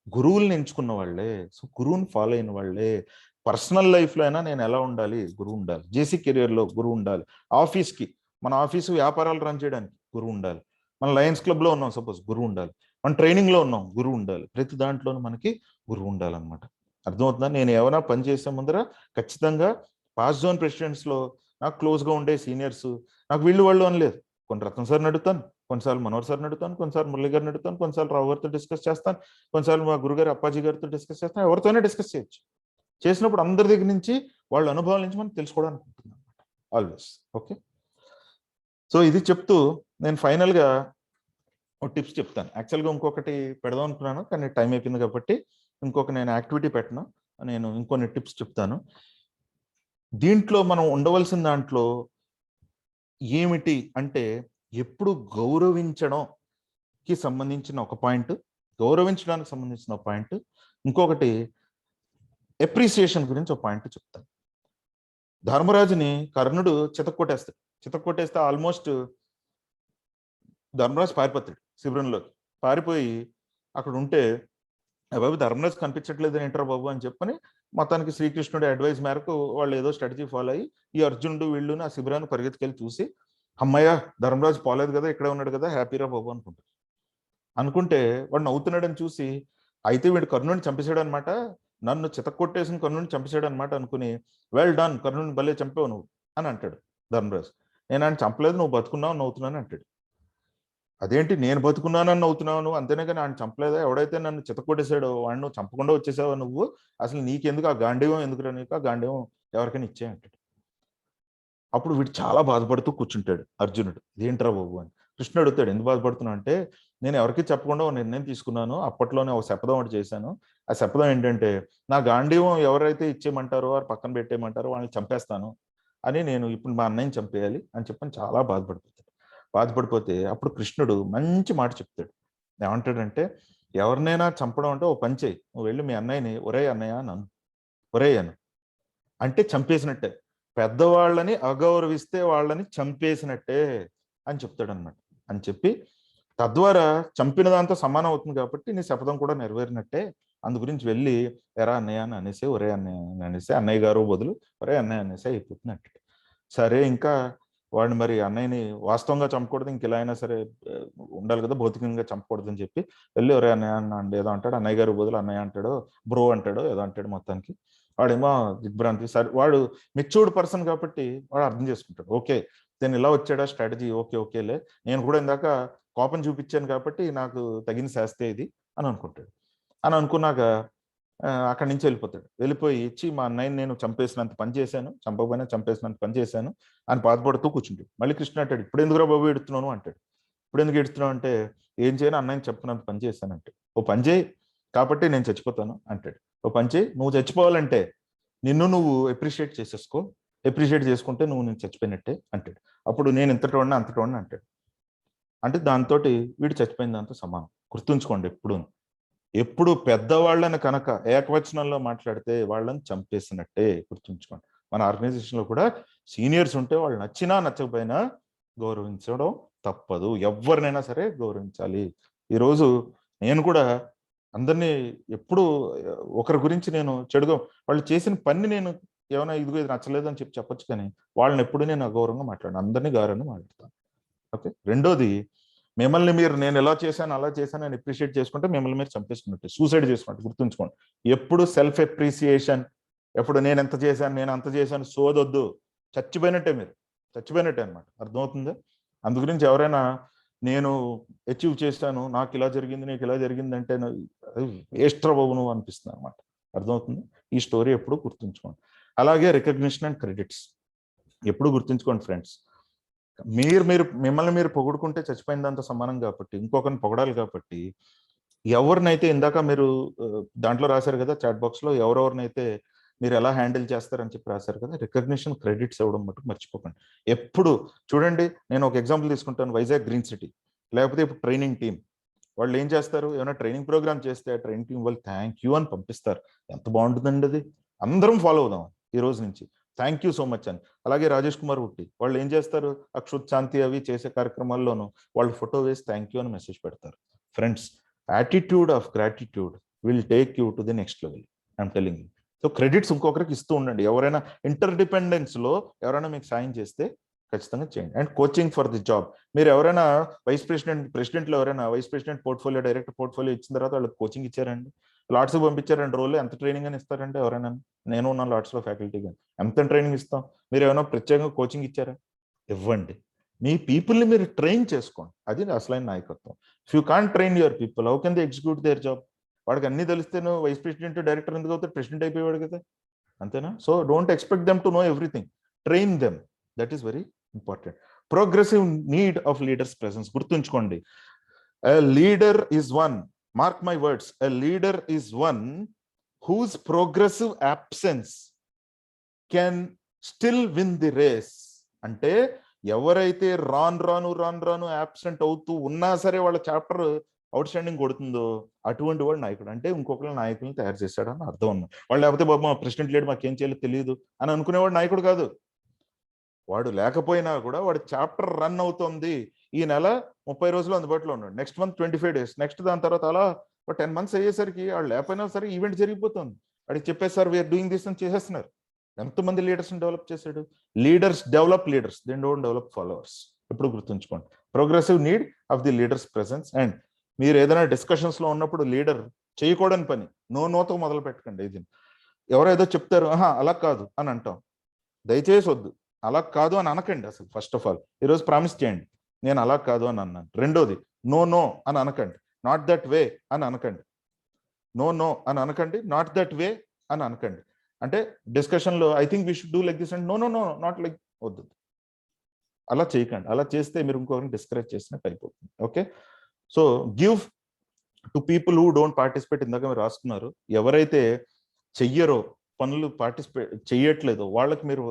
గురువుల్ని ఎంచుకున్న వాళ్ళే. సో గురువుని ఫాలో అయిన వాళ్ళే. పర్సనల్ లైఫ్లో అయినా నేను ఎలా ఉండాలి, గురువు ఉండాలి. జేసీ కెరియర్లో గురువు ఉండాలి. ఆఫీస్కి, మన ఆఫీసు వ్యాపారాలు రన్ చేయడానికి గురువు ఉండాలి. మన లయన్స్ క్లబ్లో ఉన్నాం సపోజ్, గురువు ఉండాలి. మన ట్రైనింగ్లో ఉన్నాం, గురువు ఉండాలి. ప్రతి దాంట్లోనూ మనకి గురువు ఉండాలన్నమాట. అర్థమవుతుందా? నేను ఏమైనా పని చేసే ముందర ఖచ్చితంగా పాస్ జోన్ ప్రెసిడెంట్స్లో నాకు క్లోజ్గా ఉండే సీనియర్స్, నాకు వీళ్ళు వాళ్ళు అని లేదు. కొన్ని రత్న సార్ని అడుగుతాను, కొన్నిసార్లు మనోహర్ సార్ని అడుగుతాను, కొన్నిసార్లు మురళి గారిని అడుగుతాను, కొన్నిసార్లు రావు గారితో డిస్కస్ చేస్తాను, కొన్నిసార్లు మా గురుగారు అప్పాజీ గారితో డిస్కస్ చేస్తాను. ఎవరితోనే డిస్కస్ చేయొచ్చు. చేసినప్పుడు అందరి దగ్గర నుంచి వాళ్ళ అనుభవాల నుంచి మనం తెలుసుకోవడానికి ఉంటుంది అనమాట ఆల్వేస్. ఓకే, సో ఇది చెప్తూ నేను ఫైనల్గా ఒక టిప్స్ చెప్తాను. యాక్చువల్గా ఇంకొకటి పెడదాం అనుకున్నాను, కానీ టైం అయిపోయింది కాబట్టి ఇంకొక నేను యాక్టివిటీ పెట్టను. నేను ఇంకొన్ని టిప్స్ చెప్తాను. దీంట్లో మనం ఉండవలసిన దాంట్లో ఏమిటి అంటే, ఎప్పుడు గౌరవించడంకి సంబంధించిన ఒక పాయింట్, గౌరవించడానికి సంబంధించిన ఒక పాయింట్, ఇంకొకటి ఎప్రిసియేషన్ గురించి ఒక పాయింట్ చెప్తాను. ధర్మరాజుని కర్ణుడు చితక్కొట్టేస్తే ఆల్మోస్ట్ ధర్మరాజు పారిపోతాడు శిబిరంలోకి. పారిపోయి అక్కడ ఉంటే, బాబు ధర్మరాజు కనిపించట్లేదు ఏంటారు బాబు అని చెప్పని మొత్తానికి శ్రీకృష్ణుడి అడ్వైస్ మేరకు వాళ్ళు ఏదో స్ట్రాటజీ ఫాలో అయ్యి ఈ అర్జునుడు వీళ్ళుని ఆ శిబిరాన్ని పరిగెత్తుకెళ్ళి చూసి, అమ్మయ్య ధర్మరాజు పోలేదు కదా, ఇక్కడే ఉన్నాడు కదా, హ్యాపీరా బాబు అనుకుంటే వాడు నవ్వుతున్నాడని చూసి, అయితే వీడు కర్ణుడిని చంపేశాడు అనమాట, నన్ను చితక్కొట్టేసిన కర్ణుడిని చంపేశాడు అనమాట అనుకుని, వెల్ డన్ కర్ణుడిని భలే చంపావు నువ్వు అని అంటాడు ధర్మరాజు. నేను ఆయన చంపలేదు, నువ్వు బతుకున్నావు నవ్వుతున్నాను అంటాడు. అదేంటి నేను బతుకున్నానని నవ్వుతున్నావు నువ్వు, అంతేనే కానీ ఆయన చంపలేదా? ఎవడైతే నన్ను చితక్కొట్టేశాడో వాడిని నువ్వు చంపకుండా వచ్చేసావా నువ్వు? అసలు నీకెందుకు ఆ గాంధీవం, ఎందుకురా నీకు ఆ గాంధీవం, ఎవరికైనా ఇచ్చే అంటాడు. అప్పుడు వీడు చాలా బాధపడుతూ కూర్చుంటాడు అర్జునుడు. ఇదేంట్రా బాబు అని. కృష్ణుడు అడుగుతాడు, ఎందుకు బాధపడుతున్నావు అంటే, నేను ఎవరికి చెప్పకుండా ఒక నిర్ణయం తీసుకున్నాను, అప్పట్లోనే ఒక శపథం ఒకటి చేశాను. ఆ శపథం ఏంటంటే, నా గాంధీవం ఎవరైతే ఇచ్చేయమంటారో వారు పక్కన పెట్టేయమంటారో వాళ్ళని చంపేస్తాను అని, నేను ఇప్పుడు మా అన్నయ్యని చంపేయాలి అని చెప్పని చాలా బాధపడిపోతే అప్పుడు కృష్ణుడు మంచి మాట చెప్తాడు. ఏమంటాడంటే, ఎవరినైనా చంపడం అంటే ఓ పని చేయి, నువ్వు వెళ్ళి మీ అన్నయ్యని ఒరే అన్నయ్య నన్ను ఒరే అను అంటే చంపేసినట్టే, పెద్దవాళ్ళని అగౌరవిస్తే వాళ్ళని చంపేసినట్టే అని చెప్తాడు అనమాట. అని చెప్పి తద్వారా చంపిన దాంతో సమానం అవుతుంది కాబట్టి నీ శపథం కూడా నెరవేరినట్టే, అందు గురించి వెళ్ళి ఎరా అన్నయ్య అని అనేసి, ఒరే అన్నయ్య అని అనేసి, అన్నయ్య గారు బదులు ఒరే అన్నయ్య అనేసి అయిపోతుంది అంటాడు. సరే, ఇంకా వాడిని మరి అన్నయ్యని వాస్తవంగా చంపకూడదు, ఇంక ఇలా అయినా సరే ఉండాలి కదా, భౌతికంగా చంపకూడదు అని చెప్పి వెళ్ళి ఒరే అన్నయ్య అన్న ఏదో అంటాడు. అన్నయ్య గారు బదులు అన్నయ్య అంటాడు, బ్రో అంటాడు, ఏదో అంటాడు. మొత్తానికి వాడేమో దిగ్భ్రాంతి. సరే, వాడు మెచ్యూర్డ్ పర్సన్ కాబట్టి వాడు అర్థం చేసుకుంటాడు. ఓకే, నేను ఇలా వచ్చాడా స్ట్రాటజీ, ఓకేలే, నేను కూడా ఇందాక కోపం చూపించాను కాబట్టి నాకు తగిన శాస్త్రే ఇది అని అనుకుంటాడు. అని అనుకున్నాక అక్కడి నుంచి వెళ్ళిపోయి ఇచ్చి, మా అన్నయ్యని నేను చంపేసినంత పని చేశాను, చంపకపోయినా చంపేసినంత పని చేశాను అని బాధపడుతూ కూర్చుంటాడు. మళ్ళీ కృష్ణ అంటాడు, ఇప్పుడు ఎందుకురా బాబు ఎడుతున్నాను అంటాడు. ఇప్పుడు ఎందుకు ఎడుతున్నావు అంటే, ఏం చేయను అన్నయ్యని చెప్పినంత పని చేశానంటే, ఓ పని చేయి కాబట్టి నేను చచ్చిపోతాను అంటాడు. ఓ పని చేయి, నువ్వు చచ్చిపోవాలంటే నిన్ను నువ్వు ఎప్రిషియేట్ చేసేసుకో, ఎప్రిషియేట్ చేసుకుంటే నువ్వు నేను చచ్చిపోయినట్టే అంటాడు. అప్పుడు నేను ఇంతటి వాడిని అంతటి వాడిని అంటాడు. అంటే దాంతో వీడు చచ్చిపోయిన దాంతో సమానం. గుర్తుంచుకోండి, ఎప్పుడు పెద్దవాళ్ళని కనుక ఏకవచనంలో మాట్లాడితే వాళ్ళని చంపేసినట్టే. గుర్తుంచుకోండి, మన ఆర్గనైజేషన్లో కూడా సీనియర్స్ ఉంటే వాళ్ళు నచ్చినా నచ్చకపోయినా గౌరవించడం తప్పదు. ఎవరినైనా సరే గౌరవించాలి. ఈరోజు నేను కూడా అందరినీ ఎప్పుడు ఒకరి గురించి నేను చెడుగా, వాళ్ళు చేసిన పని నేను ఏమైనా ఇదిగో ఇది నచ్చలేదు అని చెప్పొచ్చు, కానీ వాళ్ళని ఎప్పుడు నేను అగౌరవంగా మాట్లాడాను, అందరినీ గౌరవంగా మాట్లాడతాను. ఓకే. రెండోది, మిమ్మల్ని మీరు నేను ఎలా చేశాను అలా చేశాను అని అప్రిషియేట్ చేసుకుంటే మిమ్మల్ని మీరు చంపేసుకున్నట్టు, సూసైడ్ చేసుకున్నట్టు గుర్తుంచుకోండి. ఎప్పుడు సెల్ఫ్ అప్రిసియేషన్, ఎప్పుడు నేను ఎంత చేశాను నేను అంత చేశాను సోదొద్దు, చచ్చిపోయినట్టే, మీరు చచ్చిపోయినట్టే అనమాట. అర్థమవుతుందా? అందు గురించి ఎవరైనా నేను అచీవ్ చేశాను, నాకు ఇలా జరిగింది నీకు ఇలా జరిగింది అంటే వేస్ట్రా బాబు నువ్వు అనిపిస్తుంది అనమాట. అర్థమవుతుంది? ఈ స్టోరీ ఎప్పుడు గుర్తుంచుకోండి. అలాగే రికగ్నిషన్ అండ్ క్రెడిట్స్ ఎప్పుడు గుర్తుంచుకోండి ఫ్రెండ్స్. మిమ్మల్ని మీరు పొగుడుకుంటే చచ్చిపోయిందంత సమానం కాబట్టి, ఇంకొకరిని పొగడాలి కాబట్టి, ఎవరినైతే ఇందాక మీరు దాంట్లో రాశారు కదా చాట్ బాక్స్ లో, ఎవరెవరినైతే మీరు ఎలా హ్యాండిల్ చేస్తారని చెప్పి రాశారు కదా, రికగ్నిషన్ క్రెడిట్స్ ఇవ్వడం మటుకు మర్చిపోకండి. ఎప్పుడు చూడండి, నేను ఒక ఎగ్జాంపుల్ తీసుకుంటాను, వైజాగ్ గ్రీన్ సిటీ, లేకపోతే ఇప్పుడు ట్రైనింగ్ టీం వాళ్ళు ఏం చేస్తారు, ఏమైనా ట్రైనింగ్ ప్రోగ్రామ్ చేస్తే ఆ ట్రైనింగ్ టీం వాళ్ళు థ్యాంక్ యూ అని పంపిస్తారు. ఎంత బాగుంటుందండి అది, అందరం ఫాలో అవుదాం ఈ రోజు నుంచి, థ్యాంక్ యూ సో మచ్ అని. అలాగే రాజేష్ కుమార్ ఉట్టి వాళ్ళు ఏం చేస్తారు, అక్షుత్ శాంతి అవి చేసే కార్యక్రమాల్లోనూ వాళ్ళు ఫోటో వేసి థ్యాంక్ యూ అని మెసేజ్ పెడతారు. Friends, attitude of gratitude will take you to the next level, I'm telling you. So credits ఇంకొకరికి ఇస్తూ ఉండండి. ఎవరైనా ఇంటర్ డిపెండెన్స్ లో ఎవరైనా మీకు సాయం చేస్తే ఖచ్చితంగా చేయండి. And coaching for the job, మీరు ఎవరైనా ప్రెసిడెంట్లో ఎవరైనా vice president portfolio, director portfolio ఇచ్చిన తర్వాత వాళ్ళకి కోచింగ్ ఇచ్చారండి, లాట్స్ పంపించారండి, రోజులు ఎంత ట్రైనింగ్ అని ఇస్తారంటే ఎవరైనా? నేను ఉన్నాను లాట్స్ లో ఫ్యాకల్టీగా, ఎంత ట్రైనింగ్ ఇస్తాం? మీరు ఏమైనా ప్రత్యేకంగా కోచింగ్ ఇచ్చారా? ఇవ్వండి. మీ పీపుల్ని మీరు ట్రైన్ చేసుకోండి, అది అసలైన నాయకత్వం. If you can't train your people, how can they execute their job? వాడికి అన్ని తెలిస్తే నువ్వు వైస్ ప్రెసిడెంట్ డైరెక్టర్ ఎందుకు అవుతాడు, ప్రెసిడెంట్ అయిపోయాడు కదా, అంతేనా? So don't expect them to know everything, train them, that is very important. Progressive need of leaders presence గుర్తుంచుకోండి. A leader is one, mark my words, a leader is one whose progressive absence can still win the race. అంటే ఎవరైతే రాను absent అవుతూ ఉన్నా సరే వాళ్ళ chapter out standing కొడుతుందో అటువంటి వాడు నాయకుడు. అంటే ఇంకొకరి నాయకులను తయారు చేశాడని అర్థం అన్నమాట. వాళ్ళు లేకపోతే బాబు మా ప్రెసిడెంట్ లేడు మాకేం చేయాలో తెలియదు అని అనుకునేవాడు నాయకుడు కాదు. వాడు లేకపోయినా కూడా వాడి చాప్టర్ రన్ అవుతుంది, ఈ నెల 30 రోజులు అందుబాటులో ఉన్నాడు, నెక్స్ట్ మంత్ 25 days, నెక్స్ట్ దాని తర్వాత అలా 10 months అయ్యేసరికి వాళ్ళు లేకపోయినా సరే ఈవెంట్ జరిగిపోతుంది. వాడికి చెప్పేసారు వీఆర్ డూయింగ్ దిస్ అని చేసేస్తున్నారు. ఎంతమంది లీడర్స్ని డెవలప్ చేశాడు? Leaders develop leaders, they don't develop followers. ఎప్పుడు గుర్తుంచుకోండి. Progressive need of the leaders presence. And మీరు ఏదైనా డిస్కషన్స్ లో ఉన్నప్పుడు లీడర్ చేయకూడని పని నోతో మొదలు పెట్టకండి. ఇది ఎవరో ఏదో చెప్తారు, అలా కాదు అని అంటాం, దయచేసి వద్దు, అలా కాదు అని అనకండి. అసలు ఫస్ట్ ఆఫ్ ఆల్ ఈరోజు ప్రామిస్ చేయండి, నేను అలా కాదు అని అన్నాను. రెండోది, నో అని అనకండి, నాట్ దట్ వే అని అనకండి. నో అని అనకండి, నాట్ దట్ వే అని అనకండి. అంటే డిస్కషన్ లో I think we should do like this and no not like, వద్దు, అలా చేయకండి. అలా చేస్తే మీరు ఇంకొకరిని డిస్కరేజ్ చేసినట్టు అయిపోతుంది. Okay, so give to people who don't participate. ఇందాక మీరు రాసుకున్నారు, ఎవరైతే చెయ్యరో, పనులు చెయ్యట్లేదో, వాళ్ళకి మీరు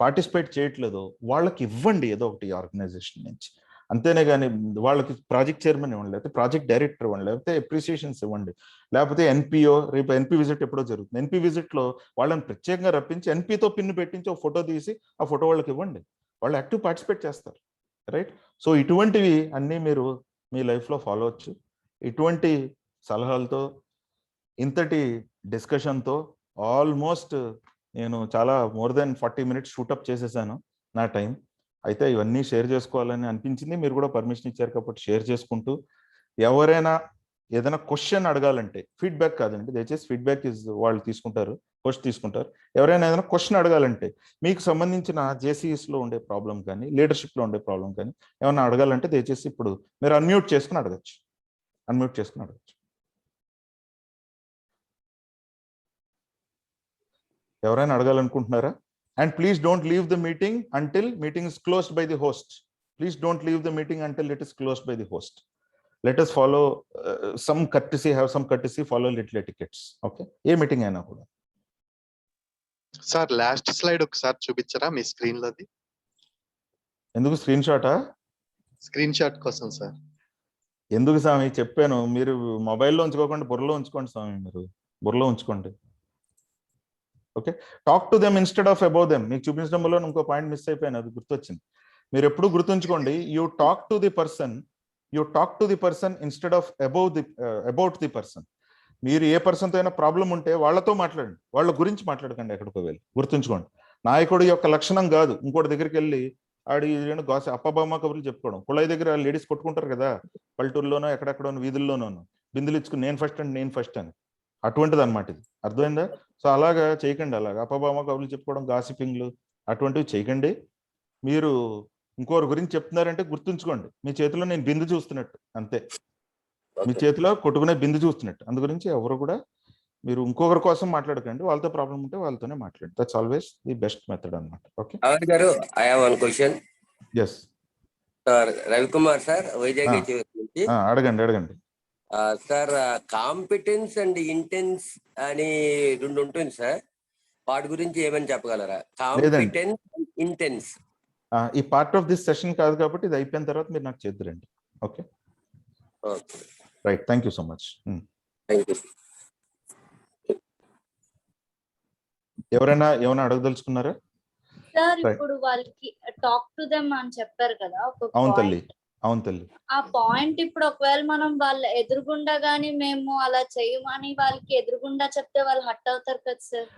పార్టిసిపేట్ చేయట్లేదో వాళ్ళకి ఇవ్వండి ఏదో ఒకటి ఆర్గనైజేషన్ నుంచి. అంతేనే కానీ వాళ్ళకి ప్రాజెక్ట్ చైర్మన్ ఇవ్వండి, లేకపోతే ప్రాజెక్ట్ డైరెక్టర్ ఇవ్వండి, లేకపోతే అప్రిసియేషన్స్ ఇవ్వండి, లేకపోతే ఎన్పిఓ. రేపు ఎన్పి విజిట్ ఎప్పుడో జరుగుతుంది, ఎన్పి విజిట్ లో వాళ్ళని ప్రత్యేకంగా రప్పించి ఎన్పితో పిన్ను పెట్టించి ఒక ఫోటో తీసి ఆ ఫోటో వాళ్ళకి ఇవ్వండి, వాళ్ళు యాక్టివ్ పార్టిసిపేట్ చేస్తారు. రైట్? సో ఇటువంటివి అన్నీ మీరు మీ లైఫ్లో ఫాలో అవచ్చు. ఇటువంటి సలహాలతో, ఇంతటి డిస్కషన్తో ఆల్మోస్ట్ నేను చాలా మోర్ దెన్ 40 minutes షూటప్ చేసేసాను నా టైం. అయితే ఇవన్నీ షేర్ చేసుకోవాలని అనిపించింది, మీరు కూడా పర్మిషన్ ఇచ్చారు కాబట్టి షేర్ చేసుకుంటూ, ఎవరైనా ఏదైనా క్వశ్చన్ అడగాలంటే, ఫీడ్బ్యాక్ కాదండి దయచేసి, ఫీడ్బ్యాక్ వాళ్ళు తీసుకుంటారు, హోస్ట్ తీసుకుంటారు. ఎవరైనా ఏదైనా క్వశ్చన్ అడగాలంటే, మీకు సంబంధించిన జేసీఎస్లో ఉండే ప్రాబ్లం కానీ, లీడర్షిప్లో ఉండే ప్రాబ్లం కానీ ఏమైనా అడగాలంటే దయచేసి ఇప్పుడు మీరు అన్మ్యూట్ చేసుకుని అడగచ్చు. ఎవరైనా అడగాలనుకుంటున్నారా? And please don't leave the meeting until meeting is closed by the host. Please don't leave the meeting until it is closed by the host. Let us follow some courtesy, have some courtesy, follow little etiquettes. Okay, A meeting అయినా కూడా. Sir last slide ఒకసారి చూపించరా మీ screen లోది? ఎందుకు screen షాటా? Screen shot కోసం sir. ఎందుకు స్వామి, చెప్పాను, మీరు మొబైల్లో ఉంచుకోకుండా బుర్రలో ఉంచుకోండి స్వామి, మీరు బుర్రలో ఉంచుకోండి. Okay, talk to them instead of above them. మీకు చూపించడంలో ఇంకో పాయింట్ మిస్ అయిపోయాను, అది గుర్తొచ్చింది. మీరు ఎప్పుడు గుర్తుంచుకోండి, you talk to the person instead of about the person. మీరు ఏ పర్సన్తో అయినా ప్రాబ్లం ఉంటే వాళ్ళతో మాట్లాడండి, వాళ్ళ గురించి మాట్లాడకండి ఎక్కడికో వెళ్ళి. గుర్తుంచుకోండి, నాయకుడి యొక్క లక్షణం కాదు ఇంకోటి దగ్గరికి వెళ్ళి ఆడి గాసి అప్పబామ్మ కబుర్లు చెప్పుకోవడం. కుళాయి దగ్గర లేడీస్ కొట్టుకుంటారు కదా పల్లెటూరులోనో ఎక్కడెక్కడో వీధుల్లోనో, బిందులు ఇచ్చుకుని నేను ఫస్ట్ అని. అటువంటిది అనమాట ఇది, అర్థమైందా? సో అలాగా చేయకండి, అలాగా అప్పబామ్మ కబుర్లు చెప్పుకోవడం, గాసిపింగ్లు అటువంటివి చేయకండి. మీరు ఇంకోరి గురించి చెప్తున్నారంటే గుర్తుంచుకోండి, మీ చేతిలో నేను బిందు చూస్తున్నట్టు అంతే, మీ చేతిలో కొట్టుకునే బిందు చూస్తున్నట్టు. అందు గురించి ఎవరు కూడా మీరు ఇంకొకరి కోసం మాట్లాడకండి, వాళ్ళతో ప్రాబ్లం ఉంటే వాళ్ళతోనే మాట్లాడండి. That's always the best method అన్నమాట. ఓకే గారు, I have one question. yes sir, Ravikumar sir, Vizag నుంచి. అడగండి సార్, కాంపిటెన్స్ అండ్ ఇంటెన్స్ అని రెండు ఉంటుంది సార్, వాటి గురించి ఏమని చెప్పగలరా? Competence, intense. ఈ పార్ట్ ఆఫ్ దిస్ సెషన్ కాదు కాబట్టి ఇది అయిపోయిన తర్వాత మీరు నాకు చేద్దురండి. Okay right, thank you so much. Thank you. ఎవరైనా ఏమైనా అడగదలుచుకున్నారా? సార్, ఇప్పుడు వాళ్ళకి టాక్ టు దెమ్ అని చెప్పారు కదా, అవును తల్లి. ఆ పాయింట్ ఇప్పుడు ఒకవేళ మనం వాళ్ళ ఎదురుగుండా గానీ మేము అలా చేయమని వాళ్ళకి ఎదురుగుండా చెప్తే వాళ్ళు హట్ అవుతారు కదా sir.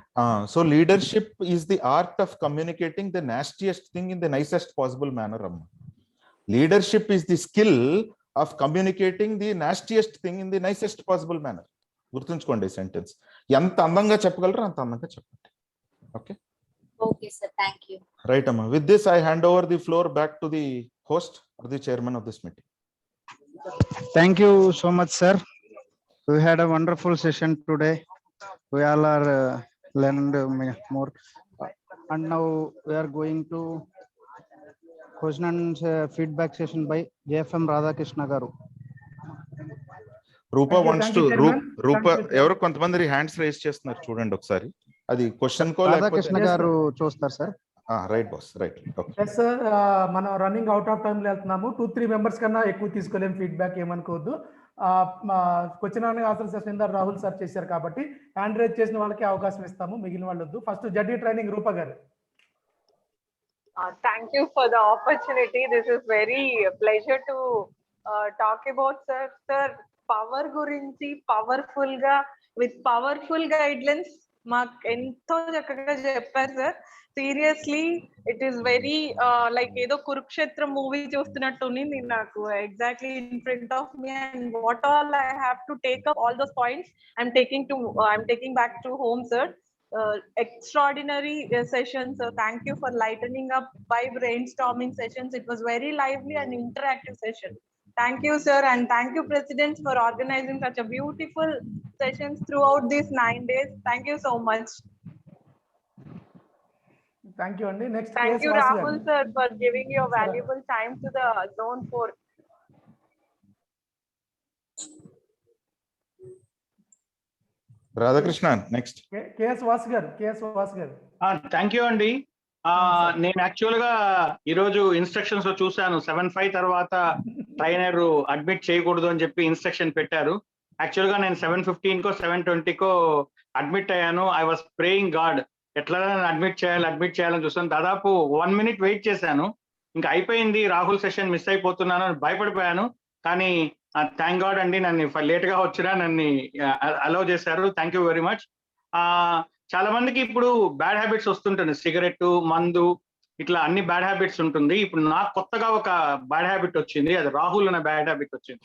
So leadership is the art of communicating the nastiest thing in the nicest possible manner అమ్మ. Leadership is the skill of communicating the nastiest thing in the nicest possible manner. గుర్తుంచుకోండి sentence. ఎంత అందంగా చెప్పగలరో అంత అందంగా చెప్పండి. Okay sir, thank you. Right, Amma. With this, I hand over the floor back to the host or the chairman of this meeting. Thank you so much, sir. We had a wonderful session today. We all are learned more, and now we are going to question and feedback session by JFM Radhakrishna garu. Rupa wants to. Rupa, ఎవరు కొంతమంది hands raise చేస్తున్నారు, చూడండి ఒకసారి. అది question కో రాధాకృష్ణ గారు చూస్తారు sir. Right boss, right. Yes sir, మనం running out of time లో వెళ్తున్నాము. 2-3 మెంబర్స్ కన్నా ఎక్కువ తీసుకోలేము ఫీడ్బ్యాక్, ఏమనుకోవద్దు. Question and answer session Rahul sir చేశారు కాబట్టి హ్యాండ్ రేజ్ చేసిన వాళ్ళకి అవకాశం ఇస్తాము, మిగిలిన వాళ్ళు వద్దు. ఫస్ట్ జడ్డీ ట్రైనింగ్ రూపా గారు. Thank you for the opportunity. This is very pleasure to talk about, sir. Sir, power గురించి పవర్ఫుల్ గా విత్ పవర్ఫుల్ గైడ్లైన్స్ మాకు ఎంతో చక్కగా చెప్పారు sir. Seriously it is very like ఏదో కురుక్షేత్ర మూవీ చూస్తున్నట్టు ఉంది నాకు, exactly in front of me. And what all I have to take up all those points I'm taking back to home sir. Extraordinary sessions. So thank you for lightening up by brainstorming sessions. It was very lively and interactive session. Thank you, sir, and thank you, President, for organizing such a beautiful sessions throughout these 9 days. Thank you so much. Thank you, Andy. Next, thank you, Rahul sir, for giving your valuable time to the Zone 4. Radhakrishna next. KS Vasu గారు. Thank you అండి. నేను actual గా ఈరోజు instructions లో చూసాను 7:05 తర్వాత trainer admit చేయకూడదు అని చెప్పి ఇన్స్ట్రక్షన్ పెట్టారు. యాక్చువల్ గా నేను 7:15కో 7:20కో అడ్మిట్ అయ్యాను. ఐ వాస్ ప్రేయింగ్ గాడ్, ఎట్లా అడ్మిట్ చేయాలని చూస్తాను. దాదాపు 1 minute వెయిట్ చేశాను, ఇంకా అయిపోయింది, రాహుల్ సెషన్ మిస్ అయిపోతున్నాను అని భయపడిపోయాను. కానీ థ్యాంక్ గాడ్ అండి, నన్ను లేట్ గా వచ్చినా నన్ను అలౌ చేశారు. Thank you very much. చాలా మందికి ఇప్పుడు బ్యాడ్ హ్యాబిట్స్ వస్తుంటుంది, సిగరెట్, మందు, ఇట్లా అన్ని బ్యాడ్ హ్యాబిట్స్ ఉంటుంది. ఇప్పుడు నాకు కొత్తగా ఒక బ్యాడ్ హ్యాబిట్ వచ్చింది, అది రాహుల్ అనే బ్యాడ్ హ్యాబిట్ వచ్చింది.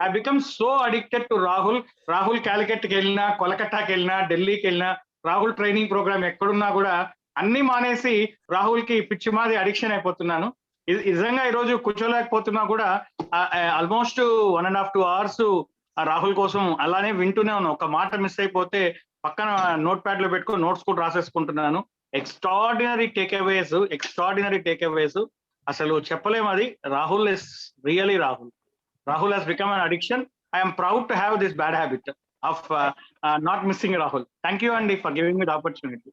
I become so addicted to Rahul. Rahul క్యాలికట్కి వెళ్ళినా, కొలకట్టాకి వెళ్ళినా, ఢిల్లీకి వెళ్ళినా, రాహుల్ ట్రైనింగ్ ప్రోగ్రామ్ ఎక్కడున్నా కూడా అన్ని మానేసి రాహుల్ కి పిచ్చి మాది అడిక్షన్ అయిపోతున్నాను. నిజంగా ఈరోజు కూర్చోలేకపోతున్నా కూడా ఆల్మోస్ట్ 1.5 to 2 hours రాహుల్ కోసం అలానే వింటూనే ఉన్నాను. ఒక మాట మిస్ అయిపోతే పక్కన నోట్ ప్యాడ్ లో పెట్టుకుని నోట్స్ కూడా రాసేసుకుంటున్నాను. ఎక్స్ట్రాడినరీ టేక్ అవేస్ అసలు చెప్పలేము. అది Rahul is really Rahul has become an addiction. I am proud to have this bad habit of not missing Rahul. Thank you Andy for giving me the opportunity.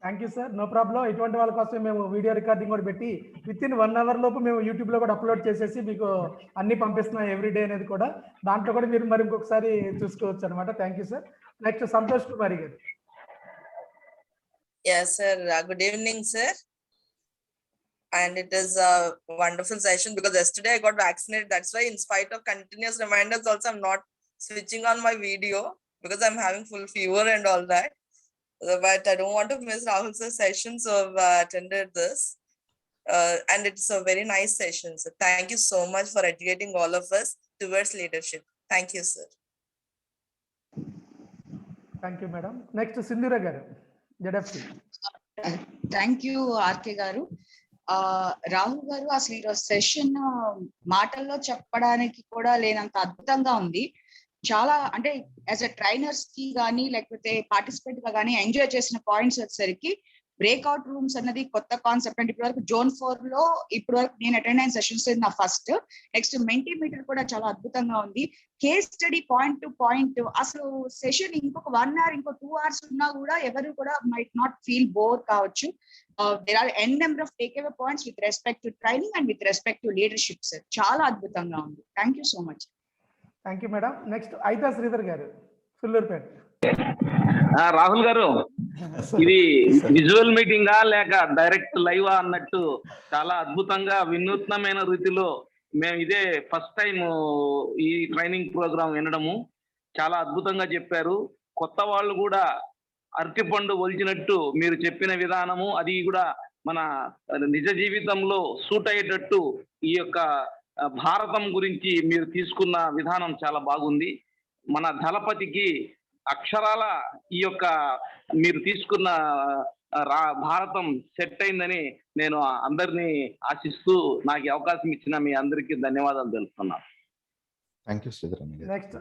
Thank you sir, no problem. ఇటువంటి వాళ్ళ కోసం మేము video recording కూడా పెట్టి with-in 1 hour లోపు మేము YouTube లో కూడా అప్లోడ్ చేసేసి మీకు అన్ని పంపిస్తున్నాం ఎవ్రీడే అనేది కూడా. దాంట్లో కూడా మీరు మరి ఇంకొకసారి చూసుకోవచ్చు అనమాట. Thank you sir. Next Santosh Kumari గారు. Yes sir, good evening sir, and it is a wonderful session because yesterday I got vaccinated. That's why in spite of continuous reminders also I'm not switching on my video because I'm having full fever and all that. But I don't want to miss Rahul's session, so I've attended this. And it's a very nice session. So thank you so much for educating all of us towards leadership. Thank you, sir. Thank you, madam. Next, Sindhura garu, ZFC. Thank you RK garu. Rahul గారు, అసలు ఈరోజు session మాటల్లో చెప్పడానికి కూడా లేనంత అద్భుతంగా ఉంది. చాలా అంటే యాజ్ అ ట్రైనర్స్ కి కానీ లేకపోతే పార్టిసిపేట్ గా కానీ ఎంజాయ్ చేసిన పాయింట్స్ వచ్చేసరికి బ్రేక్అవుట్ రూమ్స్ అన్నది కొత్త కాన్సెప్ట్. అంటే ఇప్పటి వరకు జోన్ 4 లో ఇప్పటి వరకు నేను అటెండ్ అయిన సెషన్స్ నా ఫస్ట్. నెక్స్ట్ మెంటీమీటర్ కూడా చాలా అద్భుతంగా ఉంది. Case study point to point. అసలు సెషన్ ఇంకొక 1 hour ఇంకో 2 hours ఉన్నా కూడా ఎవరు కూడా మైట్ నాట్ ఫీల్ బోర్ కావచ్చు. There are n number of takeaway points with respect to training and with respect to leadership sir. చాలా అద్భుతంగా ఉంది. Thank you so much. Thank you madam. Next Aitha Sridhar గారు, సుల్లూరుపేట. రాహుల్ గారు, ఇది విజువల్ మీటింగా లేక direct live అన్నట్టు చాలా అద్భుతంగా వినూత్నమైన రీతిలో మేము ఇదే ఫస్ట్ టైం ఈ ట్రైనింగ్ ప్రోగ్రామ్ వినడము. చాలా అద్భుతంగా చెప్పారు. కొత్త వాళ్ళు కూడా అరటిపండు ఒలిచినట్టు మీరు చెప్పిన విధానము అది కూడా మన నిజ జీవితంలో సూట్ అయ్యేటట్టు ఈ యొక్క భారతం గురించి మీరు తీసుకున్న విధానం చాలా బాగుంది. మన దళపతికి అక్షరాల ఈ యొక్క మీరు తీసుకున్న భారతం సెట్ అయిందని నేను అందరినీ ఆశిస్తూ నాకు అవకాశం ఇచ్చిన మీ అందరికీ ధన్యవాదాలు తెలుపుతున్నాను. Thank you Sridhar. Next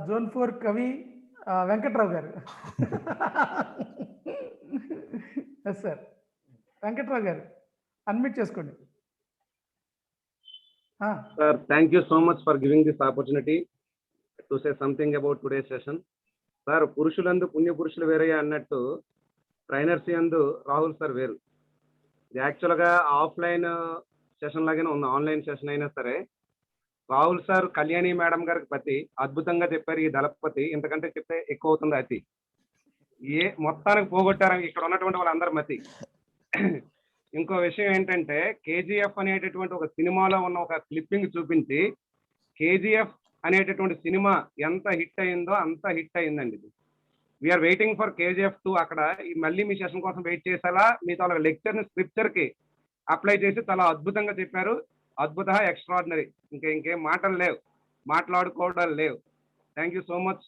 zone 4 కవి వెంకట్రావు గారు. ఎస్ సార్, వెంకట్రావు గారు అన్మ్యూట్ చేసుకోండి. Sir, thank you so much for giving this opportunity to say something about today's session. Sir, పురుషులందు పుణ్య పురుషులు వేరే అన్నట్టు ట్రైనర్స్ యందు రాహుల్ సార్ వేరు. ఇది యాక్చువల్గా ఆఫ్లైన్ సెషన్ లాగానే ఉంది, ఆన్లైన్ సెషన్ అయినా సరే. రాహుల్ సార్ కళ్యాణి మేడం గారికి పతి అద్భుతంగా చెప్పారు. ఈ దళపతి ఇంతకంటే చెప్తే ఎక్కువ అవుతుంది అతి. మొత్తానికి పోగొట్టారు ఇక్కడ ఉన్నటువంటి వాళ్ళందరి మతి. ఇంకో విషయం ఏంటంటే కేజీఎఫ్ అనేటటువంటి ఒక సినిమాలో ఉన్న ఒక క్లిప్పింగ్ చూపించి కేజీఎఫ్ అనేటటువంటి సినిమా ఎంత హిట్ అయిందో అంత హిట్ అయిందండి. We're waiting for KGF 2. అక్కడ మళ్ళీ మీ సెషన్ కోసం వెయిట్ చేసేలా మీతో లెక్చర్ ని స్క్రిప్చర్ కి అప్లై చేసి చాలా అద్భుతంగా చెప్పారు. అద్భుత, ఎక్స్ట్రాడినరీ. ఇంకేం మాటలు లేవు, మాట్లాడుకోవడాలు లేవు. Thank you so much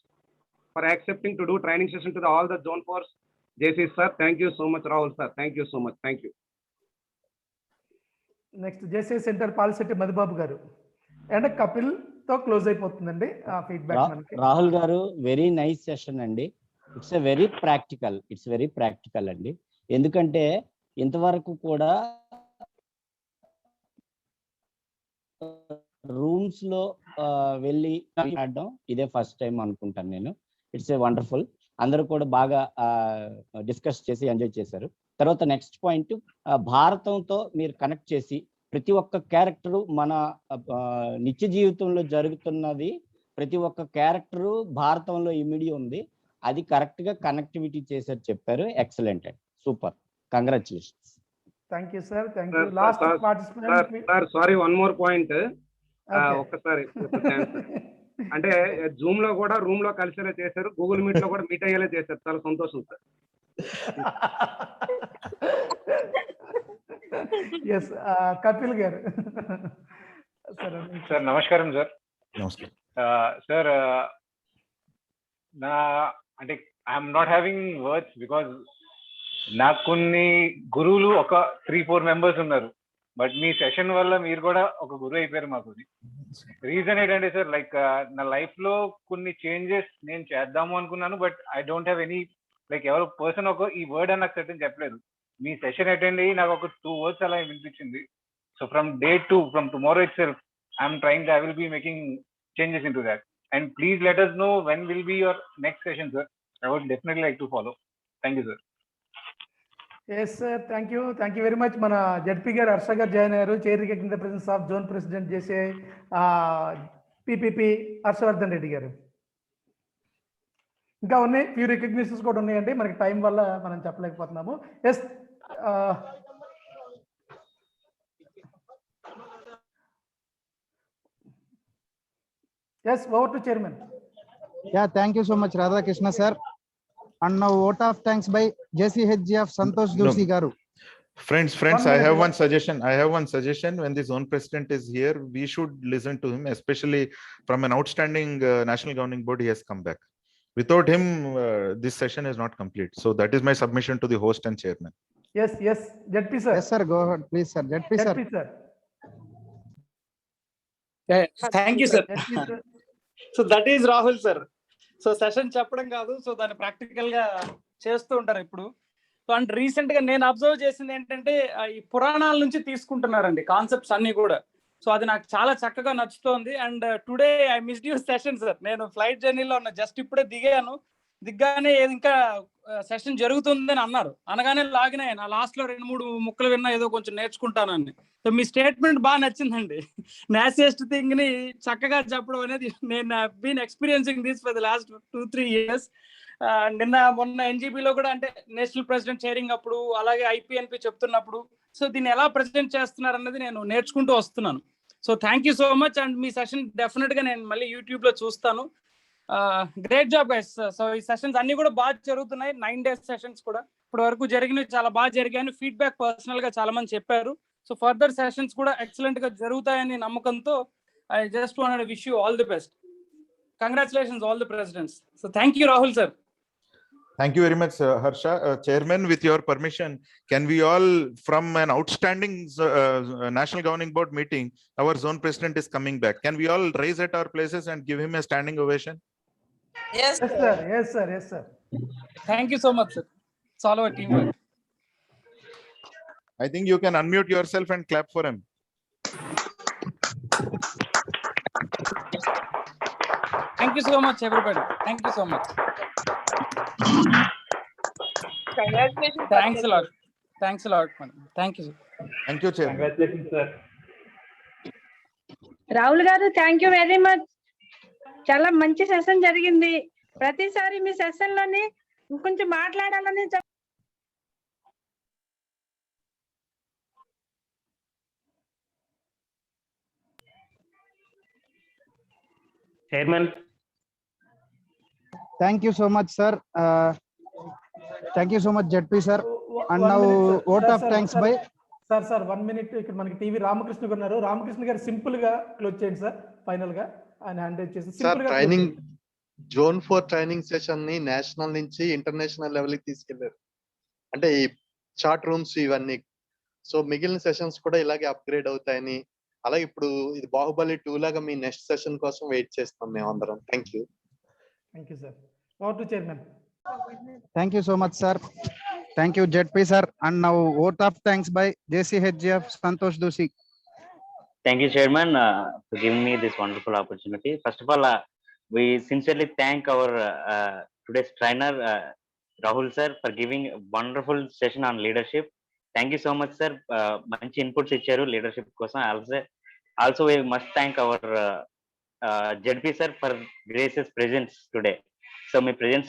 for accepting to do training session to all the zone 4 JC sir. Thank you so much Rahul sir. Thank you so much. Thank you. Next JC centre Palashetti Madhubabu గారు and Kapil తో close అయిపోతుందండి feedback మనకి. రాహుల్ గారు, very nice session అండి. It's very practical అండి. ఎందుకంటే ఇంతవరకు కూడా రూమ్స్ లో వెళ్ళి ఆడడం ఇదే ఫస్ట్ టైం అనుకుంటాను నేను. It's wonderful. అందరూ కూడా బాగా డిస్కస్ చేసి ఎంజాయ్ చేశారు. తర్వాత నెక్స్ట్ పాయింట్, భారతంతో మీరు కనెక్ట్ చేసి ప్రతి ఒక్క క్యారెక్టరు మన నిత్య జీవితంలో జరుగుతున్నది, ప్రతి ఒక్క క్యారెక్టరు భారతంలో ఇమిడి ఉంది. అది కరెక్ట్ గా కనెక్టివిటీ చేశారు, చెప్పారు. ఎక్సలెంట్ అండి, super. Congratulations. Thank you sir. Thank you. Last participant sir, sorry, one more point. ఒక్కసారి అంటే జూమ్ లో కూడా రూమ్ లో కలిసేలా చేశారు, గూగుల్ మీట్ లో కూడా మీట్ అయ్యేలా చేశారు. చాలా సంతోషం సార్. ఎస్, కపిల్ గారు. సార్ నమస్కారం సార్. నమస్కారం సార్. నా అంటే I'm not having words because నాకు కొన్ని గురువులు ఒక 3-4 మెంబర్స్ ఉన్నారు. బట్ మీ సెషన్ వల్ల మీరు కూడా ఒక గురువు అయిపోయారు మాకు. రీజన్ ఏంటంటే సార్, లైక్ నా లైఫ్ లో కొన్ని చేంజెస్ నేను చేద్దాము అనుకున్నాను. But I don't have any like ఎవరు పర్సన్ ఒక ఈ వర్డ్ అని నాకు సర్టన్ చెప్పలేదు. మీ సెషన్ అటెండ్ అయ్యి నాకు ఒక 2 words అలా వినిపించింది. So from day 2, from tomorrow it self I'm trying, I will be making changes in to that. And please let us know when will be your next session, sir. I would definitely like to follow. Thank you, sir. Yes sir, thank you. Thank you very much. మన ZP గారు హర్ష గారు join అయ్యారు. Chair recognising the presence of zone president చేసే PPP Harshavardhan Reddy గారు. ఇంకా ఉన్నాయి, few recognitions కూడా ఉన్నాయండి. మనకి టైం వల్ల మనం చెప్పలేకపోతున్నాము. Yes, over to chairman. Yeah, thank you so much, Radhakrishna sir. And now vote of thanks by JCHG of Santosh Doshi garu. Friends, I have one suggestion. When the zone president is here, we should listen to him, especially from an outstanding national governing board. He has come back. Without him, this session is not complete. So that is my submission to the host and chairman. Yes, ZP sir. Yes, sir. Go ahead, please, sir. ZP sir. Thank you sir. So that is Rahul sir. So session చెప్పడం కాదు, so దాన్ని practical గా చేస్తూ ఉంటారు ఇప్పుడు. So and recent గా నేను observe చేసింది ఏంటంటే ఈ పురాణాల నుంచి తీసుకుంటున్నారండి కాన్సెప్ట్స్ అన్ని కూడా. సో అది నాకు చాలా చక్కగా నచ్చుతోంది. And today I missed you session sir. నేను ఫ్లైట్ జర్నీలో ఉన్న, జస్ట్ ఇప్పుడే దిగ్గానే ఇంకా సెషన్ జరుగుతుందని అన్నారు, అనగానే లాగిన్ అయ్యాను. లాస్ట్ లో 2-3 ముక్కలు విన్నా, ఏదో కొంచెం నేర్చుకుంటానని. సో మీ స్టేట్మెంట్ బాగా నచ్చిందండి. నాసియస్ట్ థింగ్ ని చక్కగా చెప్పడం అనేది, నేను been experiencing this for the last 2-3 years. మొన్న ఎన్జీబీలో కూడా, అంటే నేషనల్ ప్రెసిడెంట్ చైరింగ్ అప్పుడు, అలాగే ఐపీఎన్పి చెప్తున్నప్పుడు, సో దీన్ని ఎలా ప్రెసిడెంట్ చేస్తున్నారు అన్నది నేను నేర్చుకుంటూ వస్తున్నాను. So thank you so much. And me session definite గా నేను మళ్ళీ యూట్యూబ్ లో చూస్తాను. Great job guys. సో ఈ సెషన్స్ అన్ని కూడా బాగా జరుగుతున్నాయి. 9 days సెషన్స్ కూడా ఇప్పటి వరకు జరిగినవి చాలా బాగా జరిగాయని ఫీడ్బ్యాక్ పర్సనల్ గా చాలా మంది చెప్పారు. సో ఫర్దర్ సెషన్స్ కూడా ఎక్సలెంట్ గా జరుగుతాయని నమ్మకంతో I just wanted to wish you all the best. Congratulations all the presidents. So thank you Rahul sir. Thank you very much, Harsha. Chairman, with your permission, can we all, from an outstanding National Governing Board meeting, our zone president is coming back. Can we all raise at our places and give him a standing ovation? Yes, sir. Yes, sir. Yes, sir. Thank you so much, sir. It's all our teamwork. I think you can unmute yourself and clap for him. Thank you so much, everybody. Thank you so much. Congratulations. Thanks a lot. Thanks a lot, madam. Thank you, sir. Thank you, Chair. Congratulations, sir. Rahul గారు, thank you very much. చాలా మంచి session జరిగింది. ప్రతిసారి మీ session లోని ఇంకొంచెం మాట్లాడాలని chairman. Thank you so much, sir. Thank you so much, ZP sir. And now vote of thanks by sir 1 minute. ఇక్కడ మనకి టీవీ రామకృష్ణ గారు ఉన్నారు. రామకృష్ణ గారు సింపుల్ గా క్లోజ్ చేయండి సార్. ఫైనల్ గా ఆయన హ్యాండ్ రైజ్ చేసి సింపుల్ గా ట్రైనింగ్ జోన్ 4 ట్రైనింగ్ సెషన్ ని నేషనల్ నుంచి ఇంటర్నేషనల్ లెవెల్ కి తీసుకెళ్లారు. అంటే ఈ చార్ట్ రూమ్స్ ఇవన్నీ. సో మిగిలిన సెషన్స్ కూడా ఇలాగే అప్గ్రేడ్ అవుతాయని, అలాగే ఇప్పుడు ఇది బాహుబలి 2 లాగా మీ నెక్స్ట్ సెషన్ కోసం వెయిట్ చేస్తాం మేము అందరం. Thank you. Thank you sir. Over to chairman. Thank you so much, sir. Thank you, ZP sir. And now vote of thanks by JCHG of Santosh Doshi. Thank you, Chairman, for giving me this wonderful opportunity. First of all, we sincerely thank our today's trainer, Rahul sir, for giving a wonderful session on leadership. Thank you so much, sir. Manchi inputs icharu leadership kosam. Also we must thank our ZP sir for gracious presence today. So my presence